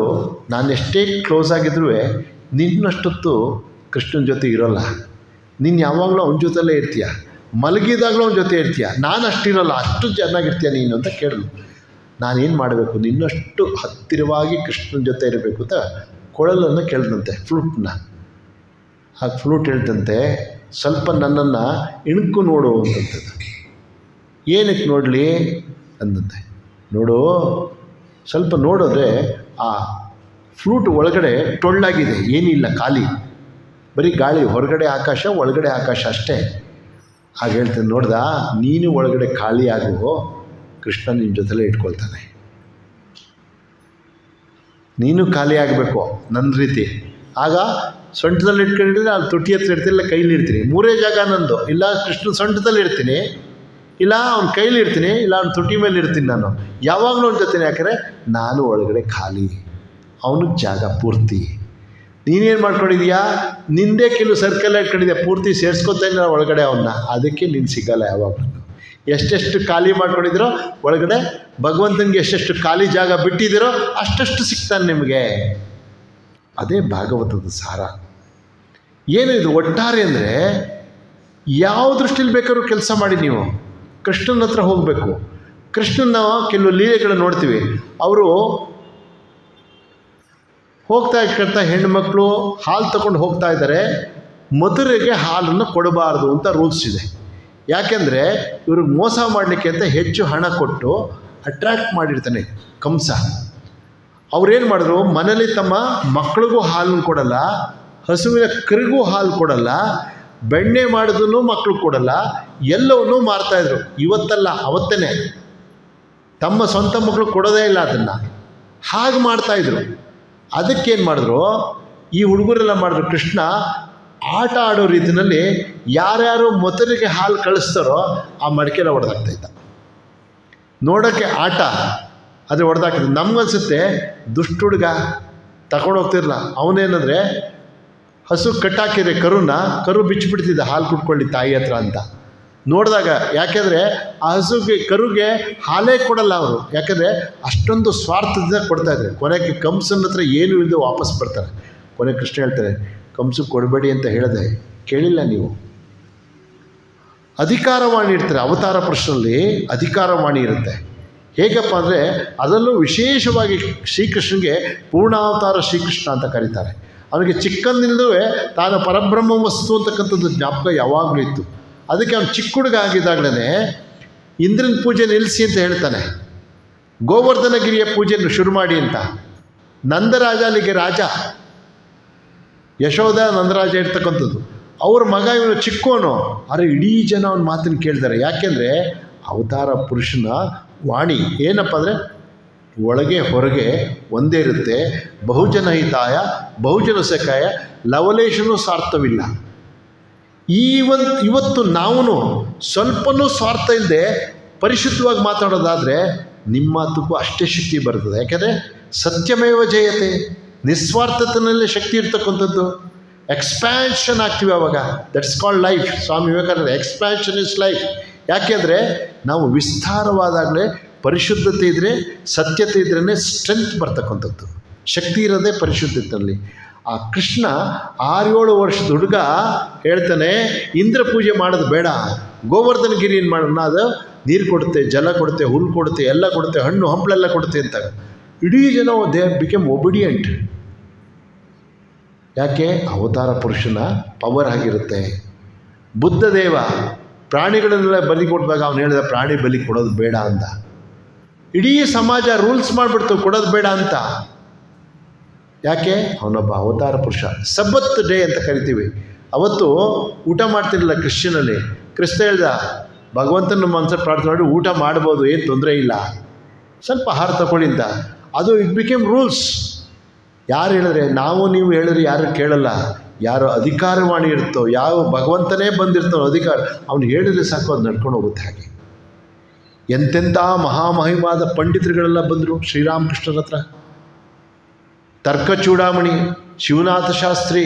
ನಾನು ಎಷ್ಟೇ ಕ್ಲೋಸ್ ಆಗಿದ್ರೂ ನಿನ್ನಷ್ಟೊತ್ತು ಕೃಷ್ಣನ ಜೊತೆ ಇರೋಲ್ಲ, ನೀನು ಯಾವಾಗಲೂ ಅವನ ಜೊತೆಲೇ ಇರ್ತೀಯ, ಮಲಗಿದಾಗಲೂ ಅವನ ಜೊತೆ ಇರ್ತೀಯ, ನಾನು ಅಷ್ಟಿರೋಲ್ಲ, ಅಷ್ಟು ಚೆನ್ನಾಗಿರ್ತೀಯ ನೀನು ಅಂತ ಕೇಳಿದ್ಲು. ನಾನೇನು ಮಾಡಬೇಕು? ನಿನ್ನಷ್ಟು ಹತ್ತಿರವಾಗಿ ಕೃಷ್ಣನ ಜೊತೆ ಇರಬೇಕು ಅಂತ ಕೊಳಲನ್ನು ಕೇಳಿದಂತೆ, ಫ್ಲೂಟ್ನ. ಆ ಫ್ಲೂಟ್ ಹೇಳ್ತಂತೆ, ಸ್ವಲ್ಪ ನನ್ನನ್ನು ಇಣುಕು ನೋಡು ಅಂತಂತದ್ದು. ಏನಕ್ಕೆ ನೋಡಲಿ ಅಂದಂತೆ. ನೋಡು, ಸ್ವಲ್ಪ ನೋಡಿದ್ರೆ ಆ ಫ್ಲೂಟ್ ಒಳಗಡೆ ಟೊಳ್ಳಾಗಿದೆ, ಏನಿಲ್ಲ, ಖಾಲಿ, ಬರೀ ಗಾಳಿ, ಹೊರಗಡೆ ಆಕಾಶ, ಒಳಗಡೆ ಆಕಾಶ ಅಷ್ಟೇ. ಹಾಗೆ ಹೇಳ್ತೇನೆ, ನೋಡ್ದ, ನೀನು ಒಳಗಡೆ ಖಾಲಿ ಆಗು, ಕೃಷ್ಣ ನಿನ್ನ ಜೊತೆಲೇ ಇಟ್ಕೊಳ್ತಾನೆ. ನೀನು ಖಾಲಿ ಆಗಬೇಕು ನನ್ನ ರೀತಿ. ಆಗ ಸೊಂಟದಲ್ಲಿ ಇಟ್ಕೊಂಡಿದ್ರೆ ಅಲ್ಲಿ ತುಟಿ ಹತ್ರ ಇರ್ತೀನಿ, ಇಲ್ಲ ಕೈಲಿ ಇರ್ತೀನಿ, ಮೂರೇ ಜಾಗ ನಂದು. ಇಲ್ಲ ಕೃಷ್ಣ ಸೊಂಟದಲ್ಲಿ ಇರ್ತೀನಿ, ಇಲ್ಲ ಅವ್ನ ಕೈಲಿ ಇರ್ತೀನಿ, ಇಲ್ಲ ಅವ್ನ ತುಟಿ ಮೇಲೆ ಇರ್ತೀನಿ. ನಾನು ಯಾವಾಗಲೂ ಅವ್ನ ಜೊತೆ, ಯಾಕಂದರೆ ನಾನು ಒಳಗಡೆ ಖಾಲಿ, ಅವನಿಗೆ ಜಾಗ ಪೂರ್ತಿ. ನೀನೇನು ಮಾಡ್ಕೊಂಡಿದೀಯಾ? ನಿಂದೇ ಕೆಲವು ಸರ್ಕಲ್ ಇಟ್ಕೊಂಡಿದ್ಯಾ, ಪೂರ್ತಿ ಸೇರಿಸ್ಕೊತಾ ಇಲ್ಲ ಒಳಗಡೆ ಅವನ್ನ. ಅದಕ್ಕೆ ನೀನು ಸಿಗಲ್ಲ ಯಾವಾಗಲೂ. ಎಷ್ಟೆಷ್ಟು ಖಾಲಿ ಮಾಡ್ಕೊಂಡಿದ್ದೀರೋ ಒಳಗಡೆ, ಭಗವಂತನಿಗೆ ಎಷ್ಟೆಷ್ಟು ಖಾಲಿ ಜಾಗ ಬಿಟ್ಟಿದ್ದೀರೋ ಅಷ್ಟಷ್ಟು ಸಿಗ್ತಾನೆ ನಿಮಗೆ. ಅದೇ ಭಾಗವತದ ಸಾರ. ಏನು ಇದು ಒಟ್ಟಾರೆ ಅಂದರೆ, ಯಾವ ದೃಷ್ಟಿಲಿ ಬೇಕಾದ್ರೂ ಕೆಲಸ ಮಾಡಿ ನೀವು ಕೃಷ್ಣನ ಹತ್ರ ಹೋಗಬೇಕು. ಕೃಷ್ಣನ ಕೆಲವು ಲೀಲೆಗಳನ್ನು ನೋಡ್ತೀವಿ. ಅವರು ಹೋಗ್ತಾ ಇರ್ತಾ ಹೆಣ್ಣುಮಕ್ಕಳು ಹಾಲು ತಗೊಂಡು ಹೋಗ್ತಾ ಇದ್ದಾರೆ, ಮಧುರೆಗೆ ಹಾಲನ್ನು ಕೊಡಬಾರ್ದು ಅಂತ ರೂಲ್ಸ್ ಇದೆ. ಯಾಕೆಂದರೆ ಇವ್ರಿಗೆ ಮೋಸ ಮಾಡಲಿಕ್ಕೆ ಅಂತ ಹೆಚ್ಚು ಹಣ ಕೊಟ್ಟು ಅಟ್ರ್ಯಾಕ್ಟ್ ಮಾಡಿರ್ತಾನೆ ಕಂಸ. ಅವ್ರೇನು ಮಾಡಿದ್ರು, ಮನೇಲಿ ತಮ್ಮ ಮಕ್ಕಳಿಗೂ ಹಾಲನ್ನು ಕೊಡಲ್ಲ, ಹಸುವಿನ ಕರಿಗೂ ಹಾಲು ಕೊಡಲ್ಲ, ಬೆಣ್ಣೆ ಮಾಡಿದ್ರೂ ಮಕ್ಕಳು ಕೊಡಲ್ಲ, ಎಲ್ಲವನ್ನೂ ಮಾರ್ತಾಯಿದ್ರು. ಇವತ್ತಲ್ಲ ಅವತ್ತೇ, ತಮ್ಮ ಸ್ವಂತ ಮಕ್ಕಳು ಕೊಡೋದೇ ಇಲ್ಲ ಅದನ್ನು, ಹಾಗೆ ಮಾಡ್ತಾಯಿದ್ರು. ಅದಕ್ಕೇನು ಮಾಡಿದ್ರು, ಈ ಹುಡುಗರೆಲ್ಲ ಮಾಡಿದ್ರು, ಕೃಷ್ಣ ಆಟ ಆಡೋ ರೀತಿಯಲ್ಲಿ ಯಾರ್ಯಾರು ಮೊದಲಿಗೆ ಹಾಲು ಕಳಿಸ್ತಾರೋ ಆ ಮಡಿಕೆಲ್ಲ ಹೊಡೆದಾಗ್ತಾಯಿದ್ದ. ನೋಡೋಕ್ಕೆ ಆಟ, ಆದರೆ ಹೊಡೆದಾಗ್ತದೆ. ನಮಗನ್ಸುತ್ತೆ ದುಷ್ಟ ಹುಡುಗ ತಗೊಂಡು ಹೋಗ್ತಿರಲ್ಲ. ಅವನೇನಂದರೆ ಹಸು ಕಟ್ಟಾಕಿದ್ರೆ ಕರು ಬಿಚ್ಚಿಬಿಡ್ತಿದ್ದ ಹಾಲು ಕುಟ್ಕೊಳ್ಳಿ ತಾಯಿ ಹತ್ರ ಅಂತ ನೋಡಿದಾಗ. ಯಾಕೆಂದರೆ ಆ ಕರುಗೆ ಹಾಲೇ ಕೊಡಲ್ಲ ಅವರು, ಯಾಕೆಂದರೆ ಅಷ್ಟೊಂದು ಸ್ವಾರ್ಥದಿಂದ ಕೊಡ್ತಾಯಿದ್ರು. ಕೊನೆಗೆ ಕಂಸನ ಹತ್ರ ಏನು ಇಲ್ಲದೆ ವಾಪಸ್ ಬರ್ತಾರೆ. ಕೊನೆಗೆ ಕೃಷ್ಣ ಹೇಳ್ತಾರೆ, ಕಂಸಕ್ಕೆ ಕೊಡಬೇಡಿ ಅಂತ ಹೇಳಿದೆ, ಕೇಳಿಲ್ಲ ನೀವು. ಅಧಿಕಾರವಾಣಿ ಇರ್ತಾರೆ, ಅವತಾರ ಪುರುಷನಲ್ಲಿ ಅಧಿಕಾರವಾಣಿ ಇರುತ್ತೆ. ಹೇಗಪ್ಪ ಅಂದರೆ, ಅದರಲ್ಲೂ ವಿಶೇಷವಾಗಿ ಶ್ರೀಕೃಷ್ಣನಿಗೆ ಪೂರ್ಣಾವತಾರ ಶ್ರೀಕೃಷ್ಣ ಅಂತ ಕರೀತಾರೆ. ಅವನಿಗೆ ಚಿಕ್ಕಂದಿಲ್ಲದೂ ತಾನು ಪರಬ್ರಹ್ಮ ವಸ್ತು ಅಂತಕ್ಕಂಥದ್ದು ಜ್ಞಾಪಕ ಯಾವಾಗಲೂ ಇತ್ತು. ಅದಕ್ಕೆ ಅವನು ಚಿಕ್ಕ ಹುಡುಗ ಆಗಿದ್ದಾಗಲೇ ಇಂದ್ರನ ಪೂಜೆ ನಿಲ್ಲಿಸಿ ಅಂತ ಹೇಳ್ತಾನೆ, ಗೋವರ್ಧನಗಿರಿಯ ಪೂಜೆಯನ್ನು ಶುರು ಮಾಡಿ ಅಂತ. ನಂದರಾಜ ಅಲ್ಲಿಗೆ ರಾಜ, ಯಶೋಧ ನಂದರಾಜ ಇರ್ತಕ್ಕಂಥದ್ದು. ಅವ್ರ ಮಗ ಇವನು ಚಿಕ್ಕವನು, ಆದರೆ ಇಡೀ ಜನ ಅವನ ಮಾತನ್ನು ಕೇಳ್ತಾರೆ. ಯಾಕೆಂದರೆ ಅವತಾರ ಪುರುಷನ ವಾಣಿ ಏನಪ್ಪ ಅಂದರೆ, ಒಳಗೆ ಹೊರಗೆ ಒಂದೇ ಇರುತ್ತೆ. ಬಹುಜನ ಹಿತಾಯ ಬಹುಜನ ಸಖಾಯ, ಲವಲೇಶನೂ ಸ್ವಾರ್ಥವಿಲ್ಲ. ಇವತ್ತು ನಾವು ಸ್ವಲ್ಪನೂ ಸ್ವಾರ್ಥ ಇಲ್ಲದೆ ಪರಿಶುದ್ಧವಾಗಿ ಮಾತಾಡೋದಾದರೆ ನಿಮ್ಮ ಮಾತಕ್ಕೂ ಅಷ್ಟೇ ಶಕ್ತಿ ಬರ್ತದೆ. ಯಾಕೆಂದರೆ ಸತ್ಯಮೇವ ಜಯತೆ, ನಿಸ್ವಾರ್ಥತೆಯಲ್ಲೇ ಶಕ್ತಿ ಇರ್ತಕ್ಕಂಥದ್ದು. ಎಕ್ಸ್ಪ್ಯಾನ್ಷನ್ ಆಗ್ತೀವಿ ಆವಾಗ. That's called life. Swami Vivekananda, expansion is life. ಯಾಕೆಂದರೆ ನಾವು ವಿಸ್ತಾರವಾದಾಗಲೇ ಪರಿಶುದ್ಧತೆ ಇದ್ದರೆ, ಸತ್ಯತೆ ಇದ್ರೇ ಸ್ಟ್ರೆಂತ್ ಬರ್ತಕ್ಕಂಥದ್ದು. ಶಕ್ತಿ ಇರೋದೇ ಪರಿಶುದ್ಧತೆಯಲ್ಲಿ. ಆ ಕೃಷ್ಣ 6-7 ವರ್ಷದ ಹುಡುಗ ಹೇಳ್ತಾನೆ, ಇಂದ್ರ ಪೂಜೆ ಮಾಡೋದು ಬೇಡ, ಗೋವರ್ಧನಗಿರಿ ಏನು ಮಾಡೋಣ, ಅದು ನೀರು ಕೊಡುತ್ತೆ, ಜಲ ಕೊಡುತ್ತೆ, ಹುಲ್ಲು ಕೊಡುತ್ತೆ, ಎಲ್ಲ ಕೊಡುತ್ತೆ, ಹಣ್ಣು ಹಂಪಲೆಲ್ಲ ಕೊಡುತ್ತೆ ಅಂತ. ಇಡೀ ಜನ ದೇ ಬಿಕಮ್ ಒಬಿಡಿಯಂಟ್. ಯಾಕೆ? ಅವತಾರ ಪುರುಷನ ಪವರ್ ಆಗಿರುತ್ತೆ. ಬುದ್ಧದೇವ ಪ್ರಾಣಿಗಳನ್ನೆಲ್ಲ ಬಲಿ ಕೊಡಿದಾಗ ಅವನು ಹೇಳಿದ, ಪ್ರಾಣಿ ಬಲಿ ಕೊಡೋದು ಬೇಡ ಅಂತ. ಇಡೀ ಸಮಾಜ ರೂಲ್ಸ್ ಮಾಡಿಬಿಡ್ತು, ಕೊಡೋದು ಬೇಡ ಅಂತ. ಯಾಕೆ? ಅವನೊಬ್ಬ ಅವತಾರ ಪುರುಷ. ಸಬ್ಬತ್ ಡೇ ಅಂತ ಕರಿತೀವಿ. ಅವತ್ತು ಊಟ ಮಾಡ್ತಿರಲಿಲ್ಲ ಕ್ರಿಶ್ಚಿಯನಲ್ಲಿ. ಕ್ರಿಸ್ತ ಹೇಳ್ದ, ಭಗವಂತನ ಮನಸ್ಸಲ್ಲಿ ಪ್ರಾರ್ಥನೆ ಮಾಡಿ ಊಟ ಮಾಡ್ಬೋದು, ಏನು ತೊಂದರೆ ಇಲ್ಲ, ಸ್ವಲ್ಪ ಆಹಾರ ತಗೊಳ್ಳಿ ಅಂತ. ಅದು ಇಟ್ ಬಿಕೇಮ್ ರೂಲ್ಸ್. ಯಾರು ಹೇಳಿದ್ರೆ, ನಾವು ನೀವು ಹೇಳಿದ್ರೆ ಯಾರು ಕೇಳಲ್ಲ. ಯಾರು ಅಧಿಕಾರವಾಣಿ ಇರುತ್ತೋ, ಯಾವ ಭಗವಂತನೇ ಬಂದಿರ್ತಾನೋ ಅಧಿಕಾರ, ಅವನು ಹೇಳಿದ್ರೆ ಸಾಕು, ಅದು ನಡ್ಕೊಂಡು ಹೋಗುತ್ತೆ. ಹಾಗೆ ಎಂತೆಂಥ ಮಹಾಮಹಿಮಾದ ಪಂಡಿತರುಗಳೆಲ್ಲ ಬಂದರು ಶ್ರೀರಾಮಕೃಷ್ಣರ ಹತ್ರ. ತರ್ಕ ಚೂಡಾಮಣಿ ಶಿವನಾಥ ಶಾಸ್ತ್ರಿ,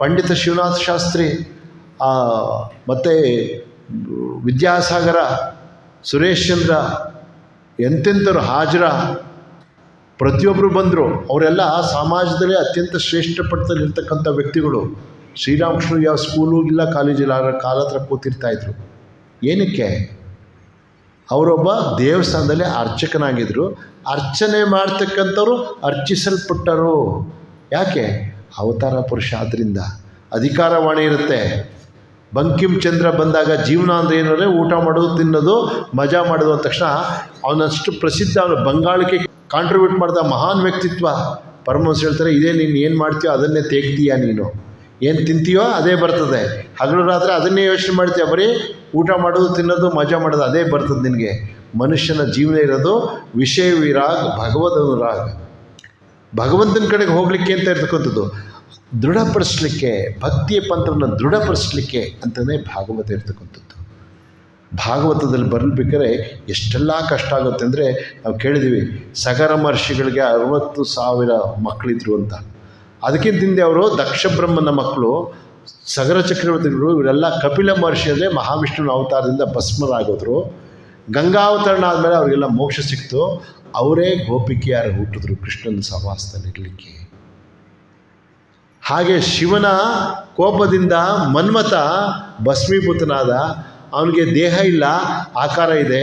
ಪಂಡಿತ ಶಿವನಾಥ ಶಾಸ್ತ್ರಿ, ಮತ್ತು ವಿದ್ಯಾಸಾಗರ, ಸುರೇಶ್ ಚಂದ್ರ, ಎಂತೆಂಥವ್ರು, ಹಾಜರ, ಪ್ರತಿಯೊಬ್ಬರು ಬಂದರು. ಅವರೆಲ್ಲ ಸಮಾಜದಲ್ಲಿ ಅತ್ಯಂತ ಶ್ರೇಷ್ಠ ಪಟ್ಟದಲ್ಲಿರ್ತಕ್ಕಂಥ ವ್ಯಕ್ತಿಗಳು. ಶ್ರೀರಾಮಕೃಷ್ಣ ಯಾವ ಸ್ಕೂಲು ಇಲ್ಲ, ಕಾಲೇಜಿಲ್ಲ, ಕಾಲ ಹತ್ರ ಕೂತಿರ್ತಾಯಿದ್ರು. ಏನಕ್ಕೆ? ಅವರೊಬ್ಬ ದೇವಸ್ಥಾನದಲ್ಲಿ ಅರ್ಚಕನಾಗಿದ್ದರು. ಅರ್ಚನೆ ಮಾಡ್ತಕ್ಕಂಥವ್ರು ಅರ್ಚಿಸಲ್ಪಟ್ಟರು. ಯಾಕೆ? ಅವತಾರ ಪುರುಷ. ಆದ್ದರಿಂದ ಅಧಿಕಾರವಾಣಿ ಇರುತ್ತೆ. ಬಂಕಿಮ್ ಚಂದ್ರ ಬಂದಾಗ ಜೀವನ ಅಂದರೆ ಏನಂದರೆ ಊಟ ಮಾಡೋದು, ತಿನ್ನೋದು, ಮಜಾ ಮಾಡೋದು ಅಂದ ತಕ್ಷಣ ಅವನಷ್ಟು ಪ್ರಸಿದ್ಧ. ಅವನು ಬಂಗಾಳಕ್ಕೆ ಕಾಂಟ್ರಿಬ್ಯೂಟ್ ಮಾಡಿದ ಮಹಾನ್ ವ್ಯಕ್ತಿತ್ವ. ಪರಮಹಂಸ ಹೇಳ್ತಾರೆ, ಇದೇ ನೀನು ಏನು ಮಾಡ್ತೀಯೋ ಅದನ್ನೇ ತೆಗ್ತೀಯ, ನೀನು ಏನು ತಿಂತೀಯೋ ಅದೇ ಬರ್ತದೆ. ಹಗಲು ರಾತ್ರಿ ಅದನ್ನೇ ಯೋಚನೆ ಮಾಡ್ತೀಯ, ಬರೀ ಊಟ ಮಾಡೋದು, ತಿನ್ನೋದು, ಮಜಾ ಮಾಡೋದು ಅದೇ ಬರ್ತದೆ ನಿನಗೆ. ಮನುಷ್ಯನ ಜೀವನ ಇರೋದು ವಿಷಯ ವಿರಾಗ್, ಭಗವದ್ ಅನುರಾಗ್, ಭಗವಂತನ ಕಡೆಗೆ ಹೋಗಲಿಕ್ಕೆ ಅಂತ ಇರ್ತಕ್ಕಂಥದ್ದು. ದೃಢಪಡಿಸ್ಲಿಕ್ಕೆ, ಭಕ್ತಿಯ ಪಂಥವನ್ನು ದೃಢಪಡಿಸ್ಲಿಕ್ಕೆ ಅಂತಲೇ ಭಾಗವತ ಇರ್ತಕ್ಕಂಥದ್ದು. ಭಾಗವತದಲ್ಲಿ ಬರಬೇಕಾದ್ರೆ ಎಷ್ಟೆಲ್ಲ ಕಷ್ಟ ಆಗುತ್ತೆ ಅಂದರೆ, ನಾವು ಕೇಳಿದ್ದೀವಿ ಸಗರ ಮಹರ್ಷಿಗಳಿಗೆ 60,000 ಮಕ್ಕಳಿದ್ರು ಅಂತ. ಅದಕ್ಕಿಂತ ಹಿಂದೆ ಅವರು ದಕ್ಷ ಬ್ರಹ್ಮನ ಮಕ್ಕಳು ಸಗರ ಚಕ್ರವರ್ತಿಗಳು, ಇವರೆಲ್ಲ ಕಪಿಲ ಮಹರ್ಷಿ ಅಂದರೆ ಮಹಾವಿಷ್ಣುವಿನ ಅವತಾರದಿಂದ ಭಸ್ಮರಾಗೋದ್ರು. ಗಂಗಾವತರಣ ಆದಮೇಲೆ ಅವರಿಗೆಲ್ಲ ಮೋಕ್ಷ ಸಿಕ್ತು. ಅವರೇ ಗೋಪಿಕೆಯಾರು ಹುಟ್ಟಿದ್ರು ಕೃಷ್ಣನ ಸಹವಾಸದಲ್ಲಿರಲಿಕ್ಕೆ. ಹಾಗೆ ಶಿವನ ಕೋಪದಿಂದ ಮನ್ಮಥ ಭಸ್ಮೀಭೂತನಾದ. ಅವನಿಗೆ ದೇಹ ಇಲ್ಲ, ಆಕಾರ ಇದೆ.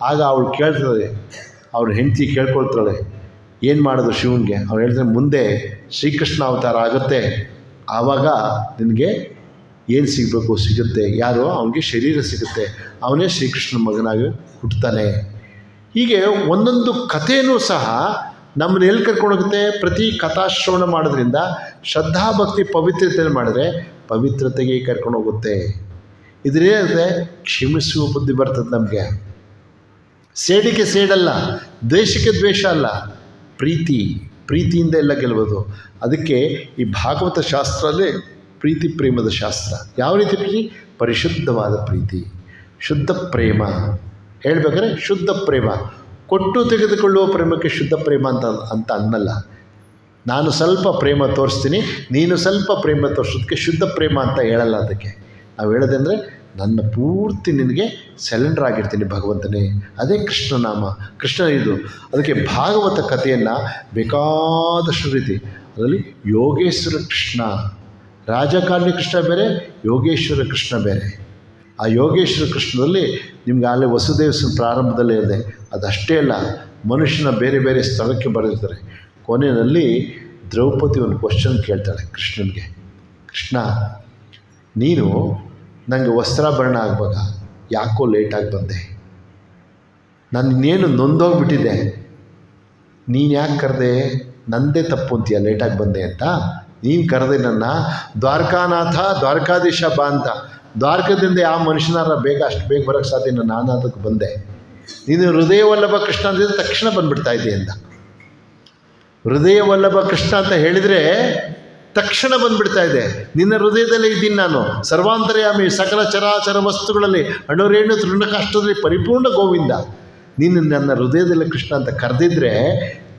ಆಗ ಅವಳು ಕೇಳ್ತದೆ, ಅವ್ರ ಹೆಂಡತಿ ಕೇಳ್ಕೊಳ್ತಾಳೆ, ಏನು ಮಾಡೋದು ಶಿವನಿಗೆ? ಅವ್ರು ಹೇಳ್ತಾರೆ, ಮುಂದೆ ಶ್ರೀಕೃಷ್ಣ ಅವತಾರ ಆಗುತ್ತೆ, ಆವಾಗ ನಿನಗೆ ಏನು ಸಿಗಬೇಕು ಸಿಗುತ್ತೆ. ಯಾರು? ಅವನಿಗೆ ಶರೀರ ಸಿಗುತ್ತೆ, ಅವನೇ ಶ್ರೀಕೃಷ್ಣನ ಮಗನಾಗಿ ಹುಟ್ಟುತ್ತಾನೆ. ಹೀಗೆ ಒಂದೊಂದು ಕಥೆಯೂ ಸಹ ನಮ್ಮನ್ನು ಎಲ್ಲಿ ಕರ್ಕೊಂಡೋಗುತ್ತೆ? ಪ್ರತಿ ಕಥಾಶ್ರವಣ ಮಾಡೋದ್ರಿಂದ ಶ್ರದ್ಧಾಭಕ್ತಿ ಪವಿತ್ರತೆಯನ್ನು ಮಾಡಿದ್ರೆ ಪವಿತ್ರತೆಗೆ ಕರ್ಕೊಂಡೋಗುತ್ತೆ. ಇದರೇನಿದೆ? ಕ್ಷಮಿಸುವ ಬುದ್ಧಿ ಬರ್ತದೆ ನಮಗೆ. ಸೇಡಿಗೆ ಸೇಡಲ್ಲ, ದ್ವೇಷಕ್ಕೆ ದ್ವೇಷ ಅಲ್ಲ, ಪ್ರೀತಿಯಿಂದ ಎಲ್ಲ ಗೆಲ್ಲುವುದು. ಅದಕ್ಕೆ ಈ ಭಾಗವತ ಶಾಸ್ತ್ರಲ್ಲೇ ಪ್ರೀತಿ ಪ್ರೇಮದ ಶಾಸ್ತ್ರ. ಯಾವ ರೀತಿ ಪ್ರೀತಿ? ಪರಿಶುದ್ಧವಾದ ಪ್ರೀತಿ, ಶುದ್ಧ ಪ್ರೇಮ. ಹೇಳ್ಬೇಕಾದ್ರೆ ಶುದ್ಧ ಪ್ರೇಮ, ಕೊಟ್ಟು ತೆಗೆದುಕೊಳ್ಳುವ ಪ್ರೇಮಕ್ಕೆ ಶುದ್ಧ ಪ್ರೇಮ ಅಂತ ಅನ್ನಲ್ಲ. ನಾನು ಸ್ವಲ್ಪ ಪ್ರೇಮ ತೋರಿಸ್ತೀನಿ, ನೀನು ಸ್ವಲ್ಪ ಪ್ರೇಮ ತೋರಿಸೋದಕ್ಕೆ ಶುದ್ಧ ಪ್ರೇಮ ಅಂತ ಹೇಳಲ್ಲ. ಅದಕ್ಕೆ ನಾವು ಹೇಳೋದಂದರೆ, ನನ್ನ ಪೂರ್ತಿ ನಿನಗೆ ಸೆಲೆಂಡರ್ ಆಗಿರ್ತೀನಿ ಭಗವಂತನೇ. ಅದೇ ಕೃಷ್ಣನಾಮ, ಕೃಷ್ಣ ಇದು. ಅದಕ್ಕೆ ಭಾಗವತ ಕಥೆಯನ್ನು ಬೇಕಾದಷ್ಟು ರೀತಿ, ಅದರಲ್ಲಿ ಯೋಗೇಶ್ವರ ಕೃಷ್ಣ, ರಾಜಕಾರಣಿ ಕೃಷ್ಣ ಬೇರೆ, ಯೋಗೇಶ್ವರ ಕೃಷ್ಣ ಬೇರೆ. ಆ ಯೋಗೇಶ್ವರ ಕೃಷ್ಣದಲ್ಲಿ ನಿಮ್ಗೆ ಆಗಲೇ ವಸುದೇವ ಪ್ರಾರಂಭದಲ್ಲೇ ಇದೆ. ಅದಷ್ಟೇ ಅಲ್ಲ, ಮನುಷ್ಯನ ಬೇರೆ ಬೇರೆ ಸ್ಥಳಕ್ಕೆ ಬರೆದಿರ್ತಾರೆ. ಕೊನೆಯಲ್ಲಿ ದ್ರೌಪದಿ ಒಂದು ಕ್ವಶನ್ ಕೇಳ್ತಾಳೆ ಕೃಷ್ಣನಿಗೆ, ಕೃಷ್ಣ ನೀನು ನನಗೆ ವಸ್ತ್ರಾಭರಣ ಆಗುವಾಗ ಯಾಕೋ ಲೇಟಾಗಿ ಬಂದೆ, ನಾನು ಇನ್ನೇನು ನೊಂದೋಗ್ಬಿಟ್ಟಿದ್ದೆ, ನೀನು ಯಾಕೆ ಕರೆದೆ? ನಂದೇ ತಪ್ಪು ಅಂತೀಯ ಲೇಟಾಗಿ ಬಂದೆ ಅಂತ. ನೀನು ಕರೆದೆ ನನ್ನ ದ್ವಾರಕಾನಾಥ, ದ್ವಾರಕಾಧೀಶ ಬಾ ಅಂತ. ದ್ವಾರಕದಿಂದ ಯಾವ ಮನುಷ್ಯನಾರ ಅಷ್ಟು ಬೇಗ ಬರೋಕ್ಕೆ ಸಾಧ್ಯ? ನಾನು ಅದಕ್ಕೆ ಬಂದೆ. ನೀನು ಹೃದಯ ವಲ್ಲಭ ಕೃಷ್ಣ ಅಂದಿದ್ರೆ ತಕ್ಷಣ ಬಂದುಬಿಡ್ತಾ ಇದ್ದೆ ಅಂತ. ಹೃದಯ ವಲ್ಲಭ ಕೃಷ್ಣ ಅಂತ ಹೇಳಿದರೆ ತಕ್ಷಣ ಬಂದುಬಿಡ್ತಾ ಇದೆ. ನಿನ್ನ ಹೃದಯದಲ್ಲೇ ಇದ್ದೀನಿ ನಾನು, ಸರ್ವಾಂತರ್ಯಾಮಿ, ಸಕಲ ಚರಾಚರ ವಸ್ತುಗಳಲ್ಲಿ ಅಣುರೇಣು ತೃಣಕಾಷ್ಟದಲ್ಲಿ ಪರಿಪೂರ್ಣ ಗೋವಿಂದ. ನೀನು ನನ್ನ ಹೃದಯದಲ್ಲಿ ಕೃಷ್ಣ ಅಂತ ಕರೆದಿದ್ರೆ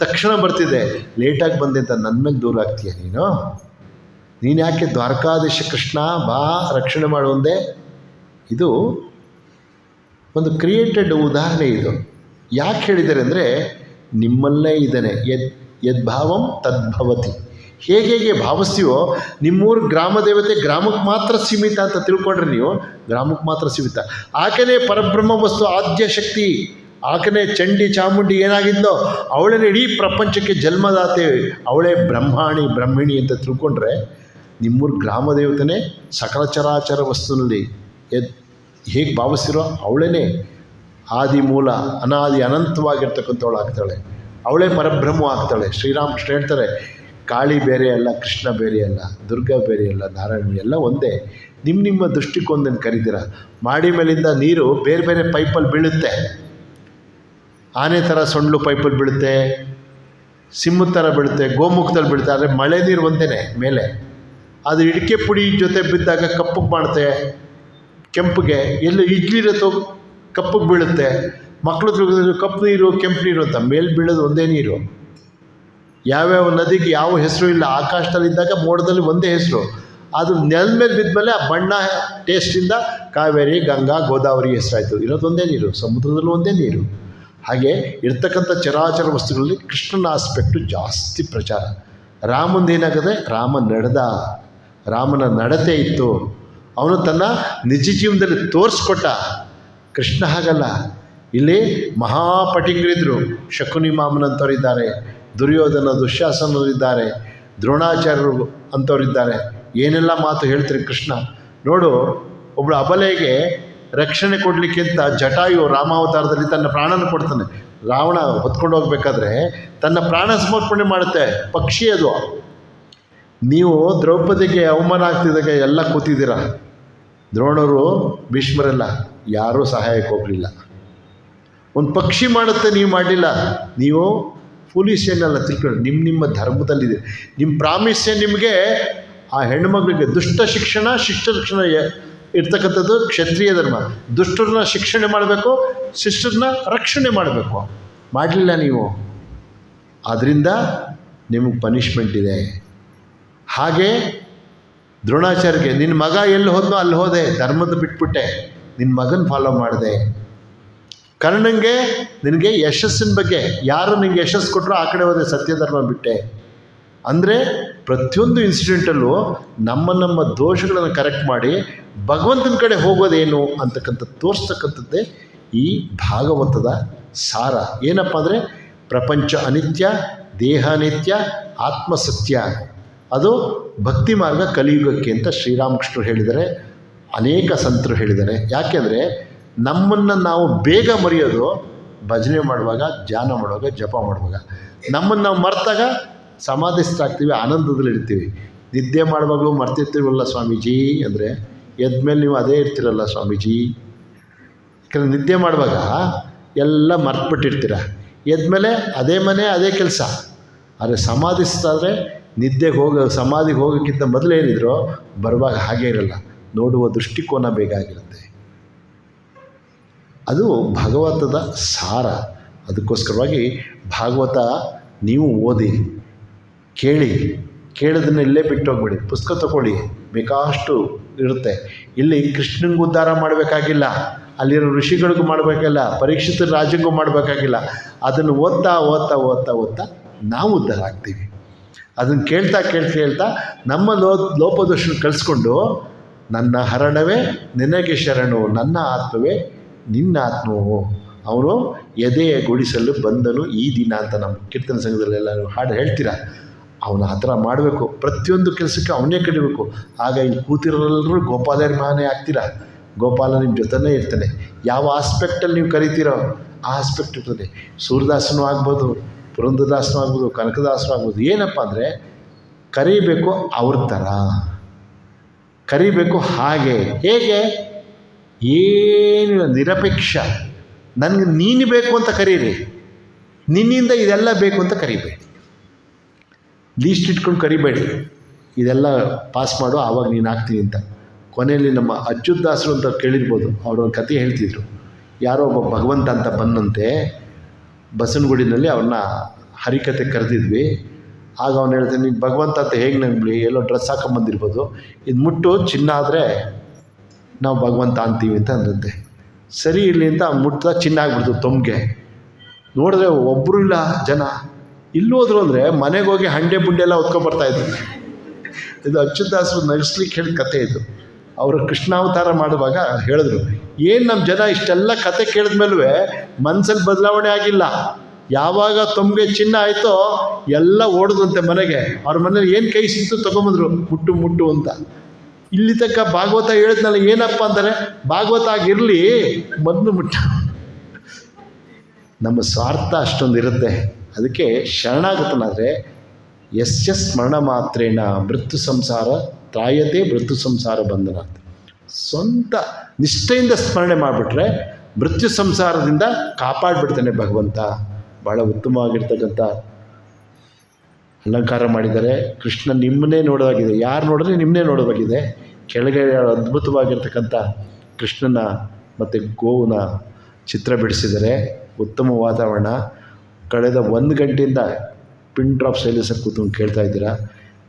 ತಕ್ಷಣ ಬರ್ತಿದೆ. ಲೇಟಾಗಿ ಬಂದೆ ಅಂತ ನನ್ನ ಮೇಲೆ ದೂರ ಆಗ್ತೀಯ ನೀನು ಯಾಕೆ ದ್ವಾರಕಾಧೀಶ ಕೃಷ್ಣ ಬಾ ರಕ್ಷಣೆ ಮಾಡುವಂದೆ? ಇದು ಒಂದು ಕ್ರಿಯೇಟೆಡ್ ಉದಾಹರಣೆ. ಇದು ಯಾಕೆ ಹೇಳಿದ್ದಾರೆ ಅಂದರೆ, ನಿಮ್ಮಲ್ಲೇ ಇದ್ದಾನೆ, ಯದ್ಭಾವಂ ತದ್ಭವತಿ. ಹೇಗೆ ಭಾವಿಸ್ತೀವೋ, ನಿಮ್ಮೂರು ಗ್ರಾಮ ದೇವತೆ ಗ್ರಾಮಕ್ಕೆ ಮಾತ್ರ ಸೀಮಿತ ಅಂತ ತಿಳ್ಕೊಂಡ್ರೆ ನೀವು, ಗ್ರಾಮಕ್ಕೆ ಮಾತ್ರ ಸೀಮಿತ. ಆಕೆನೇ ಪರಬ್ರಹ್ಮ ವಸ್ತು, ಆದ್ಯ ಶಕ್ತಿ. ಆಕೆನೇ ಚಂಡಿ ಚಾಮುಂಡಿ ಏನಾಗಿದ್ದೋ ಅವಳೇ ಇಡೀ ಪ್ರಪಂಚಕ್ಕೆ ಜನ್ಮದಾತೆ, ಅವಳೇ ಬ್ರಹ್ಮಿಣಿ ಅಂತ ತಿಳ್ಕೊಂಡ್ರೆ, ನಿಮ್ಮೂರು ಗ್ರಾಮ ದೇವತೆನೇ ಸಕಲ ಚರಾಚರ ವಸ್ತುನಲ್ಲಿ ಹೇಗೆ ಭಾವಿಸ್ತಿರೋ ಅವಳೇ ಆದಿ ಮೂಲ, ಅನಾದಿ ಅನಂತವಾಗಿರ್ತಕ್ಕಂಥವಳು ಆಗ್ತಾಳೆ. ಅವಳೇ ಪರಬ್ರಹ್ಮ ಆಗ್ತಾಳೆ. ಶ್ರೀರಾಮಕೃಷ್ಣ ಹೇಳ್ತಾರೆ, ಕಾಳಿ ಬೇರೆ ಅಲ್ಲ, ಕೃಷ್ಣ ಬೇರೆ ಅಲ್ಲ, ದುರ್ಗಾ ಬೇರೆ ಅಲ್ಲ, ನಾರಾಯಣ ಎಲ್ಲ ಒಂದೇ. ನಿಮ್ಮ ದೃಷ್ಟಿಕೋನದಿಂದ ಕರೀತೀರ. ಮಾಡಿ ಮೇಲಿಂದ ನೀರು ಬೇರೆ ಬೇರೆ ಪೈಪಲ್ಲಿ ಬೀಳುತ್ತೆ. ಆನೆ ಥರ ಸೊಂಡ್ಲು ಪೈಪಲ್ಲಿ ಬೀಳುತ್ತೆ, ಸಿಂಹದ ಥರ ಬೀಳುತ್ತೆ, ಗೋಮುಖದಲ್ಲಿ ಬೀಳುತ್ತೆ. ಆದರೆ ಮಳೆ ನೀರು ಒಂದೇ ಮೇಲೆ. ಅದು ಇಡಿಕೆ ಪುಡಿ ಜೊತೆ ಬಿದ್ದಾಗ ಕಪ್ಪಗೆ ಮಾಡುತ್ತೆ, ಕೆಂಪಿಗೆ. ಎಲ್ಲ ಇಡ್ಲಿರತ್ತೋ ಕಪ್ಪಗೆ ಬೀಳುತ್ತೆ. ಮಕ್ಕಳು ಕಪ್ಪು ನೀರು ಕೆಂಪು ನೀರು ಅಂತ ಮೇಲೆ ಬೀಳೋದು ಒಂದೇ ನೀರು. ಯಾವ್ಯಾವ ನದಿಗೆ ಯಾವ ಹೆಸರು ಇಲ್ಲ. ಆಕಾಶದಲ್ಲಿದ್ದಾಗ ಮೋಡದಲ್ಲಿ ಒಂದೇ ಹೆಸರು. ಅದು ನೆಲದ ಮೇಲೆ ಬಿದ್ದ ಆ ಬಣ್ಣ ಟೇಸ್ಟಿಂದ ಕಾವೇರಿ, ಗಂಗಾ, ಗೋದಾವರಿ ಹೆಸರಾಯಿತು. ಇರೋದು ಒಂದೇ ನೀರು, ಸಮುದ್ರದಲ್ಲೂ ಒಂದೇ ನೀರು. ಹಾಗೆ ಇರ್ತಕ್ಕಂಥ ಚರಾಚರ ವಸ್ತುಗಳಲ್ಲಿ ಕೃಷ್ಣನ ಆಸ್ಪೆಕ್ಟು ಜಾಸ್ತಿ ಪ್ರಚಾರ. ರಾಮಂದು ಏನಾಗುತ್ತೆ, ರಾಮ ನಡೆದ, ರಾಮನ ನಡತೆ ಇತ್ತು, ಅವನು ತನ್ನ ನಿಜ ಜೀವನದಲ್ಲಿ ತೋರಿಸ್ಕೊಟ್ಟ. ಕೃಷ್ಣ ಹಾಗಲ್ಲ. ಇಲ್ಲಿ ಮಹಾಪಟಿಂಗರಿದ್ದರು, ಶಕುನಿ ಮಾಮನಂಥವರಿದ್ದಾರೆ, ದುರ್ಯೋಧನ ದುಶ್ಯಾಸನರಿದ್ದಾರೆ, ದ್ರೋಣಾಚಾರ್ಯರು ಅಂಥವರಿದ್ದಾರೆ. ಏನೆಲ್ಲ ಮಾತು ಹೇಳ್ತಾರೆ ಕೃಷ್ಣ. ನೋಡು, ಒಬ್ಬಳು ಅಬಲೆಗೆ ರಕ್ಷಣೆ ಕೊಡಲಿಕ್ಕಿಂತ ಜಟಾಯು ರಾಮಾವತಾರದಲ್ಲಿ ತನ್ನ ಪ್ರಾಣನ ಕೊಡ್ತಾನೆ. ರಾವಣ ಹೊತ್ಕೊಂಡು ಹೋಗ್ಬೇಕಾದ್ರೆ ತನ್ನ ಪ್ರಾಣ ಸಮರ್ಪಣೆ ಮಾಡುತ್ತೆ. ಪಕ್ಷಿ ಅದು. ನೀವು ದ್ರೌಪದಿಗೆ ಅವಮಾನ ಆಗ್ತಿದ್ದಾಗ ಎಲ್ಲ ಕೂತಿದ್ದೀರ. ದ್ರೋಣರು, ಭೀಷ್ಮರೆಲ್ಲ ಯಾರೂ ಸಹಾಯಕ್ಕೆ ಹೋಗಲಿಲ್ಲ. ಒಂದು ಪಕ್ಷಿ ಮಾಡುತ್ತೆ, ನೀವು ಮಾಡಲಿಲ್ಲ. ನೀವು ಪೊಲೀಸ್ ಏನಲ್ಲ ತಿಳ್ಕೊಂಡು ನಿಮ್ಮ ಧರ್ಮದಲ್ಲಿದೆ. ನಿಮ್ಮ ಪ್ರಾಮಿಸ್ಸೇ ನಿಮಗೆ ಆ ಹೆಣ್ಣುಮಗಳಿಗೆ ದುಷ್ಟ ಶಿಕ್ಷಣ, ಶಿಷ್ಟ ಶಿಕ್ಷಣ ಇರ್ತಕ್ಕಂಥದ್ದು ಕ್ಷತ್ರಿಯ ಧರ್ಮ. ದುಷ್ಟರನ್ನ ಶಿಕ್ಷಣೆ ಮಾಡಬೇಕು, ಶಿಷ್ಟರನ್ನ ರಕ್ಷಣೆ ಮಾಡಬೇಕು. ಮಾಡಲಿಲ್ಲ ನೀವು, ಆದ್ದರಿಂದ ನಿಮಗೆ ಪನಿಷ್ಮೆಂಟ್ ಇದೆ. ಹಾಗೆ ದ್ರೋಣಾಚಾರ್ಯಗೆ ನಿನ್ನ ಮಗ ಎಲ್ಲಿ ಹೋದ್ನೋ ಅಲ್ಲಿ ಹೋದೆ, ಧರ್ಮದ ಬಿಟ್ಬಿಟ್ಟೆ, ನಿನ್ನ ಮಗನ ಫಾಲೋ ಮಾಡಿದೆ. ಕರ್ಣಂಗೆ ನಿನಗೆ ಯಶಸ್ಸಿನ ಬಗ್ಗೆ ಯಾರು ನಿನಗೆ ಯಶಸ್ಸು ಕೊಟ್ಟರು ಆ ಕಡೆ ಹೋದೆ, ಸತ್ಯಧರ್ಮ ಬಿಟ್ಟೆ. ಅಂದರೆ ಪ್ರತಿಯೊಂದು ಇನ್ಸಿಡೆಂಟಲ್ಲೂ ನಮ್ಮ ದೋಷಗಳನ್ನು ಕರೆಕ್ಟ್ ಮಾಡಿ ಭಗವಂತನ ಕಡೆ ಹೋಗೋದೇನು ಅಂತಕ್ಕಂಥ ತೋರಿಸ್ತಕ್ಕಂಥದ್ದೇ ಈ ಭಾಗವತದ ಸಾರ. ಏನಪ್ಪ ಅಂದರೆ ಪ್ರಪಂಚ ಅನಿತ್ಯ, ದೇಹ ಅನಿತ್ಯ, ಆತ್ಮಸತ್ಯ. ಅದು ಭಕ್ತಿ ಮಾರ್ಗ ಕಲಿಯುಗಕ್ಕೆ ಅಂತ ಶ್ರೀರಾಮಕೃಷ್ಣರು ಹೇಳಿದ್ದಾರೆ, ಅನೇಕ ಸಂತರು ಹೇಳಿದ್ದಾರೆ. ಯಾಕೆಂದರೆ ನಮ್ಮನ್ನು ನಾವು ಬೇಗ ಮರೆಯೋದು ಭಜನೆ ಮಾಡುವಾಗ, ಧ್ಯಾನ ಮಾಡುವಾಗ, ಜಪ ಮಾಡುವಾಗ. ನಮ್ಮನ್ನು ನಾವು ಮರೆತಾಗ ಸಮಾಧಿಸ್ತಾಗ್ತೀವಿ, ಆನಂದದಲ್ಲಿರ್ತೀವಿ. ನಿದ್ದೆ ಮಾಡುವಾಗಲೂ ಮರ್ತಿರ್ತೀವಲ್ಲ ಸ್ವಾಮೀಜಿ ಅಂದರೆ, ಎದ್ಮೇಲೆ ನೀವು ಅದೇ ಇರ್ತೀರಲ್ಲ ಸ್ವಾಮೀಜಿ. ಯಾಕಂದರೆ ನಿದ್ದೆ ಮಾಡುವಾಗ ಎಲ್ಲ ಮರ್ತುಬಿಟ್ಟಿರ್ತೀರ, ಎದ್ಮೇಲೆ ಅದೇ ಮನೆ ಅದೇ ಕೆಲಸ. ಆದರೆ ಸಮಾಧಿಸ್ತಾದರೆ ನಿದ್ದೆಗೆ ಸಮಾಧಿಗೆ ಹೋಗೋಕ್ಕಿಂತ ಮೊದಲೇನಿದ್ರು ಬರುವಾಗ ಹಾಗೇ ಇರಲ್ಲ, ನೋಡುವ ದೃಷ್ಟಿಕೋನ ಬೇಗ ಆಗಿರುತ್ತೆ. ಅದು ಭಾಗವತದ ಸಾರ. ಅದಕ್ಕೋಸ್ಕರವಾಗಿ ಭಾಗವತ ನೀವು ಓದಿ, ಕೇಳೋದನ್ನ ಇಲ್ಲೇ ಬಿಟ್ಟು ಹೋಗ್ಬೇಡಿ. ಪುಸ್ತಕ ತಗೊಳ್ಳಿ, ಬೇಕಾಷ್ಟು ಇರುತ್ತೆ. ಇಲ್ಲಿ ಕೃಷ್ಣನಿಗೆ ಉದ್ಧಾರ ಮಾಡಬೇಕಾಗಿಲ್ಲ, ಅಲ್ಲಿರೋ ಋಷಿಗಳಿಗೂ ಮಾಡಬೇಕಿಲ್ಲ, ಪರೀಕ್ಷಿತ ರಾಜಂಗೂ ಮಾಡಬೇಕಾಗಿಲ್ಲ. ಅದನ್ನು ಓದ್ತಾ ಓದ್ತಾ ಓದ್ತಾ ಓದ್ತಾ ನಾವು ಉದ್ಧಾರ ಆಗ್ತೀವಿ. ಅದನ್ನು ಕೇಳ್ತಾ ನಮ್ಮ ಲೋಪದೋಷ ಕಳಿಸ್ಕೊಂಡು ನನ್ನ ಹರಣವೇ ನಿನಗೆ ಶರಣು, ನನ್ನ ಆತ್ಮವೇ ನಿನ್ನ ಆತ್ಮವು, ಅವನು ಎದೆಯ ಗುಡಿಸಲು ಬಂದನು ಈ ದಿನ ಅಂತ ನಮ್ಮ ಕೀರ್ತನ ಸಂಘದಲ್ಲೆಲ್ಲ ಹಾಡು ಹೇಳ್ತೀರ. ಅವನು ಆ ಥರ ಮಾಡಬೇಕು. ಪ್ರತಿಯೊಂದು ಕೆಲಸಕ್ಕೆ ಅವನೇ ಕಡಿಬೇಕು. ಆಗ ಇಲ್ಲಿ ಕೂತಿರೋರೆಲ್ಲರೂ ಗೋಪಾಲರ ಮಗನೇ ಆಗ್ತೀರ. ಗೋಪಾಲ ನಿಮ್ಮ ಜೊತೆನೇ ಇರ್ತಾನೆ. ಯಾವ ಆಸ್ಪೆಕ್ಟಲ್ಲಿ ನೀವು ಕರಿತೀರೋ ಆ ಆಸ್ಪೆಕ್ಟ್ ಇರ್ತದೆ. ಸೂರ್ಯದಾಸನೂ ಆಗ್ಬೋದು, ಪುರಂದರದಾಸನೂ ಆಗ್ಬೋದು, ಕನಕದಾಸನೂ ಆಗ್ಬೋದು. ಏನಪ್ಪ ಅಂದರೆ ಕರಿಬೇಕು ಅವ್ರ ಥರ, ಕರಿಬೇಕು. ಹಾಗೆ ಹೇಗೆ ಏನು ನಿರಪೇಕ್ಷ, ನನಗೆ ನೀನು ಬೇಕು ಅಂತ ಕರೀರಿ, ನಿನ್ನಿಂದ ಇದೆಲ್ಲ ಬೇಕು ಅಂತ ಕರಿಬೇಡಿ. ಲೀಸ್ಟ್ ಇಟ್ಕೊಂಡು ಕರಿಬೇಡಿ, ಇದೆಲ್ಲ ಪಾಸ್ ಮಾಡು ಆವಾಗ ನೀನು ಆಗ್ತೀನಿ ಅಂತ. ಕೊನೆಯಲ್ಲಿ ನಮ್ಮ ಅಚ್ಯುತದಾಸರು ಅಂತ ಕೇಳಿರ್ಬೋದು, ಅವರೊಂದು ಕತೆ ಹೇಳ್ತಿದ್ರು. ಯಾರೋ ಒಬ್ಬ ಭಗವಂತ ಅಂತ ಬಂದಂತೆ ಬಸವನಗುಡಿನಲ್ಲಿ ಅವ್ರನ್ನ ಹರಿಕತೆ ಕರೆದಿದ್ವಿ. ಆಗ ಅವ್ನು ಹೇಳ್ತಾನೆ, ನೀನು ಭಗವಂತ ಅಂತ ಹೇಗೆ ನಂಬಲಿ, ಎಲ್ಲೋ ಡ್ರೆಸ್ ಹಾಕೊಂಬಂದಿರ್ಬೋದು, ಇದು ಮುಟ್ಟು ಚಿನ್ನ ಆದರೆ ನಾವು ಭಗವಂತ ಅಂತೀವಿ ಅಂತ ಅಂದಂತೆ. ಸರಿ ಇರಲಿ ಅಂತ ಮುಟ್ಟ ಚಿನ್ನ ಆಗ್ಬಿಡ್ತು ತೊಮ್ಗೆ. ನೋಡಿದ್ರೆ ಒಬ್ಬರು ಇಲ್ಲ ಜನ. ಇಲ್ಲೋದ್ರು ಅಂದರೆ ಮನೆಗೆ ಹೋಗಿ ಹಂಡೆ ಬುಂಡೆ ಎಲ್ಲ ಹೊತ್ಕೊಂಡ್ಬರ್ತಾಯಿದ್ರು. ಇದು ಅಚ್ಯುತದಾಸರು ನಗಿಸ್ಲಿಕ್ಕೆ ಹೇಳಿದ ಕತೆ ಇದು. ಅವರು ಕೃಷ್ಣಾವತಾರ ಮಾಡುವಾಗ ಹೇಳಿದ್ರು, ಏನು ನಮ್ಮ ಜನ ಇಷ್ಟೆಲ್ಲ ಕತೆ ಕೇಳಿದ ಮೇಲೂ ಮನಸ್ಸಲ್ಲಿ ಬದಲಾವಣೆ ಆಗಿಲ್ಲ. ಯಾವಾಗ ತೊಮ್ಗೆ ಚಿನ್ನ ಆಯಿತೋ ಎಲ್ಲ ಓಡಿದ್ರಂತೆ ಮನೆಗೆ. ಅವ್ರ ಮನೇಲಿ ಏನು ಕೈ ಸಿಕ್ತು ತೊಗೊಂಬಂದ್ರು, ಮುಟ್ಟು ಅಂತ. ಇಲ್ಲಿ ತನಕ ಭಾಗವತ ಹೇಳಿದ್ನಲ್ಲ, ಏನಪ್ಪ ಅಂತಾರೆ, ಭಾಗವತ ಆಗಿರಲಿ ಮೊದಲು ಮುಟ್ಟು. ನಮ್ಮ ಸ್ವಾರ್ಥ ಅಷ್ಟೊಂದು ಇರುತ್ತೆ. ಅದಕ್ಕೆ ಶರಣಾಗತನಾದರೆ ಸ್ಮರಣ ಮಾತ್ರೇಣ ಮೃತ್ಯು ಸಂಸಾರ ತ್ರಾಯತೆ ಮೃತ್ಯು ಸಂಸಾರ ಬಂಧನ ಅಂತ. ಸ್ವಂತ ನಿಷ್ಠೆಯಿಂದ ಸ್ಮರಣೆ ಮಾಡಿಬಿಟ್ರೆ ಮೃತ್ಯು ಸಂಸಾರದಿಂದ ಕಾಪಾಡಿಬಿಡ್ತಾನೆ ಭಗವಂತ. ಭಾಳ ಉತ್ತಮವಾಗಿರ್ತಕ್ಕಂಥ ಅಲಂಕಾರ ಮಾಡಿದ್ದಾರೆ. ಕೃಷ್ಣ ನಿಮ್ಮನ್ನೇ ನೋಡೋದಾಗಿದೆ, ಯಾರು ನೋಡಿದ್ರೆ ನಿಮ್ಮನ್ನೇ ನೋಡೋದಾಗಿದೆ. ಕೆಳಗೆ ಅದ್ಭುತವಾಗಿರ್ತಕ್ಕಂಥ ಕೃಷ್ಣನ ಮತ್ತು ಗೋವಿನ ಚಿತ್ರ ಬಿಡಿಸಿದ್ದಾರೆ. ಉತ್ತಮ ವಾತಾವರಣ. ಕಳೆದ 1 ಗಂಟೆಯಿಂದ ಪಿನ್ ಡ್ರಾಪ್ ಸೈಲೆನ್ಸಲ್ಲಿ ಕೂತ್ಕೊಂಡು ಕೇಳ್ತಾ ಇದ್ದೀರಾ.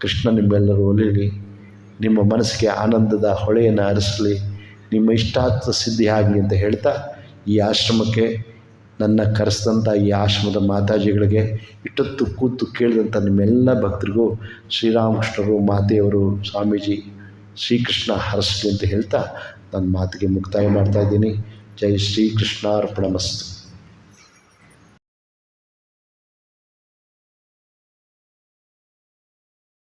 ಕೃಷ್ಣ ನಿಮ್ಮೆಲ್ಲರೂ ಒಲಿಯಲಿ, ನಿಮ್ಮ ಮನಸ್ಸಿಗೆ ಆನಂದದ ಹೊಳೆಯನ್ನು ಹರಿಸಲಿ, ನಿಮ್ಮ ಇಷ್ಟಾರ್ಥ ಸಿದ್ಧಿ ಆಗಲಿ ಅಂತ ಹೇಳ್ತಾ, ಈ ಆಶ್ರಮಕ್ಕೆ ನನ್ನ ಕರೆಸಿದಂಥ ಈ ಆಶ್ರಮದ ಮಾತಾಜಿಗಳಿಗೆ, ಇಷ್ಟೊತ್ತು ಕೂತು ಕೇಳಿದಂಥ ನಿಮ್ಮೆಲ್ಲ ಭಕ್ತರಿಗೂ ಶ್ರೀರಾಮಕೃಷ್ಣರು, ಮಾತೆಯವರು, ಸ್ವಾಮೀಜಿ, ಶ್ರೀಕೃಷ್ಣ ಹರಸಲಿ ಅಂತ ಹೇಳ್ತಾ ನನ್ನ ಮಾತಿಗೆ ಮುಕ್ತಾಯ ಮಾಡ್ತಾಯಿದ್ದೀನಿ. ಜೈ ಶ್ರೀಕೃಷ್ಣಾರ್ಪಣಮಸ್ತು.